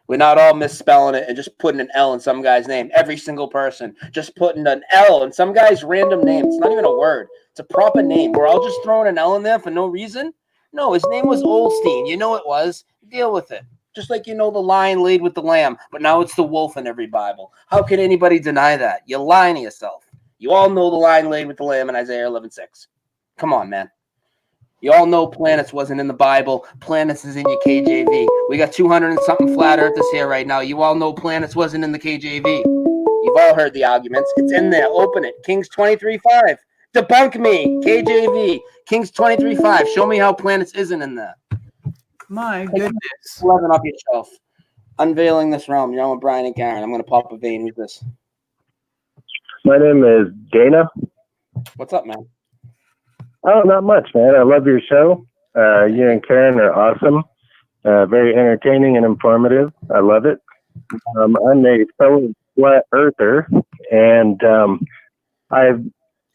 We're not all misspelling it and just putting an L in some guy's name. Every single person just putting an L in some guy's random name. It's not even a word. It's a proper name. We're all just throwing an L in there for no reason. No, his name was Olstein. You know it was. Deal with it. Just like you know the lion laid with the lamb, but now it's the wolf in every Bible. How can anybody deny that? You're lying to yourself. You all know the lion laid with the lamb in Isaiah 11:6. Come on, man. You all know planets wasn't in the Bible. Planets is in your KJV. We got 200 and something flat earthers here right now. You all know planets wasn't in the KJV. You've all heard the arguments. It's in there. Open it. Kings 23:5. Debunk me. KJV. Kings 23:5. Show me how planets isn't in there. My goodness. 11 off your shelf. Unveiling this realm. You're on with Brian and Karen. I'm going to pop a vein. Who's this? My name is Dana. What's up, man? Oh, not much, man. I love your show. You and Karen are awesome. Very entertaining and informative. I love it. I'm a fellow flat earther, and I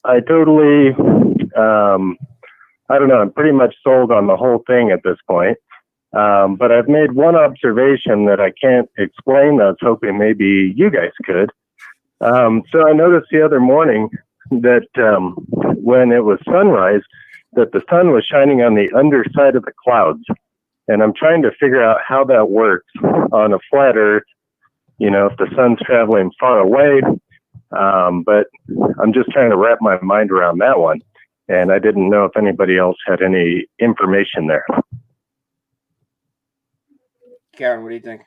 totally, I don't know, I'm pretty much sold on the whole thing at this point. But I've made one observation that I can't explain. I was hoping maybe you guys could. So I noticed the other morning that when it was sunrise, that the sun was shining on the underside of the clouds. And I'm trying to figure out how that works on a flat earth, you know, if the sun's traveling far away. But I'm just trying to wrap my mind around that one. And I didn't know if anybody else had any information there. Karen, what do you think?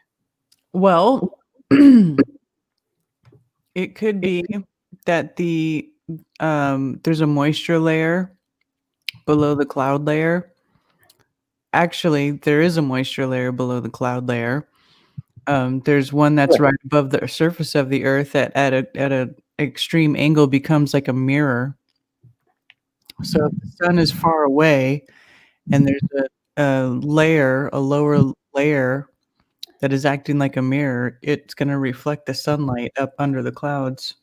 Well, it could be that there's a moisture layer below the cloud layer. Actually, there is a moisture layer below the cloud layer. There's one that's right above the surface of the earth that at a extreme angle becomes like a mirror. So if the sun is far away and there's a lower layer that is acting like a mirror, it's going to reflect the sunlight up under the clouds.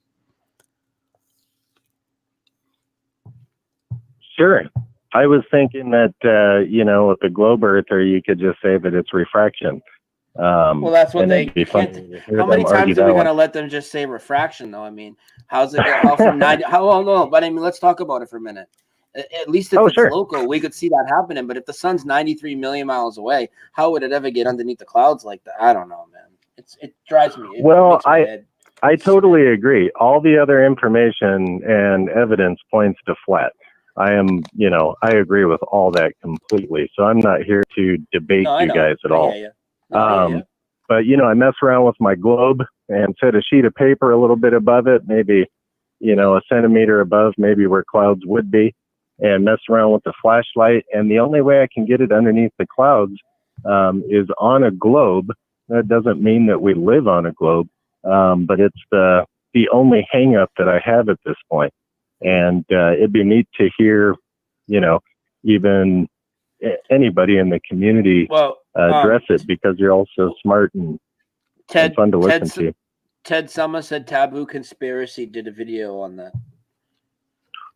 Sure. I was thinking that, with the globe earther, you could just say that it's refraction. Well, that's what and they it'd be can't. funny to hear How many them argue times are we that one. gonna let them just say refraction, though? I mean, how's it? How from 90? How long? No, but I mean, let's talk about it for a minute. At least if it's sure. local, we could see that happening. But if the sun's 93 million miles away, how would it ever get underneath the clouds like that? I don't know, man. It drives me. It Well, makes my head. I totally agree. All the other information and evidence points to flat. I agree with all that completely. So I'm not here to debate No, I you know. guys at I all. hear you. No, I hear you. But I mess around with my globe and set a sheet of paper a little bit above it, maybe, a centimeter above, maybe where clouds would be, and mess around with the flashlight. And the only way I can get it underneath the clouds is on a globe. That doesn't mean that we live on a globe, but it's the only hang up that I have at this point. And it'd be neat to hear, even anybody in the community address it, because you're all so smart and fun to listen to. Ted Summer said Taboo Conspiracy did a video on that.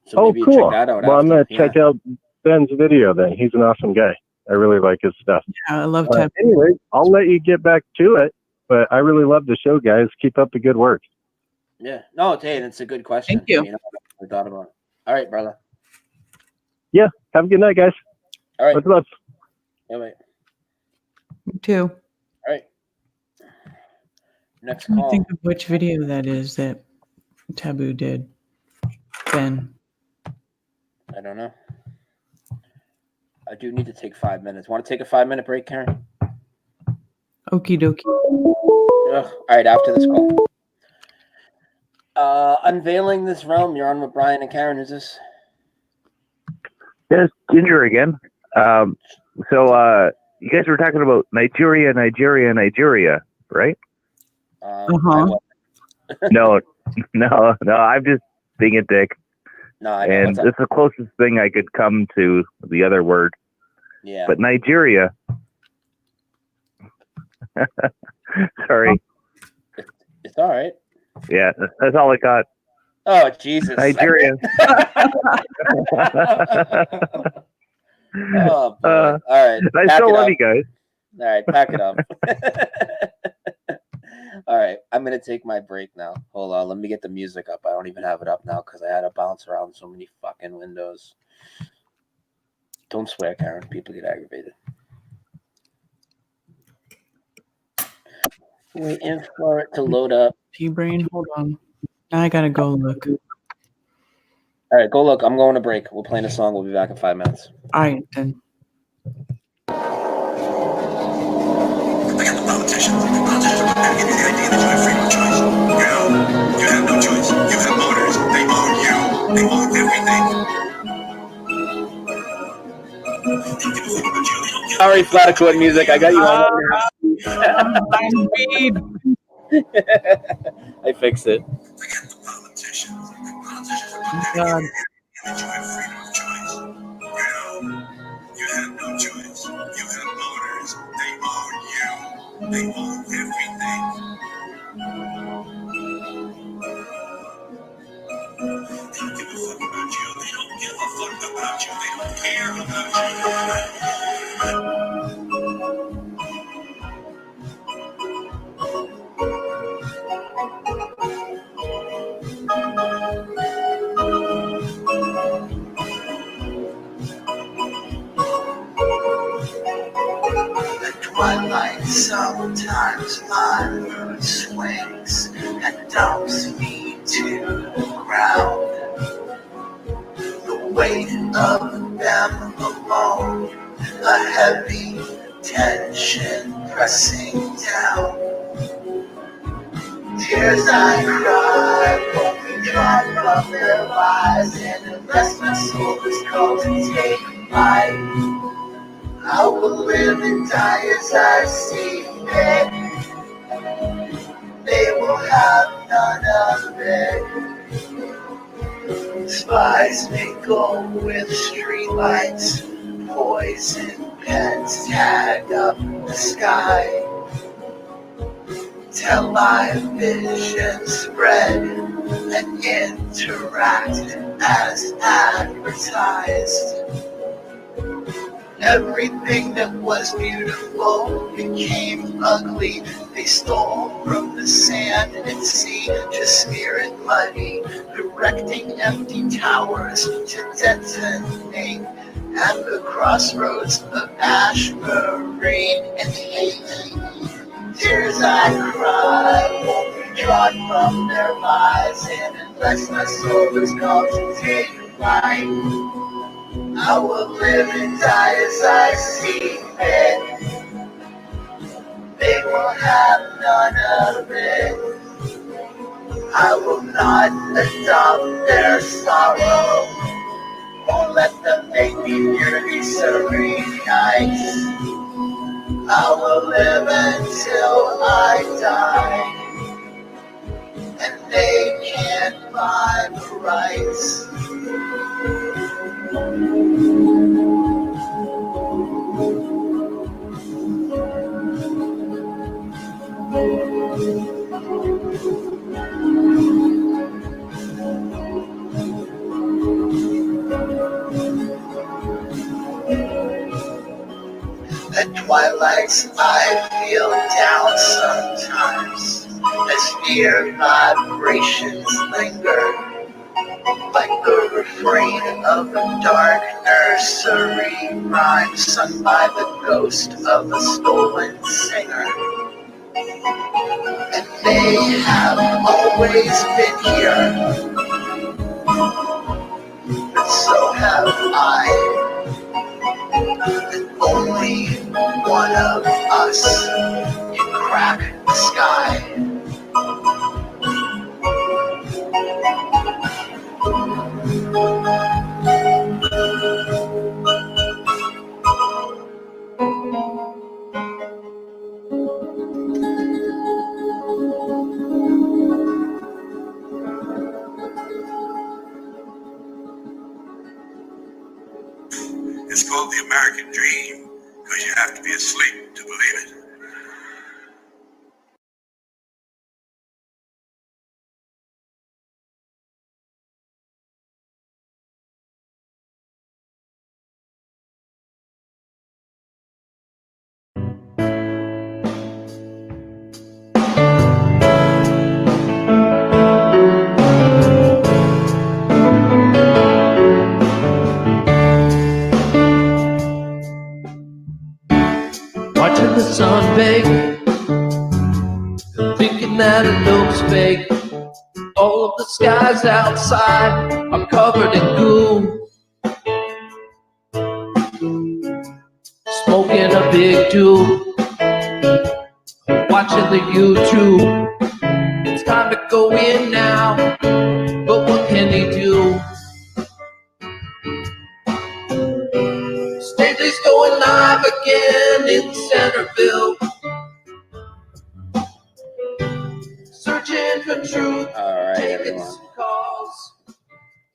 So Oh, maybe you cool. check that out. Well, I'm after. going to check out Ben's video then. He's an awesome guy. I really like his stuff. Yeah, I love Taboo. Anyway, I'll let you get back to it, but I really love the show, guys. Keep up the good work. Yeah. No, hey, that's a good question. Thank you. I thought about it. All right, brother. Yeah. Have a good night, guys. All right. Much love. Yeah, wait. Me too. All right. Next I call. think of which video that is that Taboo did. Ben. I don't know. I do need to take 5 minutes. Want to take a 5-minute break, Karen? Okie dokie. Ugh. All right, after this call. Unveiling this realm. You're on with Brian and Karen. Who's this? Yes, Ginger again. So you guys were talking about Nigeria, right? No, I'm just being a dick. No, I know. And it's the closest thing I could come to the other word. Yeah. But Nigeria. Sorry. It's all right. Yeah, that's all I got. Oh, Jesus. Nigeria. Oh, boy. All right. I still love you guys. All right, pack it up. All right, I'm going to take my break now. Hold on, let me get the music up. I don't even have it up now because I had to bounce around so many fucking windows. Don't swear, Karen. People get aggravated. Waiting for it to load up. P-Brain, hold on. Now I gotta go look. All right, go look. I'm going to break. We're playing a song. We'll be back in 5 minutes. All right, then. You have no choice. You have owners. They own you. They own everything. Sorry, Flattercourt music. I got you on. I fixed it. God. You have no choice. You have owners. They own you. They own everything. They don't give a fuck about you. They don't give a fuck about you. They don't care about Twilight, sometimes my mood swings and dumps me to the ground. The weight of them alone, a heavy tension pressing down. Tears I cry, only drop from their eyes, and unless my soul is called to take flight, I will live and die as I see fit. They will have none of it. Spies may go with streetlights, poison pens tag up the sky. Tell my vision spread and interact as advertised. Everything that was beautiful became ugly. They stole from the sand and sea to smear it muddy, erecting empty towers to detonate at the crossroads of ash, marine, and hate. Tears I cry won't be drawn from their eyes, and unless my soul is called to take flight, I will live and die as I see fit. They will have none of it. I will not adopt their sorrow, or let them make me fear these serene nights. I will live until I die, and they can't buy the rights. At twilights I feel down sometimes, as fear vibrations linger, like the refrain of a dark nursery rhyme sung by the ghost of a stolen singer. And they have always been here, but so have I. And only one of us can crack the sky. It's called the American Dream because you have to be asleep to believe it. Watching the sun bake, thinking that it looks fake. All of the skies outside are covered in goo. Smoking a big tube, watching the YouTube. It's time to go in now, but what can he do? Staveley's going live again in Centerville, searching for truth. All right, everyone.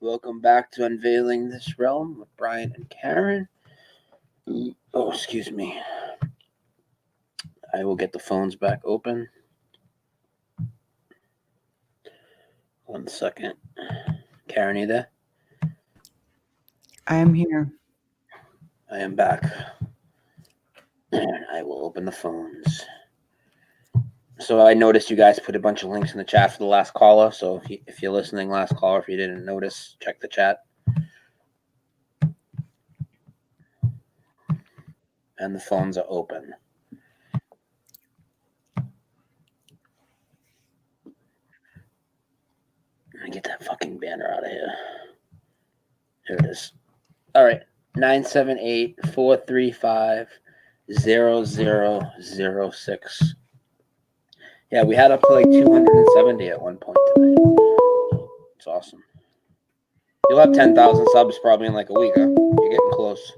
Welcome back to Unveiling This Realm with Brian and Karen. Oh, excuse me. I will get the phones back open. 1 second. Karen, you there? I am here. I am back. And I will open the phones. So I noticed you guys put a bunch of links in the chat for the last caller. So if you're listening, last caller, if you didn't notice, check the chat. And the phones are open. Let me get that fucking banner out of here. Here it is. All right. 978-435-0006. Yeah, we had up to like 270 at one point today. It's awesome. You'll have 10,000 subs probably in like a week, huh? You're getting close.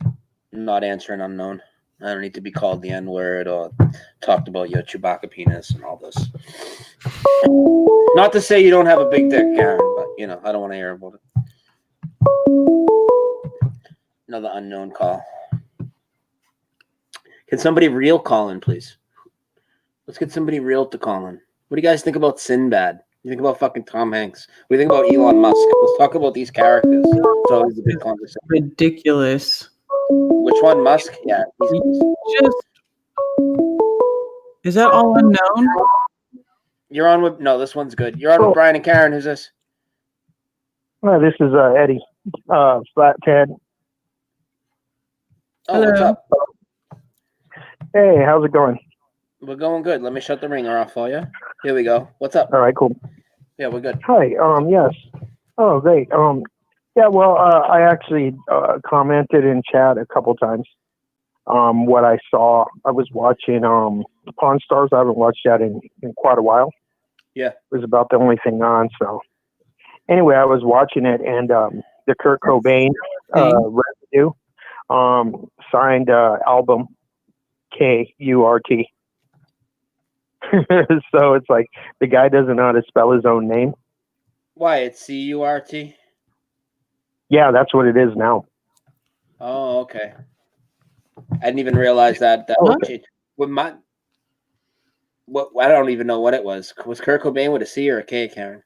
I'm not answering unknown. I don't need to be called the N-word or talked about your Chewbacca penis and all this. Not to say you don't have a big dick, Karen, but, you know, I don't want to hear about it. Another unknown call. Can somebody real call in, please? Let's get somebody real to call in. What do you guys think about Sinbad? You think about fucking Tom Hanks? What do you think about Elon Musk? Let's talk about these characters. It's always a big conversation. Ridiculous. Which one, Musk? Yeah. Just is that all unknown? You're on with this one's good. You're on with Brian and Karen. Who's this? This is Eddie, Flat Ted. Oh, what's up? Hey, how's it going? We're going good. Let me shut the ringer off for you. Here we go. What's up? All right, cool. Yeah, we're good. Hi. Yes. Oh, great. Yeah. Well, I actually commented in chat a couple times. What I saw, I was watching Pawn Stars. I haven't watched that in quite a while. Yeah. It was about the only thing on. So anyway, I was watching it, and the Kurt Cobain Residue signed album KURT. So it's like the guy doesn't know how to spell his own name. Why? It's CURT? Yeah, that's what it is now. Oh, okay. I didn't even realize that. With my, I don't even know what it was. Was Kurt Cobain with a C or a K, Karen?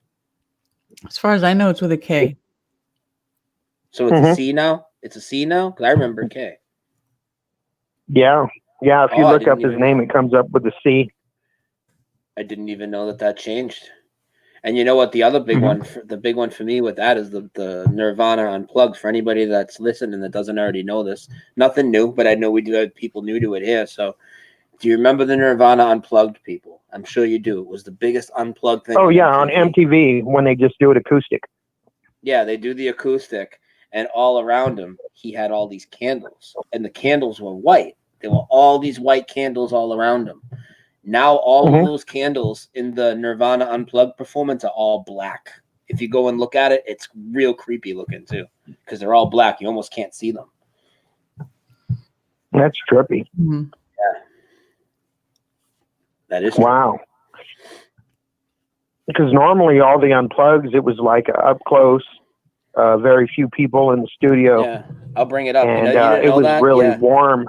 As far as I know, it's with a K. So it's a C now? It's a C now? Because I remember K. Yeah. Yeah, if you Oh, I look up didn't his name, it comes up with a C. I didn't even know that changed. And you know what? The other big one, the big one for me with that is the Nirvana Unplugged. For anybody that's listening that doesn't already know this, nothing new, but I know we do have people new to it here. So, do you remember the Nirvana Unplugged, people? I'm sure you do. It was the biggest unplugged thing. Oh, yeah, on MTV when they just do it acoustic. Yeah, they do the acoustic, and all around him, he had all these candles, and the candles were white. There were all these white candles all around him. Now all of those candles in the Nirvana Unplugged performance are all black. If you go and look at it, it's real creepy looking too, because they're all black. You almost can't see them. That's trippy. Yeah, that is wow. Because normally all the unplugs, it was like up close, very few people in the studio. Yeah, I'll bring it up. And you didn't it know was that? really Yeah. warm.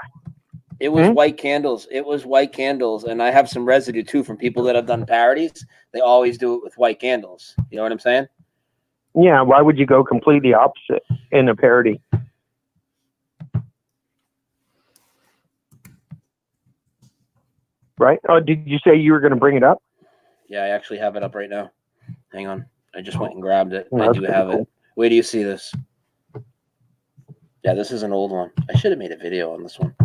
It was white candles. It was white candles, and I have some residue too from people that have done parodies. They always do it with white candles. You know what I'm saying? Yeah, why would you go completely opposite in a parody? Right? Oh, did you say you were going to bring it up? Yeah, I actually have it up right now. Hang on. I just went and grabbed it. Oh, I that's do pretty have cool. it. Where do you see this? Yeah, this is an old one. I should have made a video on this one.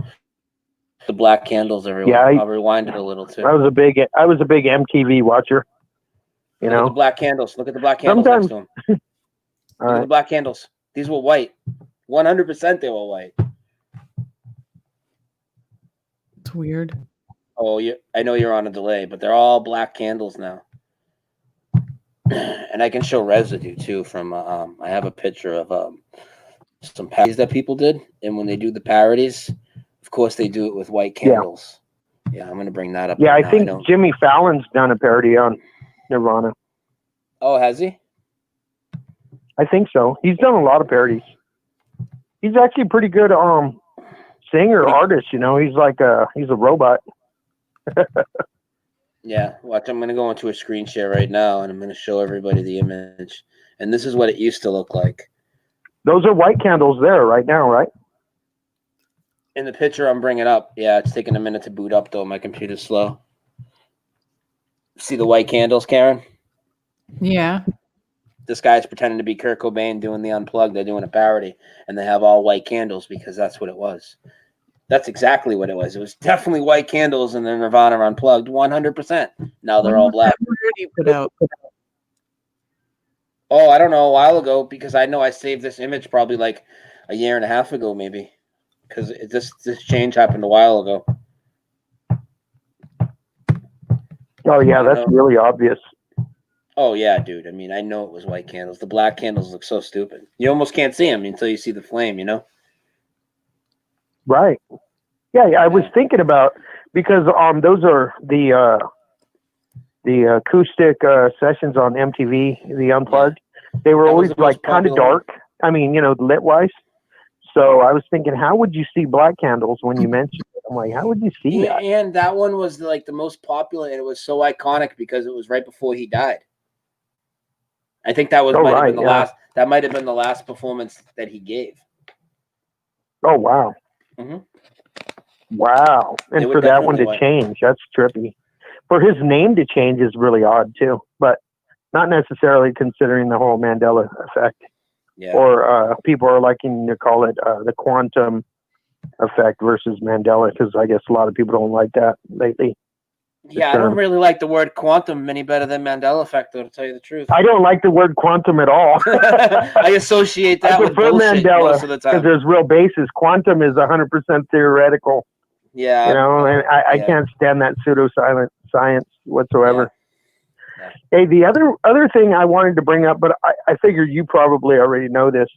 The black candles, everyone. Yeah, I'll rewind it a little too. I was a big MTV watcher. You Look at know, the black candles. Look at the black candles next to them. Look at the black candles. These were white. 100% they were white. It's weird. Oh, I know you're on a delay, but they're all black candles now. And I can show residue too from I have a picture of some parodies that people did, and when they do the parodies, of course they do it with white candles. Yeah, I'm gonna bring that up. yeah, right I now. think Jimmy Fallon's done a parody on Nirvana. Oh, has he? I think so. He's done a lot of parodies. He's actually a pretty good singer, artist. You know, he's like he's a robot. Yeah, watch. I'm gonna go into a screen share right now, and I'm gonna show everybody the image. And this is what it used to look like. Those are white candles there right now, right? In the picture I'm bringing up, yeah, it's taking a minute to boot up though. My computer's slow. See the white candles, Karen? Yeah. This guy's pretending to be Kurt Cobain doing the Unplugged. They're doing a parody, and they have all white candles because that's what it was. That's exactly what it was. It was definitely white candles in the Nirvana Unplugged, 100%. Now they're all black. Put out. Oh, I don't know, a while ago, because I know I saved this image probably like a year and a half ago, maybe, because this change happened a while ago. Oh yeah, that's really obvious. Oh yeah, dude. I mean, I know it was white candles. The black candles look so stupid. You almost can't see them until you see the flame, you know? Right. Yeah, I was thinking about, because those are the acoustic sessions on MTV, the Unplugged. They were always like kind of dark. I mean, you know, lit wise. So I was thinking, how would you see black candles when you mentioned it? I'm like, how would you see that? And that one was like the most popular, and it was so iconic because it was right before he died. I think that was might have been the last. That might have been the last performance that he gave. Oh wow. Mhm. Wow. They And were for that one definitely to white. change, that's trippy. For his name to change is really odd too, but not necessarily considering the whole Mandela effect. Yeah. Or people are liking to call it the quantum effect versus Mandela, because I guess a lot of people don't like that lately. Yeah, I don't really like the word quantum any better than Mandela effect, though, to tell you the truth. I don't like the word quantum at all. I associate that I with prefer bullshit Mandela most of the because time. there's real basis. Quantum is 100% theoretical. Yeah. You know, and I yeah. can't stand that pseudoscience whatsoever. Hey, the other thing I wanted to bring up, but I figured you probably already know this.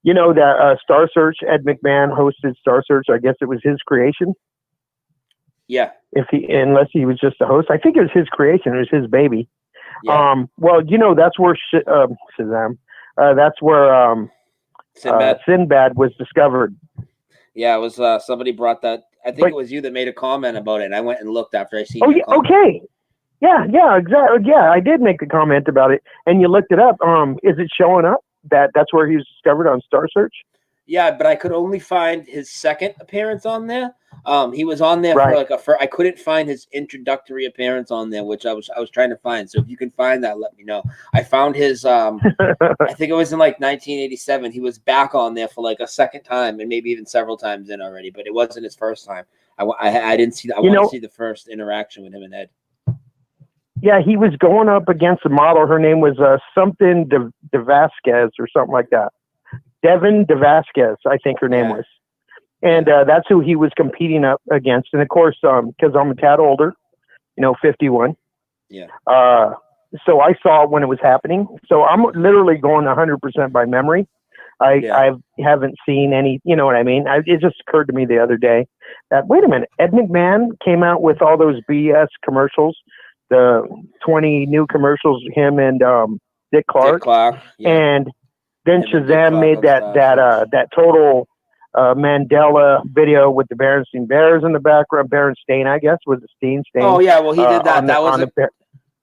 You know that Star Search, Ed McMahon hosted Star Search. I guess it was his creation. Yeah. Unless he was just a host, I think it was his creation. It was his baby. Yeah. Well, you know, that's where Shazam. That's where Sinbad was discovered. Yeah, it was somebody brought that. I think it was you that made a comment about it, and I went and looked after I seen Oh your yeah, comment. okay. Yeah, exactly. Yeah, I did make a comment about it, and you looked it up. Is it showing up that's where he was discovered on Star Search? Yeah, but I could only find his second appearance on there. He was on there for like I couldn't find his introductory appearance on there, which I was trying to find. So if you can find that, let me know. I found his. I think it was in like 1987. He was back on there for like a second time, and maybe even several times in already, but it wasn't his first time. I didn't see that. I want to see the first interaction with him and Ed. Yeah, he was going up against a model. Her name was something De Vasquez or something like that. Devin De Vasquez, I think her name was. And that's who he was competing up against. And of course, because I'm a tad older, 51. Yeah. So I saw it when it was happening. So I'm literally going 100% by memory. I haven't seen any, you know what I mean? It just occurred to me the other day that, wait a minute, Ed McMahon came out with all those BS commercials, the 20 new commercials, him and Dick Clark. And then Shazam made that total Mandela video with the Berenstain Bears in the background. Berenstain, I guess, was the Steen. Oh yeah, well he did that.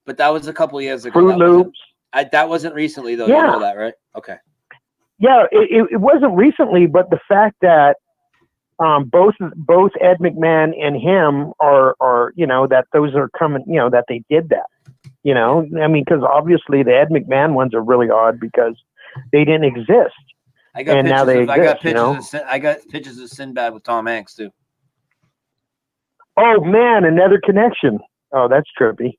But that was a couple years ago. Fruit Loops. That wasn't recently though. Yeah. You know that, right? Okay. Yeah, it wasn't recently, but the fact that both Ed McMahon and him are that those are coming, that they did that. I mean, because obviously the Ed McMahon ones are really odd because they didn't exist. I got and now they exist. I got pictures of Sinbad with Tom Hanks too. Oh man, another connection. Oh, that's trippy.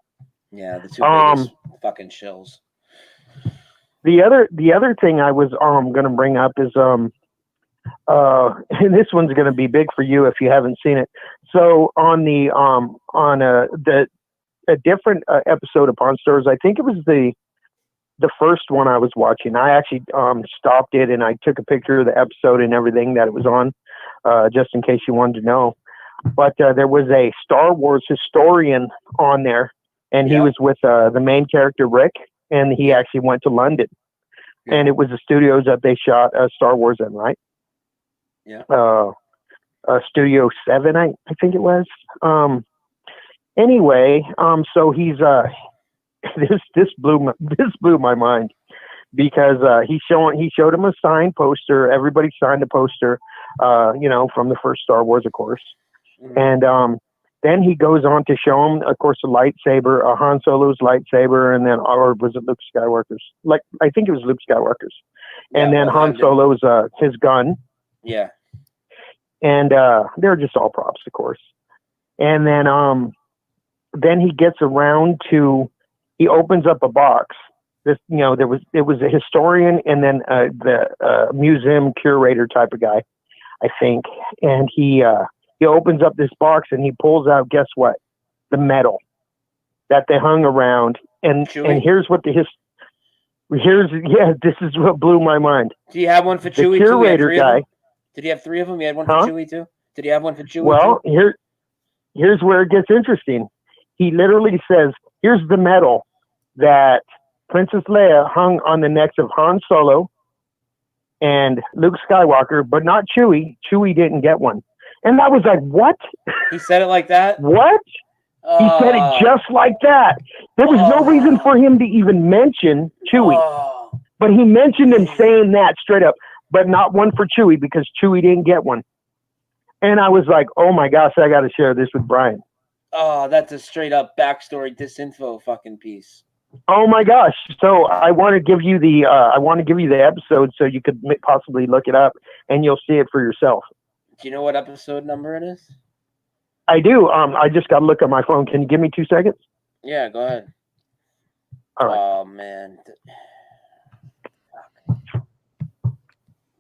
Yeah, the two biggest fucking shills. The other thing I was going to bring up is and this one's going to be big for you if you haven't seen it. So on the a different episode of Pawn Stars, I think it was the first one I was watching. I actually stopped it and I took a picture of the episode and everything that it was on, just in case you wanted to know. But there was a Star Wars historian on there, and he was with the main character Rick, and he actually went to London, and it was the studios that they shot Star Wars in, right? Yeah. Studio 7, I think it was. Anyway, so he's this blew my mind because he showed him a signed poster. Everybody signed a poster, from the first Star Wars, of course. Mm-hmm. And then he goes on to show him, of course, the lightsaber, Han Solo's lightsaber, and then, or was it Luke Skywalker's? I think it was Luke Skywarker's. And then Han Solo's his gun. Yeah. And they're just all props, of course. And then he gets around to, he opens up a box. It was a historian and then the museum curator type of guy, I think. And he opens up this box and he pulls out, guess what? The medal that they hung around. And here's what this is what blew my mind. Do you have one for Chewie? The curator guy. Did he have 3 of them? He had one for Chewie too? Did he have one for Chewie Well, too? here's where it gets interesting. He literally says, here's the medal that Princess Leia hung on the necks of Han Solo and Luke Skywalker, but not Chewie. Chewie didn't get one. And I was like, what? He said it like that? What? He said it just like that. There was no reason for him to even mention Chewie. But he mentioned him saying that straight up. but not one for Chewy because Chewy didn't get one. And I was like, oh my gosh, I got to share this with Brian. Oh, that's a straight up backstory disinfo fucking piece. Oh my gosh! So I want to give you the episode so you could possibly look it up and you'll see it for yourself. Do you know what episode number it is? I do. I just got to look at my phone. Can you give me 2 seconds? Yeah, go ahead. All right. Oh man.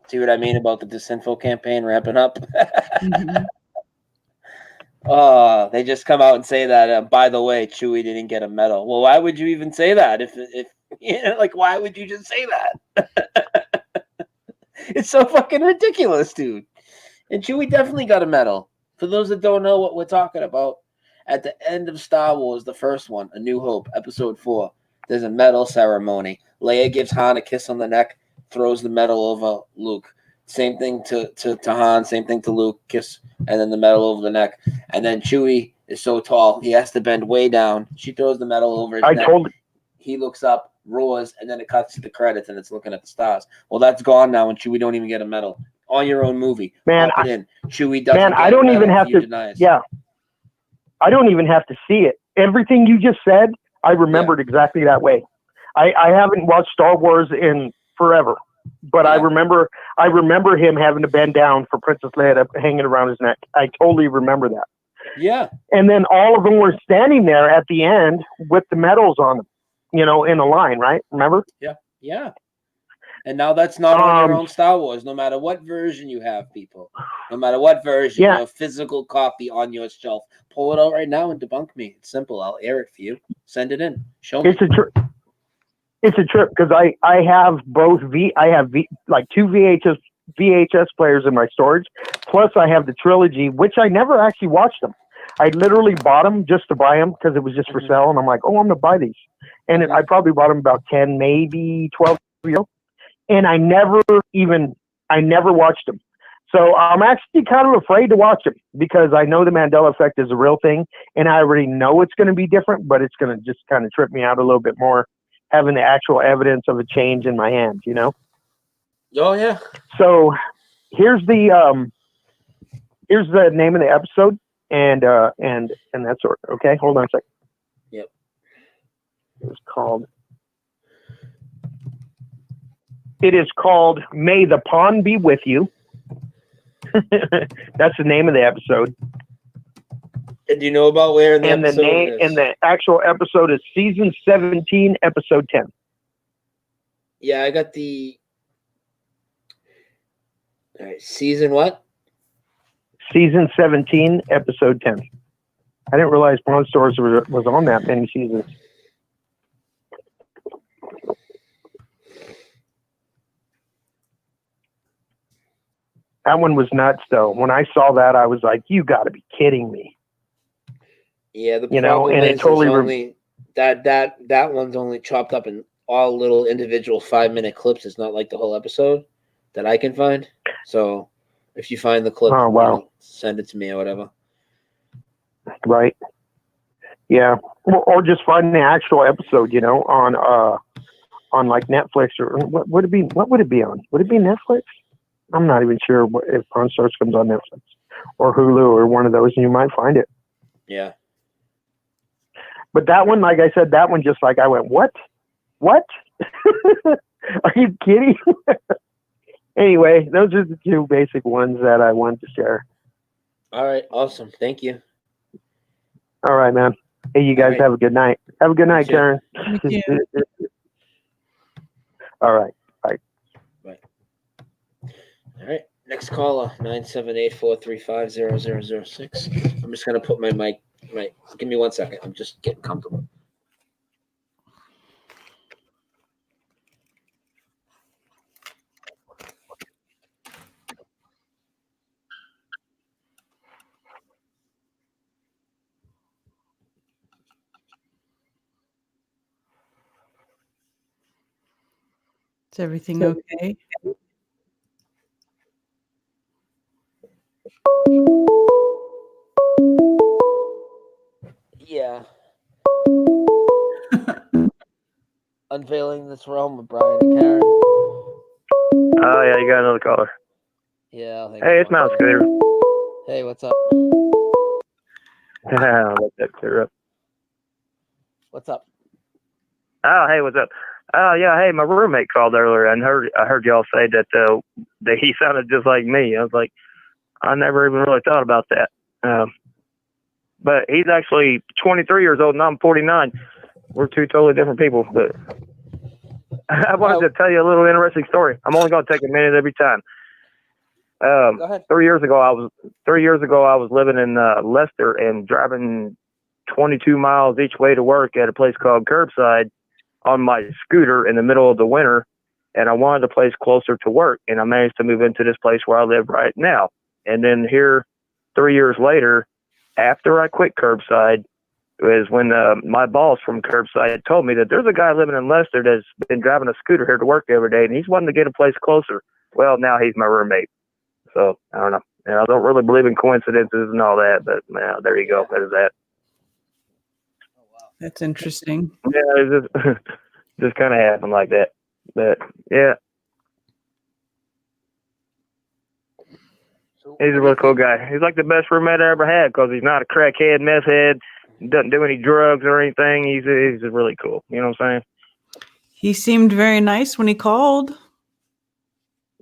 See what I mean about the Disinfo campaign ramping up? Oh, they just come out and say that. By the way, Chewy didn't get a medal. Well, why would you even say that? If you know, like, why would you just say that? It's so fucking ridiculous, dude. And Chewie definitely got a medal. For those that don't know what we're talking about, at the end of Star Wars, the first one, A New Hope, Episode 4, there's a medal ceremony. Leia gives Han a kiss on the neck, throws the medal over Luke. Same thing to Han, same thing to Luke, kiss, and then the medal over the neck. And then Chewie is so tall, he has to bend way down. She throws the medal over his neck. He looks up, roars, and then it cuts to the credits, and it's looking at the stars. Well, that's gone now, and Chewie don't even get a medal. On your own movie. Man, Pop it in. Chewie doesn't man, get I don't a medal even have if you to. deny us. Yeah, I don't even have to see it. Everything you just said, I remembered exactly that way. I haven't watched Star Wars in forever, but I remember him having to bend down for Princess Leia hanging around his neck. I totally remember that. Yeah. And then all of them were standing there at the end with the medals on them, you know, in a line, right? Remember? Yeah. Yeah. And now that's not on your own Star Wars, no matter what version you have, people. No matter what version, your physical copy on your shelf. Pull it out right now and debunk me. It's simple. I'll air it for you. Send it in. Show me. It's a trip because I have both like two VHS players in my storage. Plus I have the trilogy, which I never actually watched them. I literally bought them just to buy them because it was just for sale. And I'm like, oh, I'm going to buy these. And I probably bought them about 10, maybe 12 years ago. And I never watched them. So I'm actually kind of afraid to watch them because I know the Mandela effect is a real thing. And I already know it's going to be different, but it's going to just kind of trip me out a little bit more having the actual evidence of a change in my hands, you know? Oh, yeah. So here's the name of the episode and that sort. Okay, hold on a second. Yep. It is called May the Pawn Be With You. That's the name of the episode. And do you know about where in the episode it is? And the actual episode is season 17, episode 10. Yeah, I got the... All right, season what? Season 17, episode 10. I didn't realize Pawn Stores was on that many seasons. That one was nuts, though. When I saw that, I was like, "You got to be kidding me!" Yeah, the you know, and it totally only that one's only chopped up in all little individual 5-minute clips. It's not like the whole episode that I can find. So if you find the clip, send it to me or whatever. Right. Yeah, or just find the actual episode. You know, on like Netflix or what would it be? What would it be on? Would it be Netflix? I'm not even sure if Pawn Stars comes on Netflix or Hulu or one of those, and you might find it. Yeah. But that one, like I said, that one just like I went, what? What? Are you kidding? Anyway, those are the two basic ones that I wanted to share. All right. Awesome. Thank you. All right, man. Hey, you guys have a good night. Have a good night, Karen. All right. Bye. Bye. All right. Next caller, 978-435-0006. I'm just going to put my mic. Give me 1 second. I'm just getting comfortable. Is everything okay? Yeah. Unveiling this realm with Brian and Karen. Oh yeah, you got another caller. Yeah. I'll hang Hey, up it's on Mouse you. Scooter. Hey, what's up? Let that clear up. What's up? Oh, hey, what's up? Oh yeah, hey, my roommate called earlier and I heard y'all say that he sounded just like me. I was like, I never even really thought about that. But he's actually 23 years old and I'm 49. We're two totally different people. But I wanted to tell you a little interesting story. I'm only going to take a minute every time. Go ahead. 3 years ago, I was living in Leicester and driving 22 miles each way to work at a place called Curbside on my scooter in the middle of the winter. And I wanted a place closer to work. And I managed to move into this place where I live right now. And then here, 3 years later, after I quit Curbside, is when my boss from Curbside told me that there's a guy living in Leicester that's been driving a scooter here to work every day, and he's wanting to get a place closer. Well, now he's my roommate. So, I don't know. And I don't really believe in coincidences and all that, but there you go. That is that. That's interesting. Yeah, it just kind of happened like that. But, yeah. He's a really cool guy. He's like the best roommate I ever had because he's not a crackhead, meth head, doesn't do any drugs or anything. He's really cool. You know what I'm saying? He seemed very nice when he called.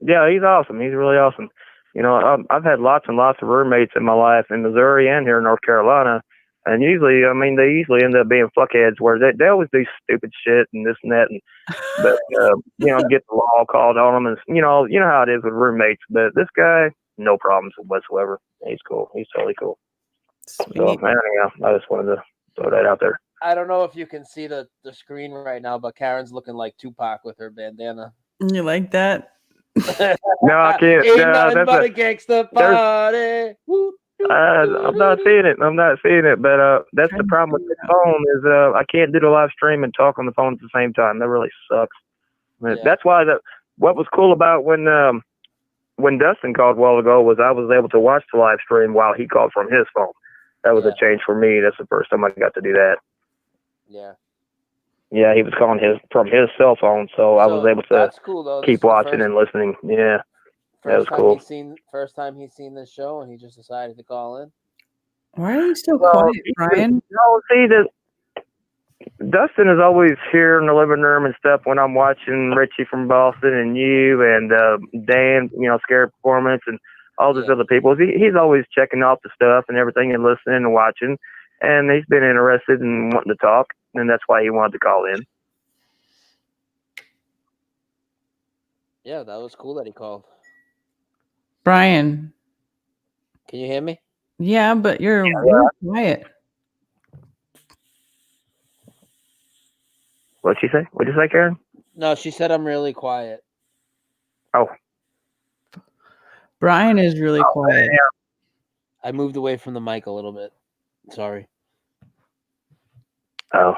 Yeah, he's awesome. He's really awesome. You know, I've had lots and lots of roommates in my life in Missouri and here in North Carolina. And usually, I mean, they usually end up being fuckheads where they always do stupid shit and this and that. But, you know, get the law called on them. And, you know how it is with roommates. But this guy, no problems whatsoever. He's cool. He's totally cool. Sweet. So, anyhow, I just wanted to throw that out there. I don't know if you can see the screen right now, but Karen's looking like Tupac with her bandana. You like that? No, I can't. Ain't No, nothing but a gangster party. I'm not seeing it. But that's the problem with the phone is I can't do the live stream and talk on the phone at the same time. That really sucks. But that's why what was cool about when Dustin called a while ago was I was able to watch the live stream while he called from his phone. That was a change for me. That's the first time I got to do that. Yeah. Yeah, he was calling from his cell phone, so I was able to that's cool, though. keep watching and listening. Yeah, that was cool. First time he's seen this show, and he just decided to call in. Why are you so quiet, Brian? No, see, Dustin is always here in the living room and stuff when I'm watching Richie from Boston and you and Dan, Scary Performance and all these other people. He's always checking off the stuff and everything and listening and watching. And he's been interested in wanting to talk, and that's why he wanted to call in. Yeah, that was cool that he called. Brian. Can you hear me? Yeah, but you're really quiet. What'd she say? What'd you say, Karen? No, she said I'm really quiet. Oh. Brian is really quiet. Yeah. I moved away from the mic a little bit. Sorry. Oh.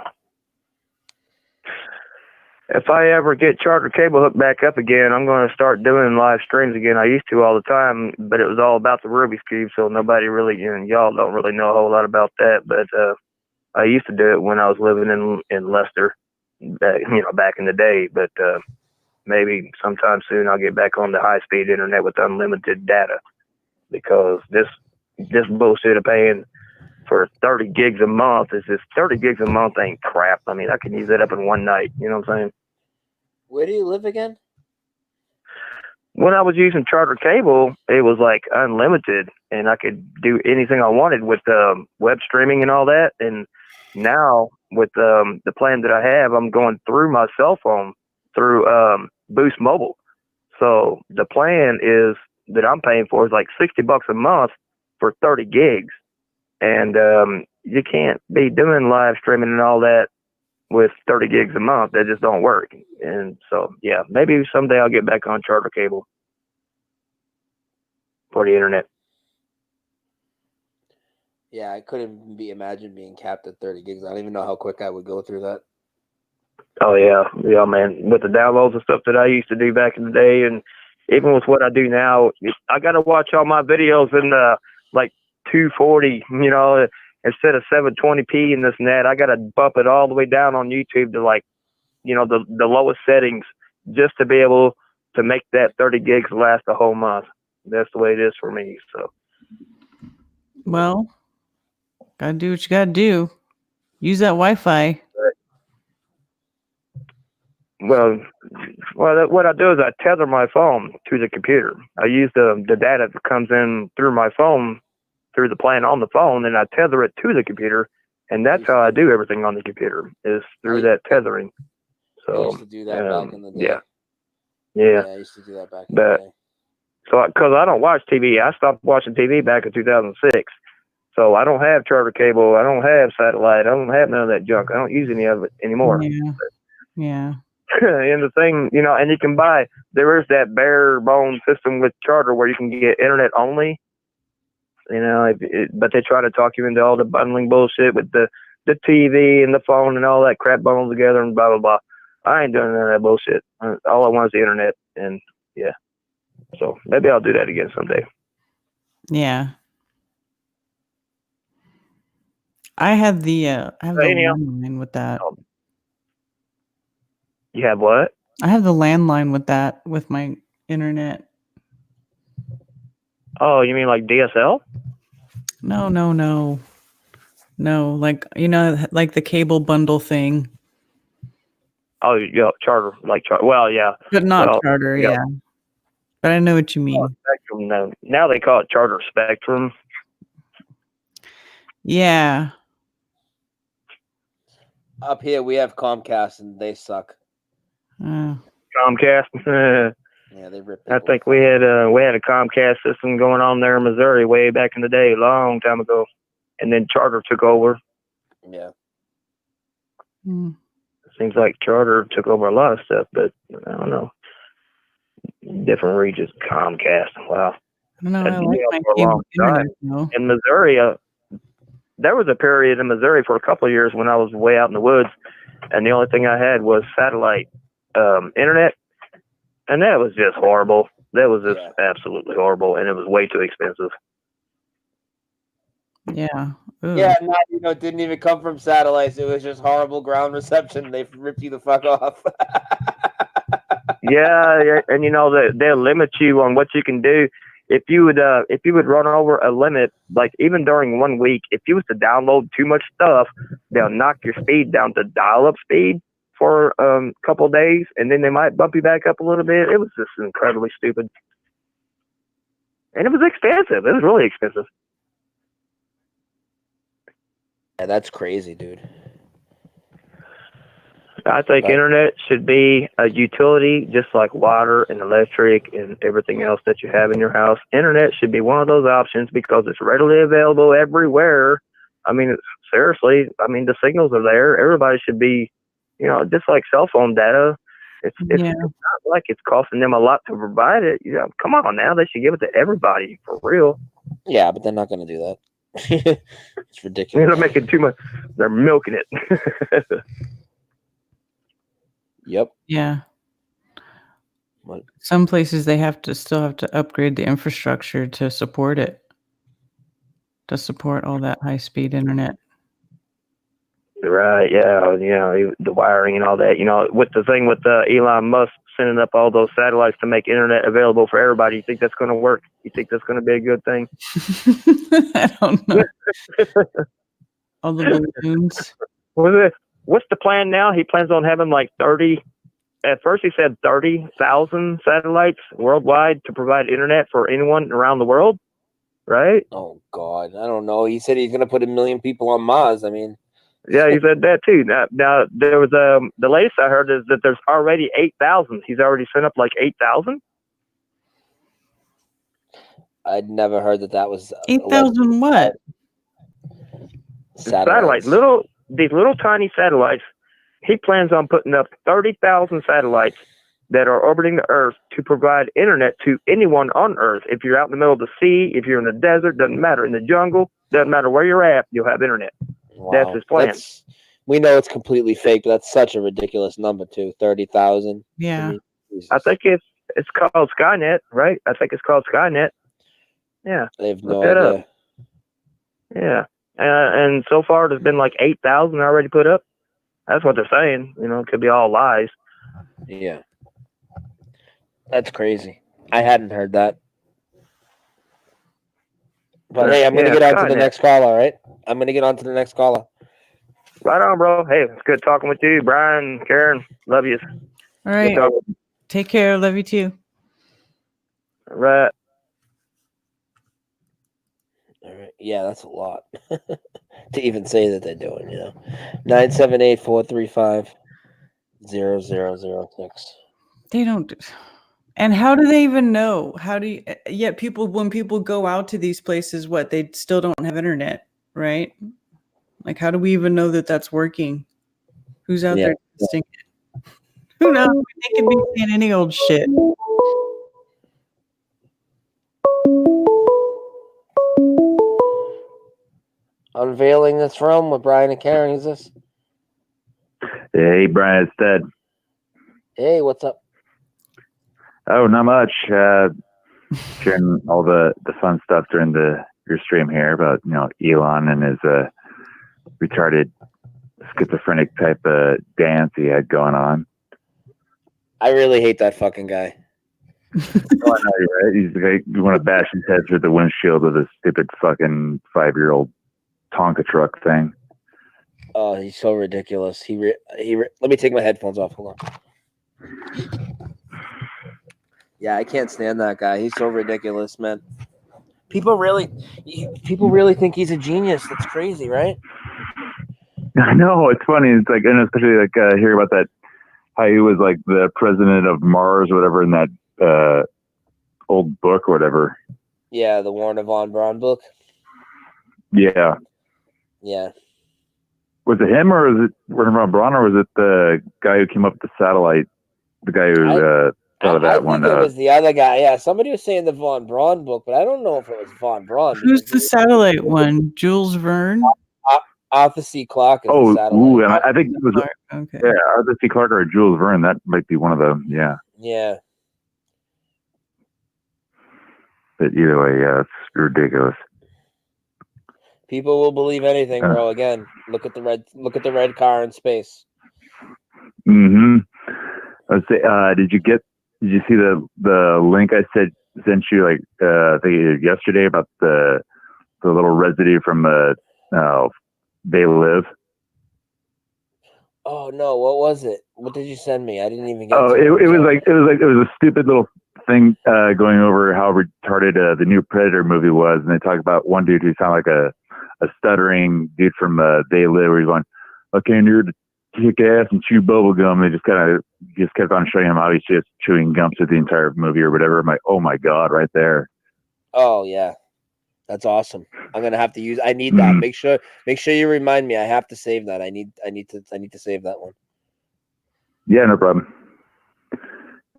If I ever get Charter Cable hooked back up again, I'm going to start doing live streams again. I used to all the time, but it was all about the Rubik's Cube, so nobody really, y'all don't really know a whole lot about that. But I used to do it when I was living in Leicester, back in the day. But maybe sometime soon I'll get back on the high-speed internet with unlimited data, because this bullshit of paying for 30 gigs a month is just 30 gigs a month ain't crap. I mean, I can use that up in one night. You know what I'm saying? Where do you live again? When I was using Charter Cable, it was like unlimited, and I could do anything I wanted with web streaming and all that. And now with the plan that I have, I'm going through my cell phone through Boost Mobile. So the plan is that I'm paying for is like $60 a month for 30 gigs. And you can't be doing live streaming and all that with 30 gigs a month. That just don't work. And so, yeah, maybe someday I'll get back on Charter Cable for the internet. Yeah, I couldn't imagine being capped at 30 gigs. I don't even know how quick I would go through that. Oh, yeah, man. With the downloads and stuff that I used to do back in the day, and even with what I do now, I got to watch all my videos in like 240, instead of 720p and this and that. I got to bump it all the way down on YouTube to like, the lowest settings just to be able to make that 30 gigs last a whole month. That's the way it is for me. So, Well, gotta do what you gotta do. Use that Wi-Fi. well, what I do is I tether my phone to the computer. I use the data that comes in through my phone, through the plan on the phone, and I tether it to the computer, and that's how I do everything on the computer, is through that tethering. I So, used to do that back in the day. Yeah. I used to do that back in the day. So, because I don't watch TV, I stopped watching TV back in 2006. So I don't have charter cable. I don't have satellite. I don't have none of that junk. I don't use any of it anymore. Yeah. And the thing, and you can buy, there is that bare bone system with charter where you can get internet only, but they try to talk you into all the bundling bullshit with the TV and the phone and all that crap bundled together and blah, blah, blah. I ain't doing none of that bullshit. All I want is the internet. And yeah. So maybe I'll do that again someday. Yeah. I have the landline with that. You have what? I have the landline with that, with my internet. Oh, you mean like DSL? No. Like, like the cable bundle thing. Oh, yeah, charter, well, yeah. But not charter, yeah. But I know what you mean. Spectrum, no. Now they call it Charter Spectrum. Yeah. Up here we have Comcast and they suck. Comcast. Yeah, they rip. I think we had a Comcast system going on there in Missouri way back in the day, a long time ago, and then Charter took over. Yeah. Seems like Charter took over a lot of stuff, but I don't know. Different regions. Comcast. Wow. I don't know. I like my cable internet, though. In Missouri, there was a period in Missouri for a couple of years when I was way out in the woods, and the only thing I had was satellite internet, and that was just horrible. That was just absolutely horrible, and it was way too expensive. Yeah. Ooh. Yeah, it didn't even come from satellites. It was just horrible ground reception. They ripped you the fuck off. Yeah, and they'll limit you on what you can do. If you would run over a limit, like even during 1 week, if you was to download too much stuff, they'll knock your speed down to dial-up speed for a couple of days, and then they might bump you back up a little bit. It was just incredibly stupid, and it was expensive. It was really expensive. Yeah, that's crazy, dude. I think internet should be a utility just like water and electric and everything else that you have in your house. Internet should be one of those options because it's readily available everywhere. I mean, seriously, the signals are there. Everybody should be, just like cell phone data. It's not like it's costing them a lot to provide it. Come on now. They should give it to everybody for real. Yeah, but they're not going to do that. It's ridiculous. They're making too much. They're milking it. Yep. Yeah. Some places they still have to upgrade the infrastructure to support it. To support all that high speed internet. Right, yeah, the wiring and all that. With the thing with Elon Musk sending up all those satellites to make internet available for everybody, you think that's going to work? You think that's going to be a good thing? I don't know. All the balloons. What's the plan now? He plans on having like 30. At first, he said 30,000 satellites worldwide to provide internet for anyone around the world, right? Oh God, I don't know. He said he's going to put 1 million people on Mars. Yeah, he said that too. Now there was the latest I heard is that there's already 8,000. He's already sent up like 8,000. I'd never heard that was 8,000 what? Satellites. These little tiny satellites. He plans on putting up 30,000 satellites that are orbiting the Earth to provide internet to anyone on Earth. If you're out in the middle of the sea, if you're in the desert, doesn't matter. In the jungle, doesn't matter where you're at, you'll have internet. Wow. That's his plan. We know it's completely fake, but that's such a ridiculous number too. 30,000. Yeah. I think it's called Skynet, right? I think it's called Skynet. Yeah. I have no idea. Yeah. And so far, there's been like 8,000 already put up. That's what they're saying. It could be all lies. Yeah. That's crazy. I hadn't heard that. But hey, I'm going to get on to the next call, all right? I'm going to get on to the next caller. Right on, bro. Hey, it's good talking with you, Brian, Karen. Love you. All right. Take care. Love you too. Right. All right. Yeah, that's a lot to even say that they're doing, 978-435-0006. They don't. And how do they even know? How do you, yet when people go out to these places, they still don't have internet, right? Like, how do we even know that that's working? Who's out there testing it? Who knows? They could be saying any old shit. Unveiling this realm with Brian and Karen, is this? Hey, Brian, it's Ted. Hey, what's up? Oh, not much. Sharing all the fun stuff during your stream here about Elon and his retarded schizophrenic type of dance he had going on. I really hate that fucking guy. Oh, I know, you're right. He's like, you want to bash his head through the windshield of this stupid fucking 5-year-old Tonka truck thing. Oh, he's so ridiculous. Let me take my headphones off. Hold on. Yeah, I can't stand that guy. He's so ridiculous, man. People really think he's a genius. That's crazy, right? I know, it's funny. It's like, and especially hear about that, how he was like the president of Mars or whatever in that old book or whatever. Yeah, the Warner von Braun book. Yeah. Yeah. Was it him or was it Werner von Braun or was it the guy who came up with the satellite? The guy who thought of that one. I think it was the other guy. Yeah, somebody was saying the von Braun book, but I don't know if it was von Braun. Who's the satellite one? Jules Verne? Arthur C. Clarke is the satellite. Ooh, and I think it was okay. Yeah, Arthur C. Clarke or Jules Verne. That might be one of them. Yeah. Yeah. But either way, yeah, it's ridiculous. People will believe anything, bro. Again, look at the red car in space. Mm-hmm. Let's say, did you see the link I sent you I think yesterday about the little residue from They Live? Oh no, what was it? What did you send me? I didn't even get. Oh, it was a stupid little thing going over how retarded the new Predator movie was, and they talk about one dude who sounded like a stuttering dude from They Live, where he's going, "Okay, and you're to kick ass and chew bubble gum." They just kept on showing him how he's just chewing gum through the entire movie or whatever. I'm like, oh my god, right there. Oh yeah, that's awesome. I'm gonna have to use. I need that. Make sure you remind me. I have to save that. I need to save that one. Yeah, no problem.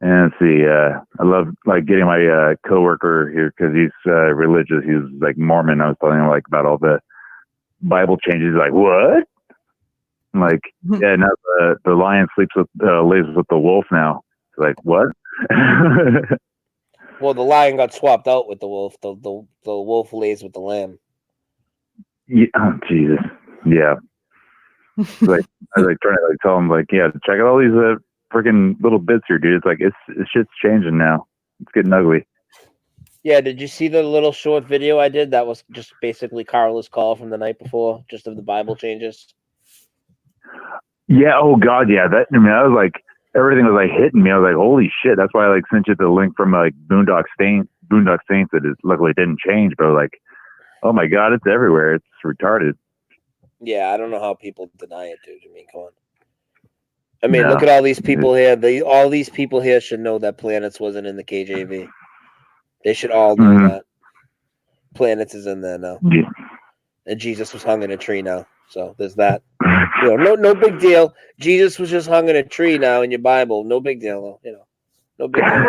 And let's see, I love getting my coworker here because he's religious. He's like Mormon. I was telling him about all the Bible changes. He's like, what? I'm like, yeah, now the lion lays with the wolf now. He's like, what? Well, the lion got swapped out with the wolf. The wolf lays with the lamb. Yeah, oh, Jesus. Yeah. I was trying to tell him yeah, check out all these freaking little bits here, dude. It's it's shit's changing now. It's getting ugly. Yeah, did you see the little short video I did? That was just basically Carla's call from the night before, just of the Bible changes. Yeah. Oh God. Yeah. I was everything was hitting me. I was like, holy shit. That's why I sent you the link from Boondock Saints that luckily didn't change, but oh my God, it's everywhere. It's retarded. Yeah, I don't know how people deny it, dude. I mean, come on. I mean, look at all these people here. All these people here should know that Planets wasn't in the KJV. They should all know that. Planets is in there now. Yeah. And Jesus was hung in a tree now. So there's that. No big deal. Jesus was just hung in a tree now in your Bible. No big deal, though. No big deal.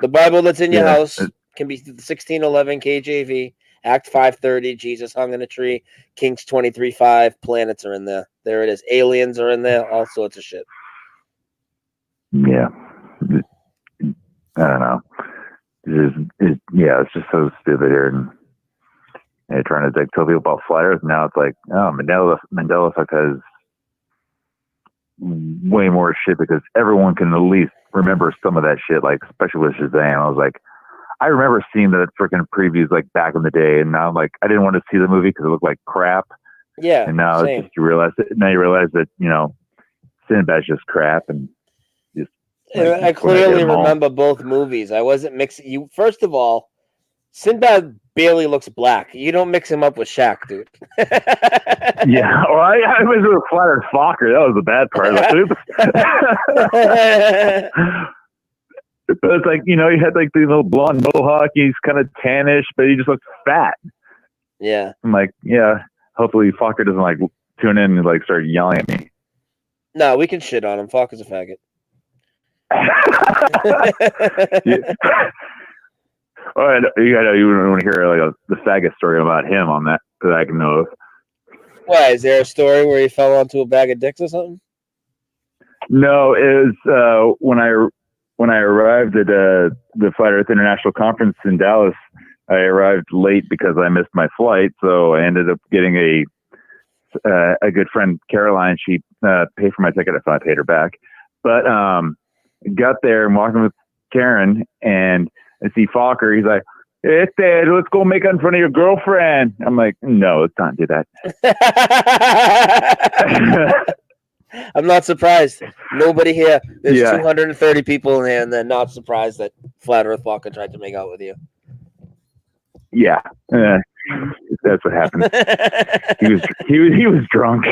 The Bible that's in your house can be 1611 KJV, Act 530, Jesus hung in a tree, Kings 23:5, planets are in there. There it is. Aliens are in there. All sorts of shit. Yeah. I don't know. It's just so stupid here. And they're trying to tell people about flat Earth. Now it's Mandela effect has way more shit because everyone can at least remember some of that shit, like especially with Shazam. I was like, I remember seeing the freaking previews like back in the day, and now I'm like, I didn't want to see the movie because it looked like crap. Yeah, and now same. you realize that Sinbad's just crap, and just. Like, I clearly remember both movies. I wasn't mixing you. First of all, Sinbad barely looks black. You don't mix him up with Shaq, dude. Yeah, well, I was with Flatter Fokker. That was the bad part. But it's like, he had like the little blonde mohawk. He's kind of tannish, but he just looks fat. Yeah. I'm like, yeah. Hopefully Fokker doesn't like tune in and like start yelling at me. No, we can shit on him. Fokker's a faggot. Oh, you want to hear like the faggot story about him on that that I can know of. Why, is there a story where he fell onto a bag of dicks or something? No, it was when I arrived at the Flat Earth International Conference in Dallas. I arrived late because I missed my flight, so I ended up getting a good friend, Caroline. She paid for my ticket. I thought I paid her back, but got there and walking with Karen, and I see Fokker. He's like, "Hey, Ted, let's go make out in front of your girlfriend." I'm like, "No, let's not do that." I'm not surprised. Nobody here. There's 230 people in there, and they're not surprised that Flat Earth Walker tried to make out with you. Yeah, that's what happened. he was drunk.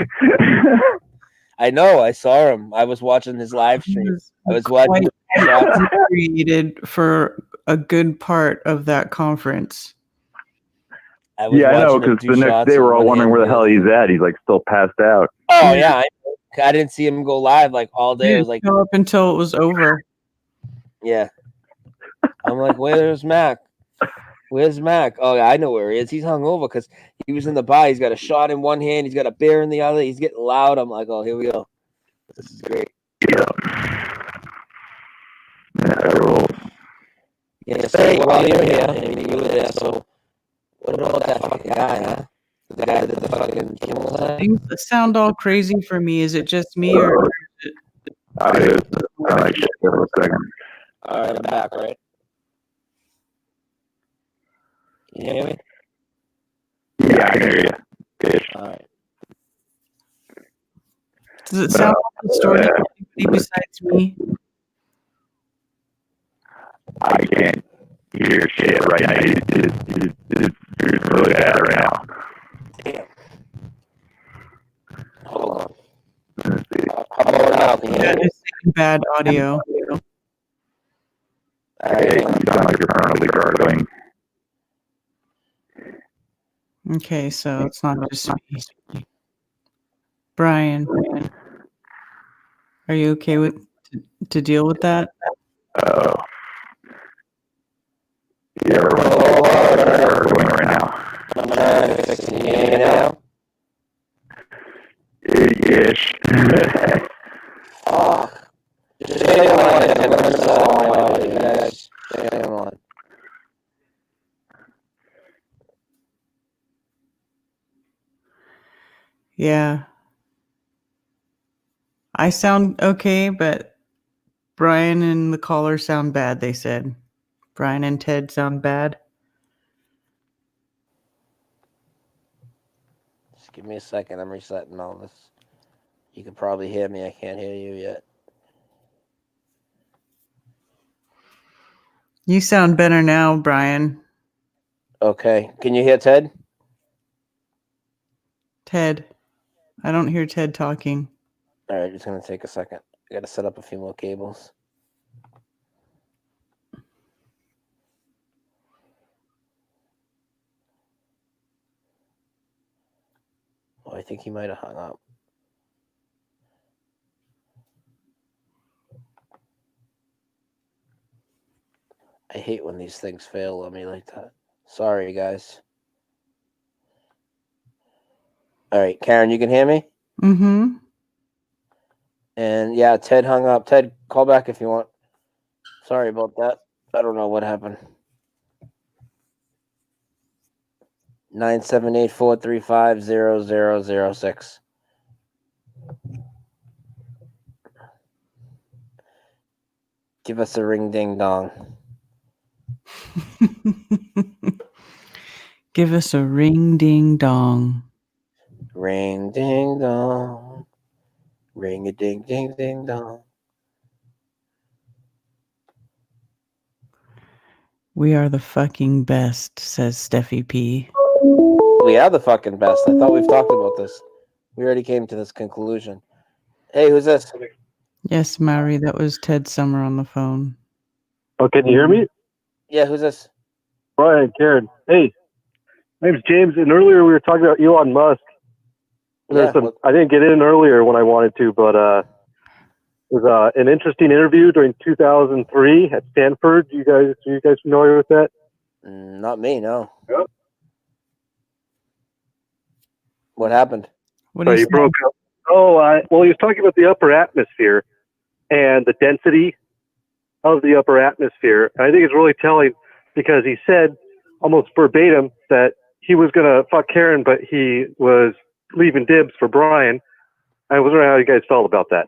I know. I saw him. I was watching his live stream. I was watching. Created for a good part of that conference. I know, because the next day we're all wondering where the hell he's at. He's like still passed out. Oh yeah, I didn't see him go live like all day. It was like up until it was over. Yeah, I'm like, where's Mac? Where's Mac? Oh, yeah, I know where he is. He's hungover because he was in the bar. He's got a shot in one hand. He's got a beer in the other. He's getting loud. I'm like, oh, here we go. This is great. Yeah, say while you're here, and you were there. So, what about that fucking guy, huh? The guy that the fucking Kimmel had? Things that sound all crazy for me. Is it just me or? I like shit for a second. All right, I'm back, right? Can you hear me? Yeah, I hear you. Good. All right. Does it sound like a story besides me? I can't hear shit right now. It's really bad right now. Damn. Hold on. How about now? Can you hear me? Bad audio. Hey, you sound like you're permanently gargling. Okay, so it's not just me. Brian, are you okay with to deal with that? Oh. Yeah, we're going right now. I'm trying to fix it now. Ish. Fuck. Just stay on it. I'm going to solve my audio, guys. Stay on. Yeah. I sound okay, but Brian and the caller sound bad, they said. Brian and Ted sound bad. Just give me a second. I'm resetting all this. You can probably hear me. I can't hear you yet. You sound better now, Brian. Okay. Can you hear Ted? Ted. I don't hear Ted talking. All right. It's going to take a second. I got to set up a few more cables. Oh, I think he might have hung up. I hate when these things fail on me like that. Sorry, guys. All right, Karen, you can hear me? Mm-hmm. And yeah, Ted hung up. Ted, call back if you want. Sorry about that. I don't know what happened. 978-435-0006. Give us a ring ding dong. Give us a ring ding dong. Ring ding dong. Ring a ding ding ding dong. We are the fucking best, says Steffi P. We are the fucking best. I thought we've talked about this. We already came to this conclusion. Hey, who's this? Yes, Mary, that was Ted Summer on the phone. Oh, can you hear me? Yeah, who's this? Brian, Karen. Hey, my name's James, and earlier we were talking about Elon Musk. And Yeah, I didn't get in earlier when I wanted to, but it was an interesting interview during 2003 at Stanford. Are you guys familiar with that? Not me, no. Yep. What happened? So you broke up. Well, he was talking about the upper atmosphere and the density of the upper atmosphere. And I think it's really telling because he said almost verbatim that he was going to fuck Karen, but he was leaving dibs for Brian. I was wondering how you guys felt about that.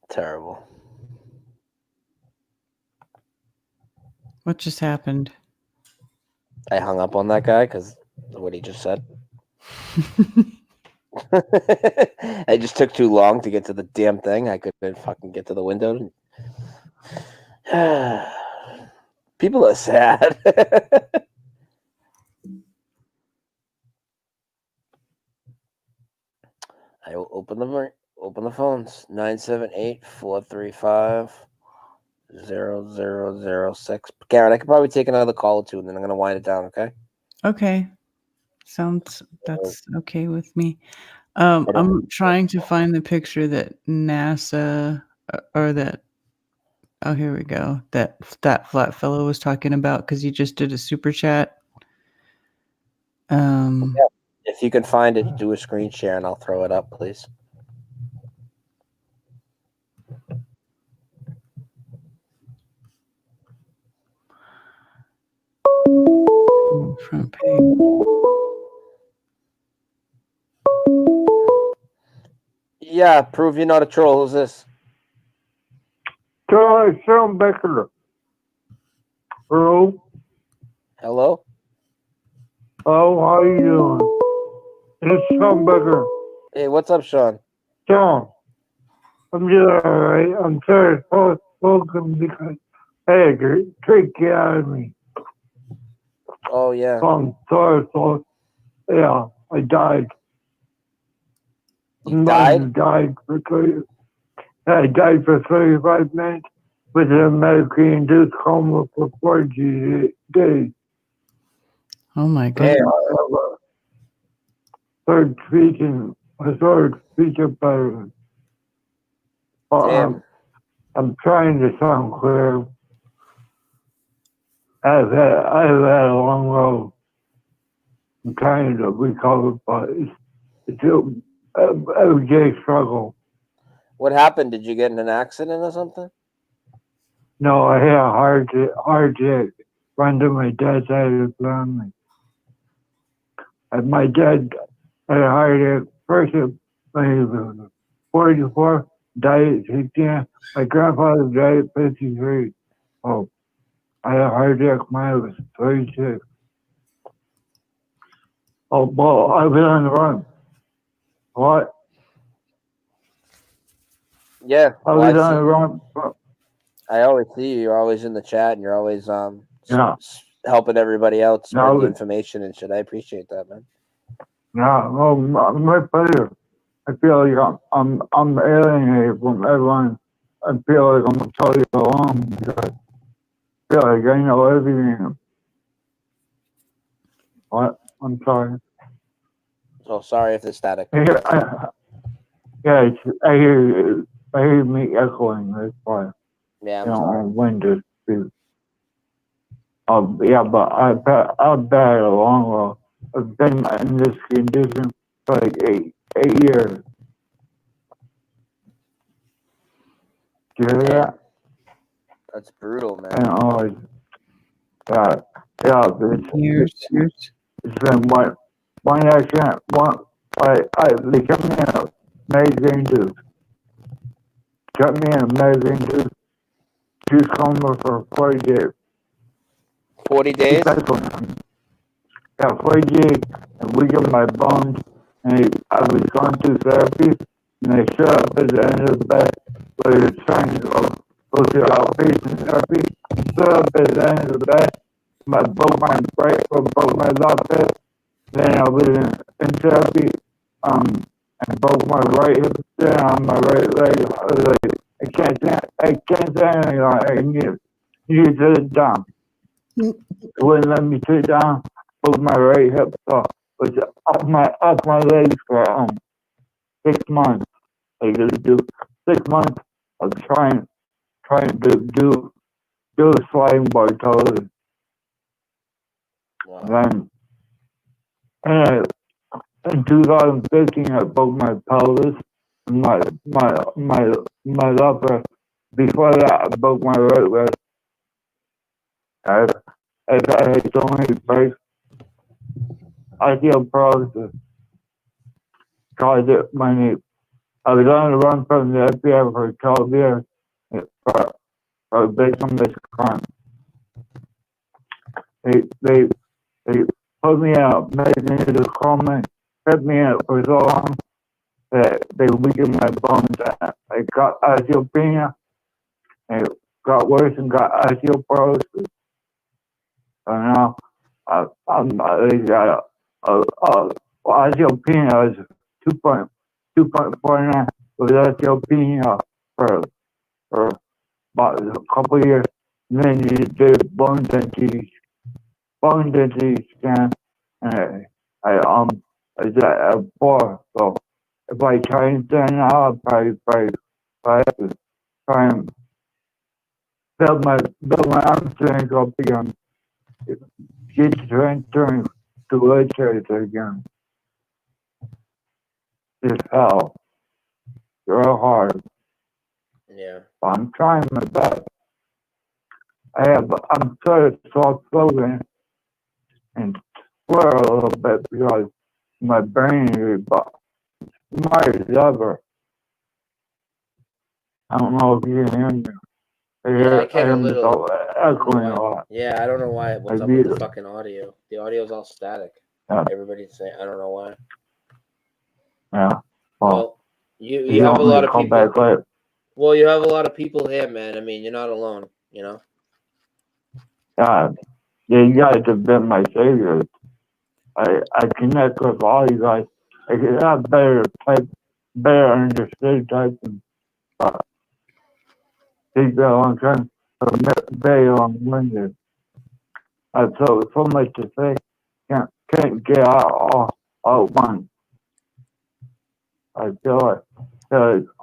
Terrible. What just happened? I hung up on that guy because of what he just said. I just took too long to get to the damn thing. I couldn't fucking get to the window. People are sad. I will open the phones. 978-435-0006. Karen, I could probably take another call or two, and then I'm gonna wind it down. Okay. Okay. That's okay with me. I'm trying to find the picture that NASA or that. Oh, here we go. That flat fellow was talking about because he just did a super chat. Yeah. If you can find it, do a screen share, and I'll throw it up, please. Front page. Yeah, prove you're not a troll. Who's this? Sean Becker. Hello. Hello. Oh, how you doing? It's Sean Becker. Hey, what's up, Sean? Sean, I'm doing all right. I'm sorry for spoken because I had to take you out of me. Oh yeah. I'm sorry for. Yeah, I died. You died? Died for 30. I died for 35 minutes with a medically induced coma for 40 days. Oh my God. Third speech impediment. I'm trying to sound clear. I've had a long road. I'm trying to recover, but it's everyday struggle. What happened? Did you get in an accident or something? No, I had a hard hit. Friend of my dad's side of the family. And my dad had a hard hit first when he was 44, died at 16. My grandfather died at 53. Oh, I had a hard hit when I was 36. Oh, well, I was on the run. What? Yeah. I was on the run. I always see you. You're always in the chat, and you're always Yeah. helping everybody out spread No, the information and shit. I appreciate that, man. No, my pleasure. I feel like I'm alienated from everyone. I feel like I'm totally alone because I feel like I know everything. What? I'm sorry. So sorry if the static. Yeah, I hear me echoing. That's why. Yeah, I don't know when to speak. Yeah, but I've had a long road. I've been in this condition for like eight years. Do you hear that? That's brutal, man. And always, yeah, it's Years. Then one accident, they cut me in a magazine tooth. Cut me in a magazine tooth. Tooth coma for 40 days. 40 days? Yeah, 40 days, and we got my bones, and I was going through therapy, and they showed up at the end of the bed, where they were trying to go to outpatient therapy. Showed up at the end of the bed, broke my right foot, broke my left hip. Then I was in therapy, and broke my right hip, then on my right leg. I was like, I can't stand anything. I need to sit down. It wouldn't let me sit down. Broke my right hip, so it was up my legs for 6 months. I could do 6 months of trying to do a sliding board totally. Then in 2015, I broke my pelvis, my upper. Before that, I broke my right leg. I had so many breaks. Osteoporosis caused it my knee. I was on the run from the FBI for 12 years for based on this crime. They put me out, made me into a coma, kept me out for so long that they weakened my bones. I got osteopenia, and it got worse and got osteoporosis. And now I got osteopenia is 2.49 with osteopenia for about a couple of years. And then you did bone density scan, and I was at 4. So if I try and stand now, I'll probably have to try and build my arm strength up again. Get strength to wheelchairs again. It's hell. Real hard. Yeah. I'm trying my best. I'm sort of soft-spoken and swear a little bit because my brain is smart as ever. I don't know if you can hear me. I can a myself little. echoing a lot. Yeah, I don't know why. What's up with the fucking audio? The audio's all static. Yeah. Everybody's saying, I don't know why. Yeah. Well, you have a lot of people. Back later. Well, you have a lot of people here, man. I mean, you're not alone, you know? Yeah, you guys have been my saviors. I connect with all you guys. I can have better understood type and take that long time. Very long-winded. I have so much to say. Can't get out all at once. I feel like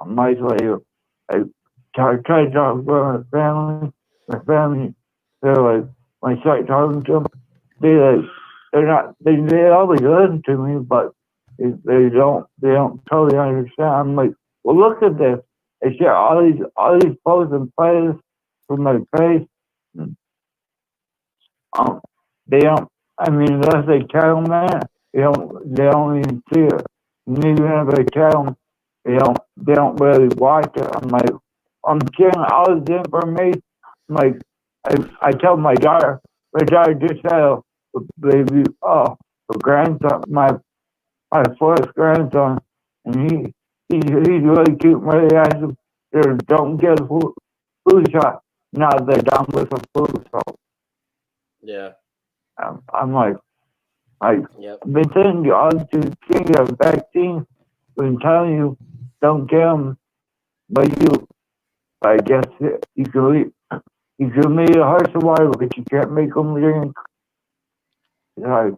I'm isolated. I try to talk with my family. My family, they're like, when I start talking to them, they always listen to me, but they don't totally understand. I'm like, well, look at this. They share all these posts and photos from my face. They don't. I mean, unless they tell them that, they don't even see it. And even if they tell them, they don't really watch it. I'm like, I'm getting all this information. I'm like, I tell my daughter just had a baby, a grandson, my first grandson, and he's really cute. Really handsome. Don't get a flu shot. Now they're done with the flu, so Yeah. I'm like, Yep. I've been telling you all to get a vaccine. I've been telling you don't get them, but I guess you can make a heart survival, but you can't make them drink. I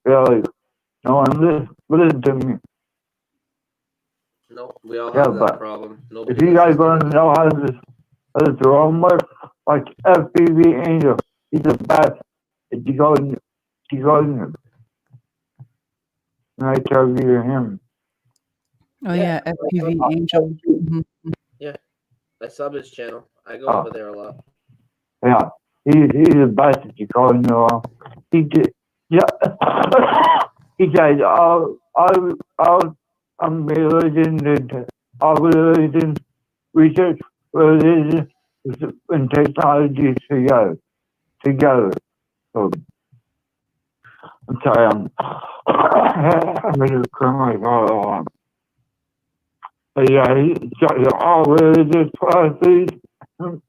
feel like no one listen to me. No, we all have that but problem. if you guys want to know how this drone works, like FPV Angel, he's the best. If you go in, and I tell you to him. Oh yeah, FPV Angel. Mhm. Yeah, I sub his channel. I go Oh. over there a lot. Yeah, he's the best. If you call him, he Yeah. He said, all religion, research, religion, and technology together. So, I'm sorry, I'm going to clear my thought on. But yeah, he said all religious policies and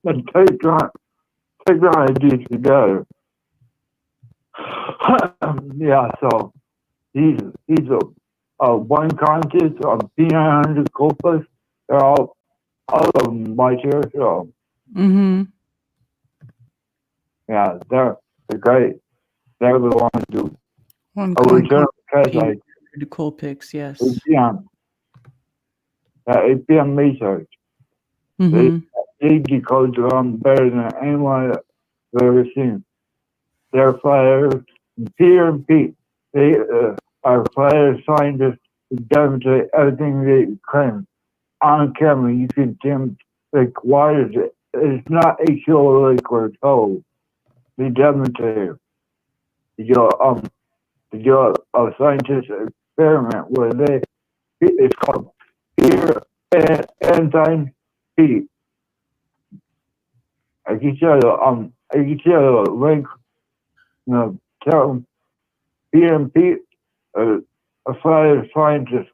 technology together. Yeah, so he's a one conscious of being under culpas. They're all of them right here. So Mm-hmm. yeah, they're great. They're the ones who One overturn because came like to the coal picks, yes. APM research. Mm-hmm. They decode them better than anyone I've ever seen. They're fire Peter and Pete. They are fire scientists who demonstrate everything they claim. On camera, you can see them like water. It's not H2O like we're told. They demonstrate it. They do a scientific experiment where it's called Peter and enzyme Pete. I can show you a link. Tell them Peter and Pete, a fire scientist.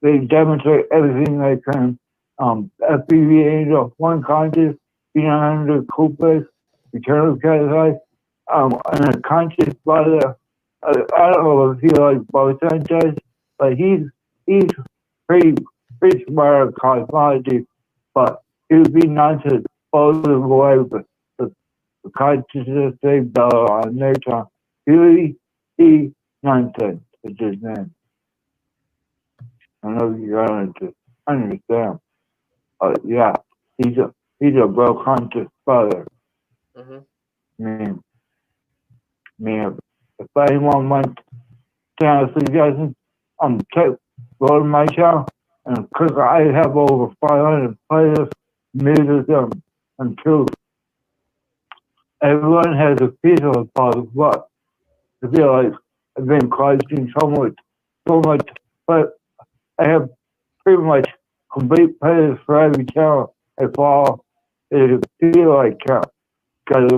They demonstrate everything they can. FPV angel, one conscious, behind the culprit, eternal life, and a conscious by the. I don't know if he like both Sanchez, but he's pretty smart at cosmology, but it would be nice to both of away with the consciousness they built on their time. He nonsense is his name. I know you're going to understand. Yeah, he's a well conscious father. If anyone wants channel suggestions, go to my channel and click. I have over 500 playlists, music, and truth. Everyone has a piece of the puzzle, but I feel like I've been collecting so much, but I have pretty much complete playlists for every channel I follow. It feel like because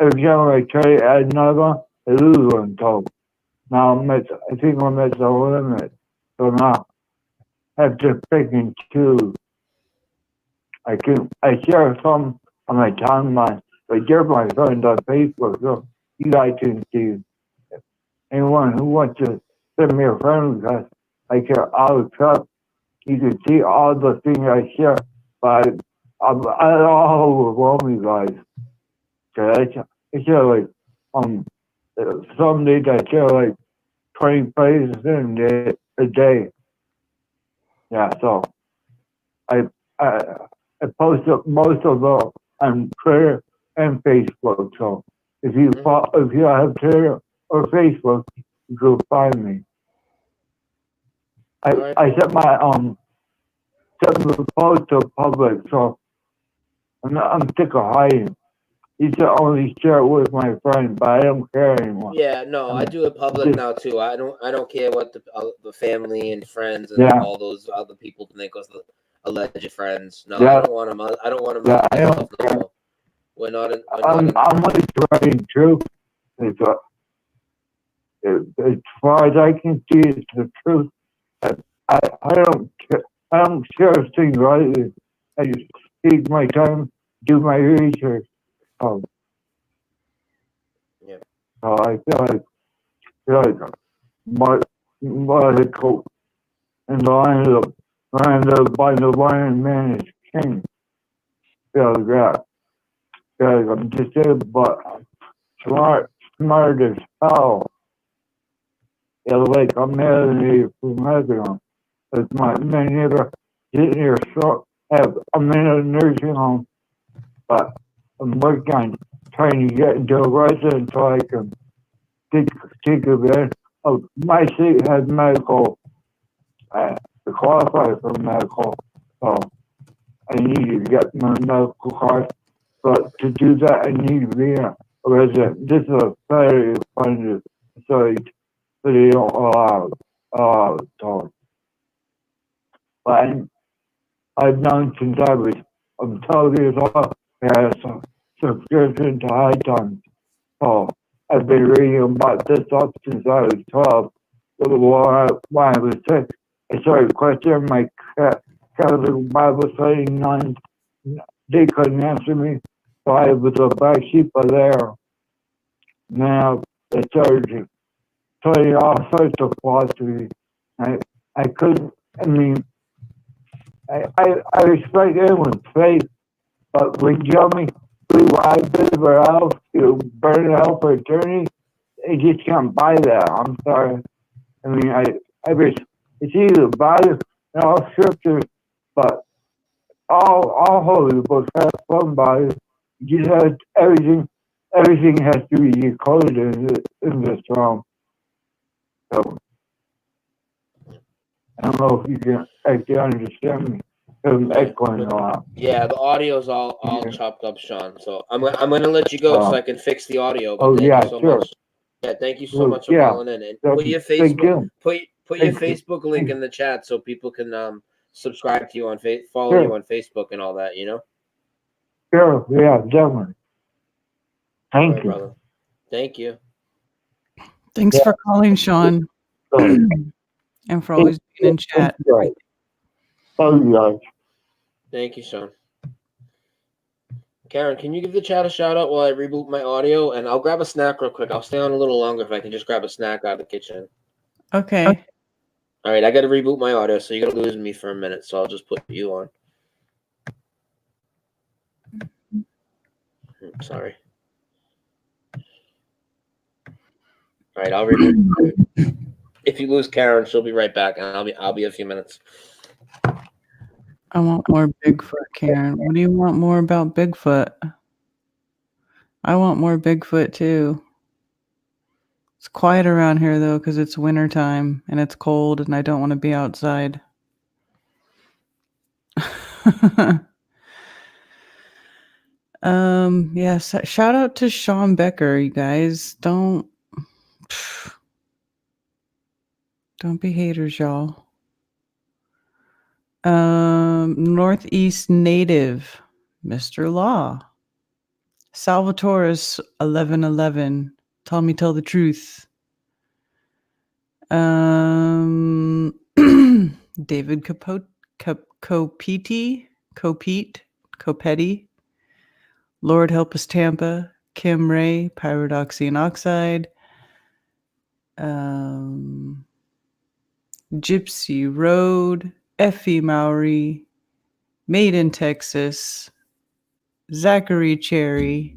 every channel I try to add another one, I lose one. So now I think I'm at the limit. So now I have to pick and choose. I share some on my timeline, but you're my friend on Facebook, so you guys can see. Anyone who wants to send me a friend request, I share all the stuff. You can see all the things I share, but I don't overwhelm you guys. Cause I share like some days I share like 20 pages in a day. Yeah, so I post most of them on Twitter and Facebook. So if you have Twitter or Facebook, you can find me. I set the post to public, so I'm sick of hiding. You should only share it with my friends, but I don't care anymore. Yeah, no, I do it public now too. I don't care what the family and friends and all those other people think was the alleged friends. No, I don't want them. I don't want them. I don't care. We're not in. I'm only writing truth. As far as I can see, it's the truth. I don't care. I don't share things lightly. I just take my time, do my research. So I feel like logical and the line by the lion man is king. Feel that. Feel like I'm disabled, but smart as hell. Feel like I'm married from Lebanon. It's my neighbor sitting here I'm in a nursing home, but I'm working on trying to get into a residence so I can take advantage of my state has medical to qualify for medical, so I need to get my medical card. But to do that, I need to be in a this is a very funny story, but you don't allow talk. But I've known since I was 12 years old. I had a subscription to High Times. So I've been reading about this up since I was 12. When I was 6, I started questioning my Catholic Bible study nuns. They couldn't answer me, so I was a black sheep of there. Now they started studying all sorts of philosophy. I couldn't, I mean, I respect everyone's faith, but when you tell me we live for else, you burn in hell for eternity, they just can't buy that. I'm sorry. I mean, it's either the Bible and all scriptures, but all holy books have some Bible. You just have everything has to be decoded in this realm. So I don't know if you can actually understand me. I'm echoing a lot. Yeah, the audio's all chopped up, Sean. So I'm gonna let you go so I can fix the audio. But thank you so much. Yeah, thank you so much for calling in. And put your Facebook put your Facebook link in the chat so people can subscribe to you on follow you on Facebook and all that. You know. Sure. Yeah, definitely. Thank you, brother. Thank you. Thanks for calling, Sean, and for always being in chat. Thank you, Sean. Karen, can you give the chat a shout out while I reboot my audio? And I'll grab a snack real quick. I'll stay on a little longer if I can just grab a snack out of the kitchen. Okay. All right, I got to reboot my audio, so you're going to lose me for a minute, so I'll just put you on. Sorry. All right, I'll reboot. If you lose Karen, she'll be right back, and I'll be a few minutes. I want more Bigfoot, Karen. What do you want more about Bigfoot? I want more Bigfoot too. It's quiet around here though because it's winter time and it's cold and I don't want to be outside. Yes, shout out to Sean Becker, you guys. Don't be haters, y'all. Northeast Native, Mr. Law. Salvatore's 1111. Tell the truth. David Copetti. Lord Help Us Tampa. Kim Ray, Pyridoxine Oxide. Gypsy Road. Effie Mowry. Made in Texas. Zachary Cherry.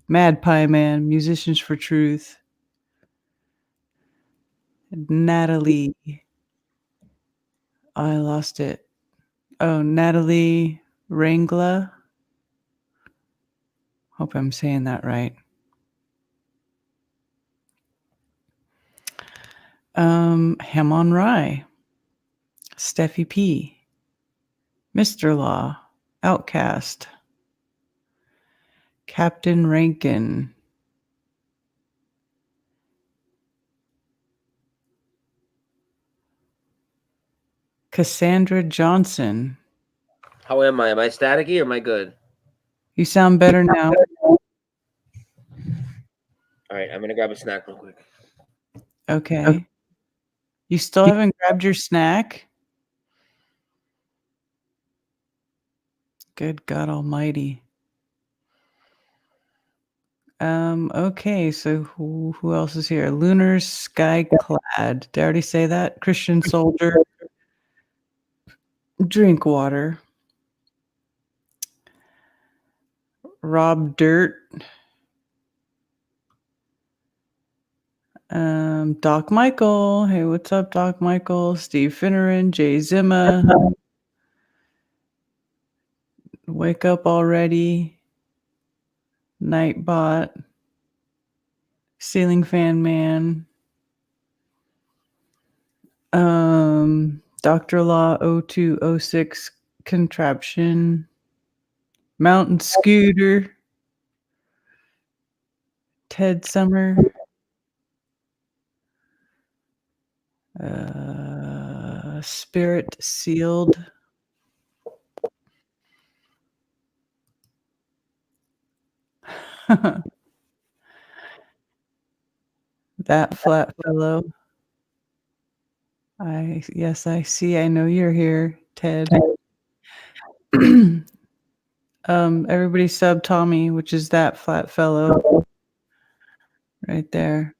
Mad Pie Man. Musicians for Truth. Natalie. I lost it. Oh, Natalie Rangla. Hope I'm saying that right. Ham on Rye. Steffi P. Mr. Law. Outcast. Captain Rankin. Cassandra Johnson. How am I? Am I staticky or am I good? You sound better now. All right, I'm going to grab a snack real quick. Okay. You still haven't grabbed your snack? Good God Almighty. Okay, so who else is here? Lunar Sky Clad. Did I already say that? Christian Soldier. Drink water. Rob Dirt. Doc Michael. Hey, what's up, Doc Michael? Steve Finneran. Jay Zimma. Wake up already. Nightbot. Ceiling Fan Man. Dr. Law 0206 Contraption. Mountain Scooter. Ted Summer. Spirit Sealed. That flat fellow. Yes, I see. I know you're here, Ted. Everybody sub Tommy, which is that flat fellow right there.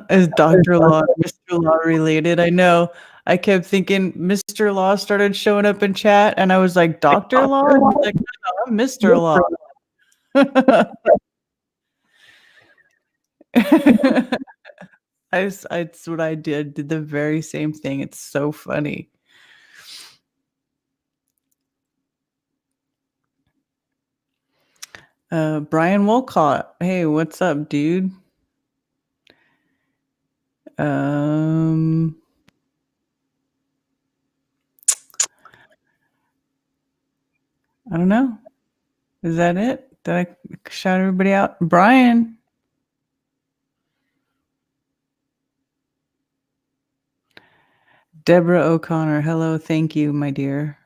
Is Dr. Law and Mr. Law related? I know. I kept thinking Mr. Law started showing up in chat, and I was like, Dr. Law? And he's like, no, I'm Mr. Law. It's what I did the very same thing. It's so funny. Brian Wolcott. Hey, what's up, dude? I don't know. Is that it? Did I shout everybody out? Brian. Deborah O'Connor. Hello. Thank you, my dear.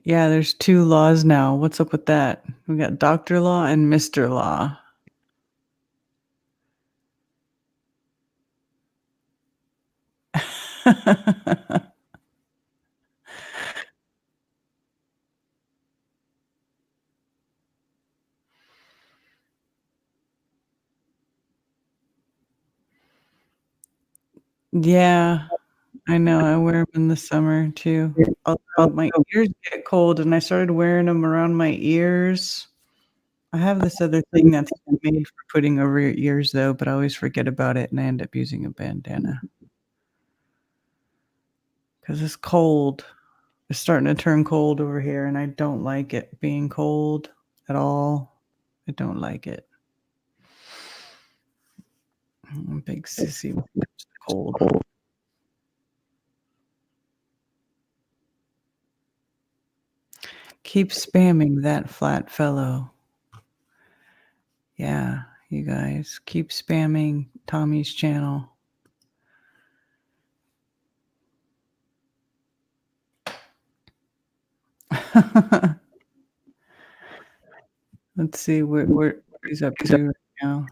Yeah, there's 2 laws now. What's up with that? We got Dr. Law and Mr. Law. Yeah, I know. I wear them in the summer too. Although my ears get cold and I started wearing them around my ears. I have this other thing that's made for putting over your ears though, but I always forget about it and I end up using a bandana. Because it's cold. It's starting to turn cold over here and I don't like it being cold at all. I don't like it. I'm a big sissy when it comes to cold. Keep spamming that flat fellow. Yeah, you guys keep spamming Tommy's channel. Let's see where he's up to right now.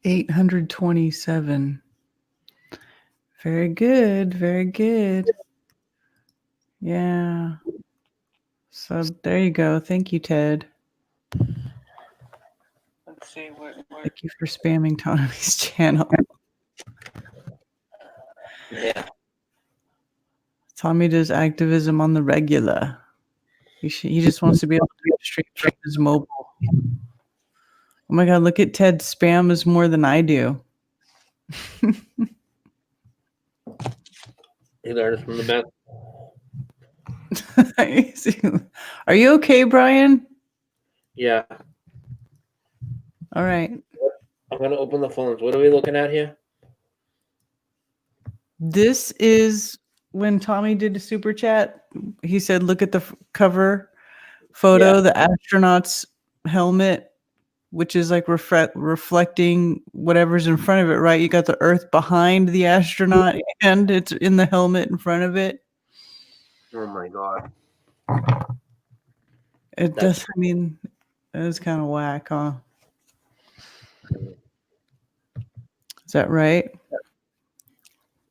827. Very good. Very good. Yeah. So there you go. Thank you, Ted. Let's see Thank you for spamming Tommy's channel. Yeah. Tommy does activism on the regular. He just wants to be able to do it straight from his mobile. Oh my God, look at Ted spam is more than I do. He learned from the best. Are you okay, Brian? Yeah. All right. I'm going to open the phones. What are we looking at here? This is when Tommy did a super chat. He said, look at the cover photo, the astronaut's helmet, which is like reflecting whatever's in front of it, right? You got the Earth behind the astronaut and it's in the helmet in front of it. Oh my God. It does. I mean, it is kind of whack, huh? Is that right?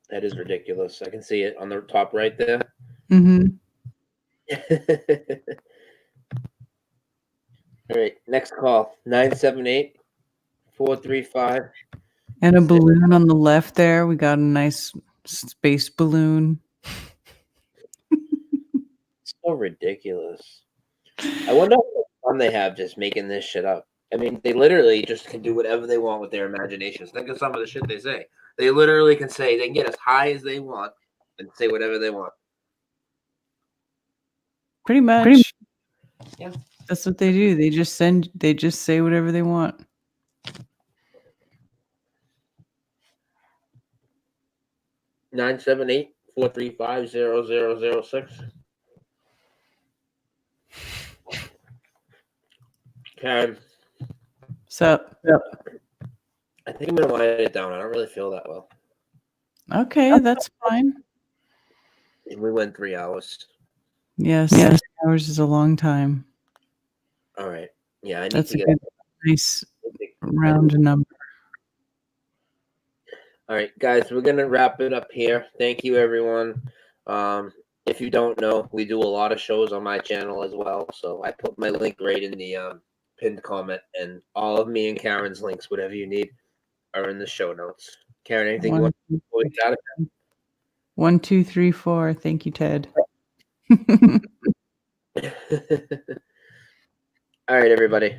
That is ridiculous. I can see it on the top right there. Mm-hmm. All right, next call. 978-435. And a balloon on the left there. We got a nice space balloon. So ridiculous. I wonder how much fun they have just making this shit up. I mean, they literally just can do whatever they want with their imaginations. Think of some of the shit they say. They literally can say, they can get as high as they want and say whatever they want. Pretty much. Yeah. That's what they do. They just say whatever they want. 978-435-0006. Karen. Sup? I think I'm gonna wind it down. I don't really feel that well. Okay, that's fine. We went 3 hours. Yes, 6 hours is a long time. All right. Yeah, I need That's to a get. good, nice round number. All right, guys, we're gonna wrap it up here. Thank you, everyone. If you don't know, we do a lot of shows on my channel as well. So I put my link right in the pinned comment, and all of me and Karen's links, whatever you need, are in the show notes. Karen, anything you want to point out? 1, 2, 3, 4. Thank you, Ted. All right, everybody.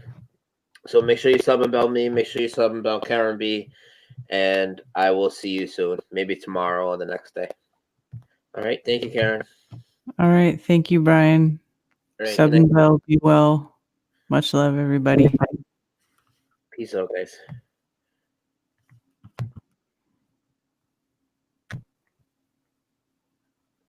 So make sure you sub and bell me. Make sure you sub and bell Karen B. And I will see you soon. Maybe tomorrow or the next day. All right. Thank you, Karen. All right. Thank you, Brian. All right, Sub good night. and bell. Be well. Much love, everybody. Peace out, guys.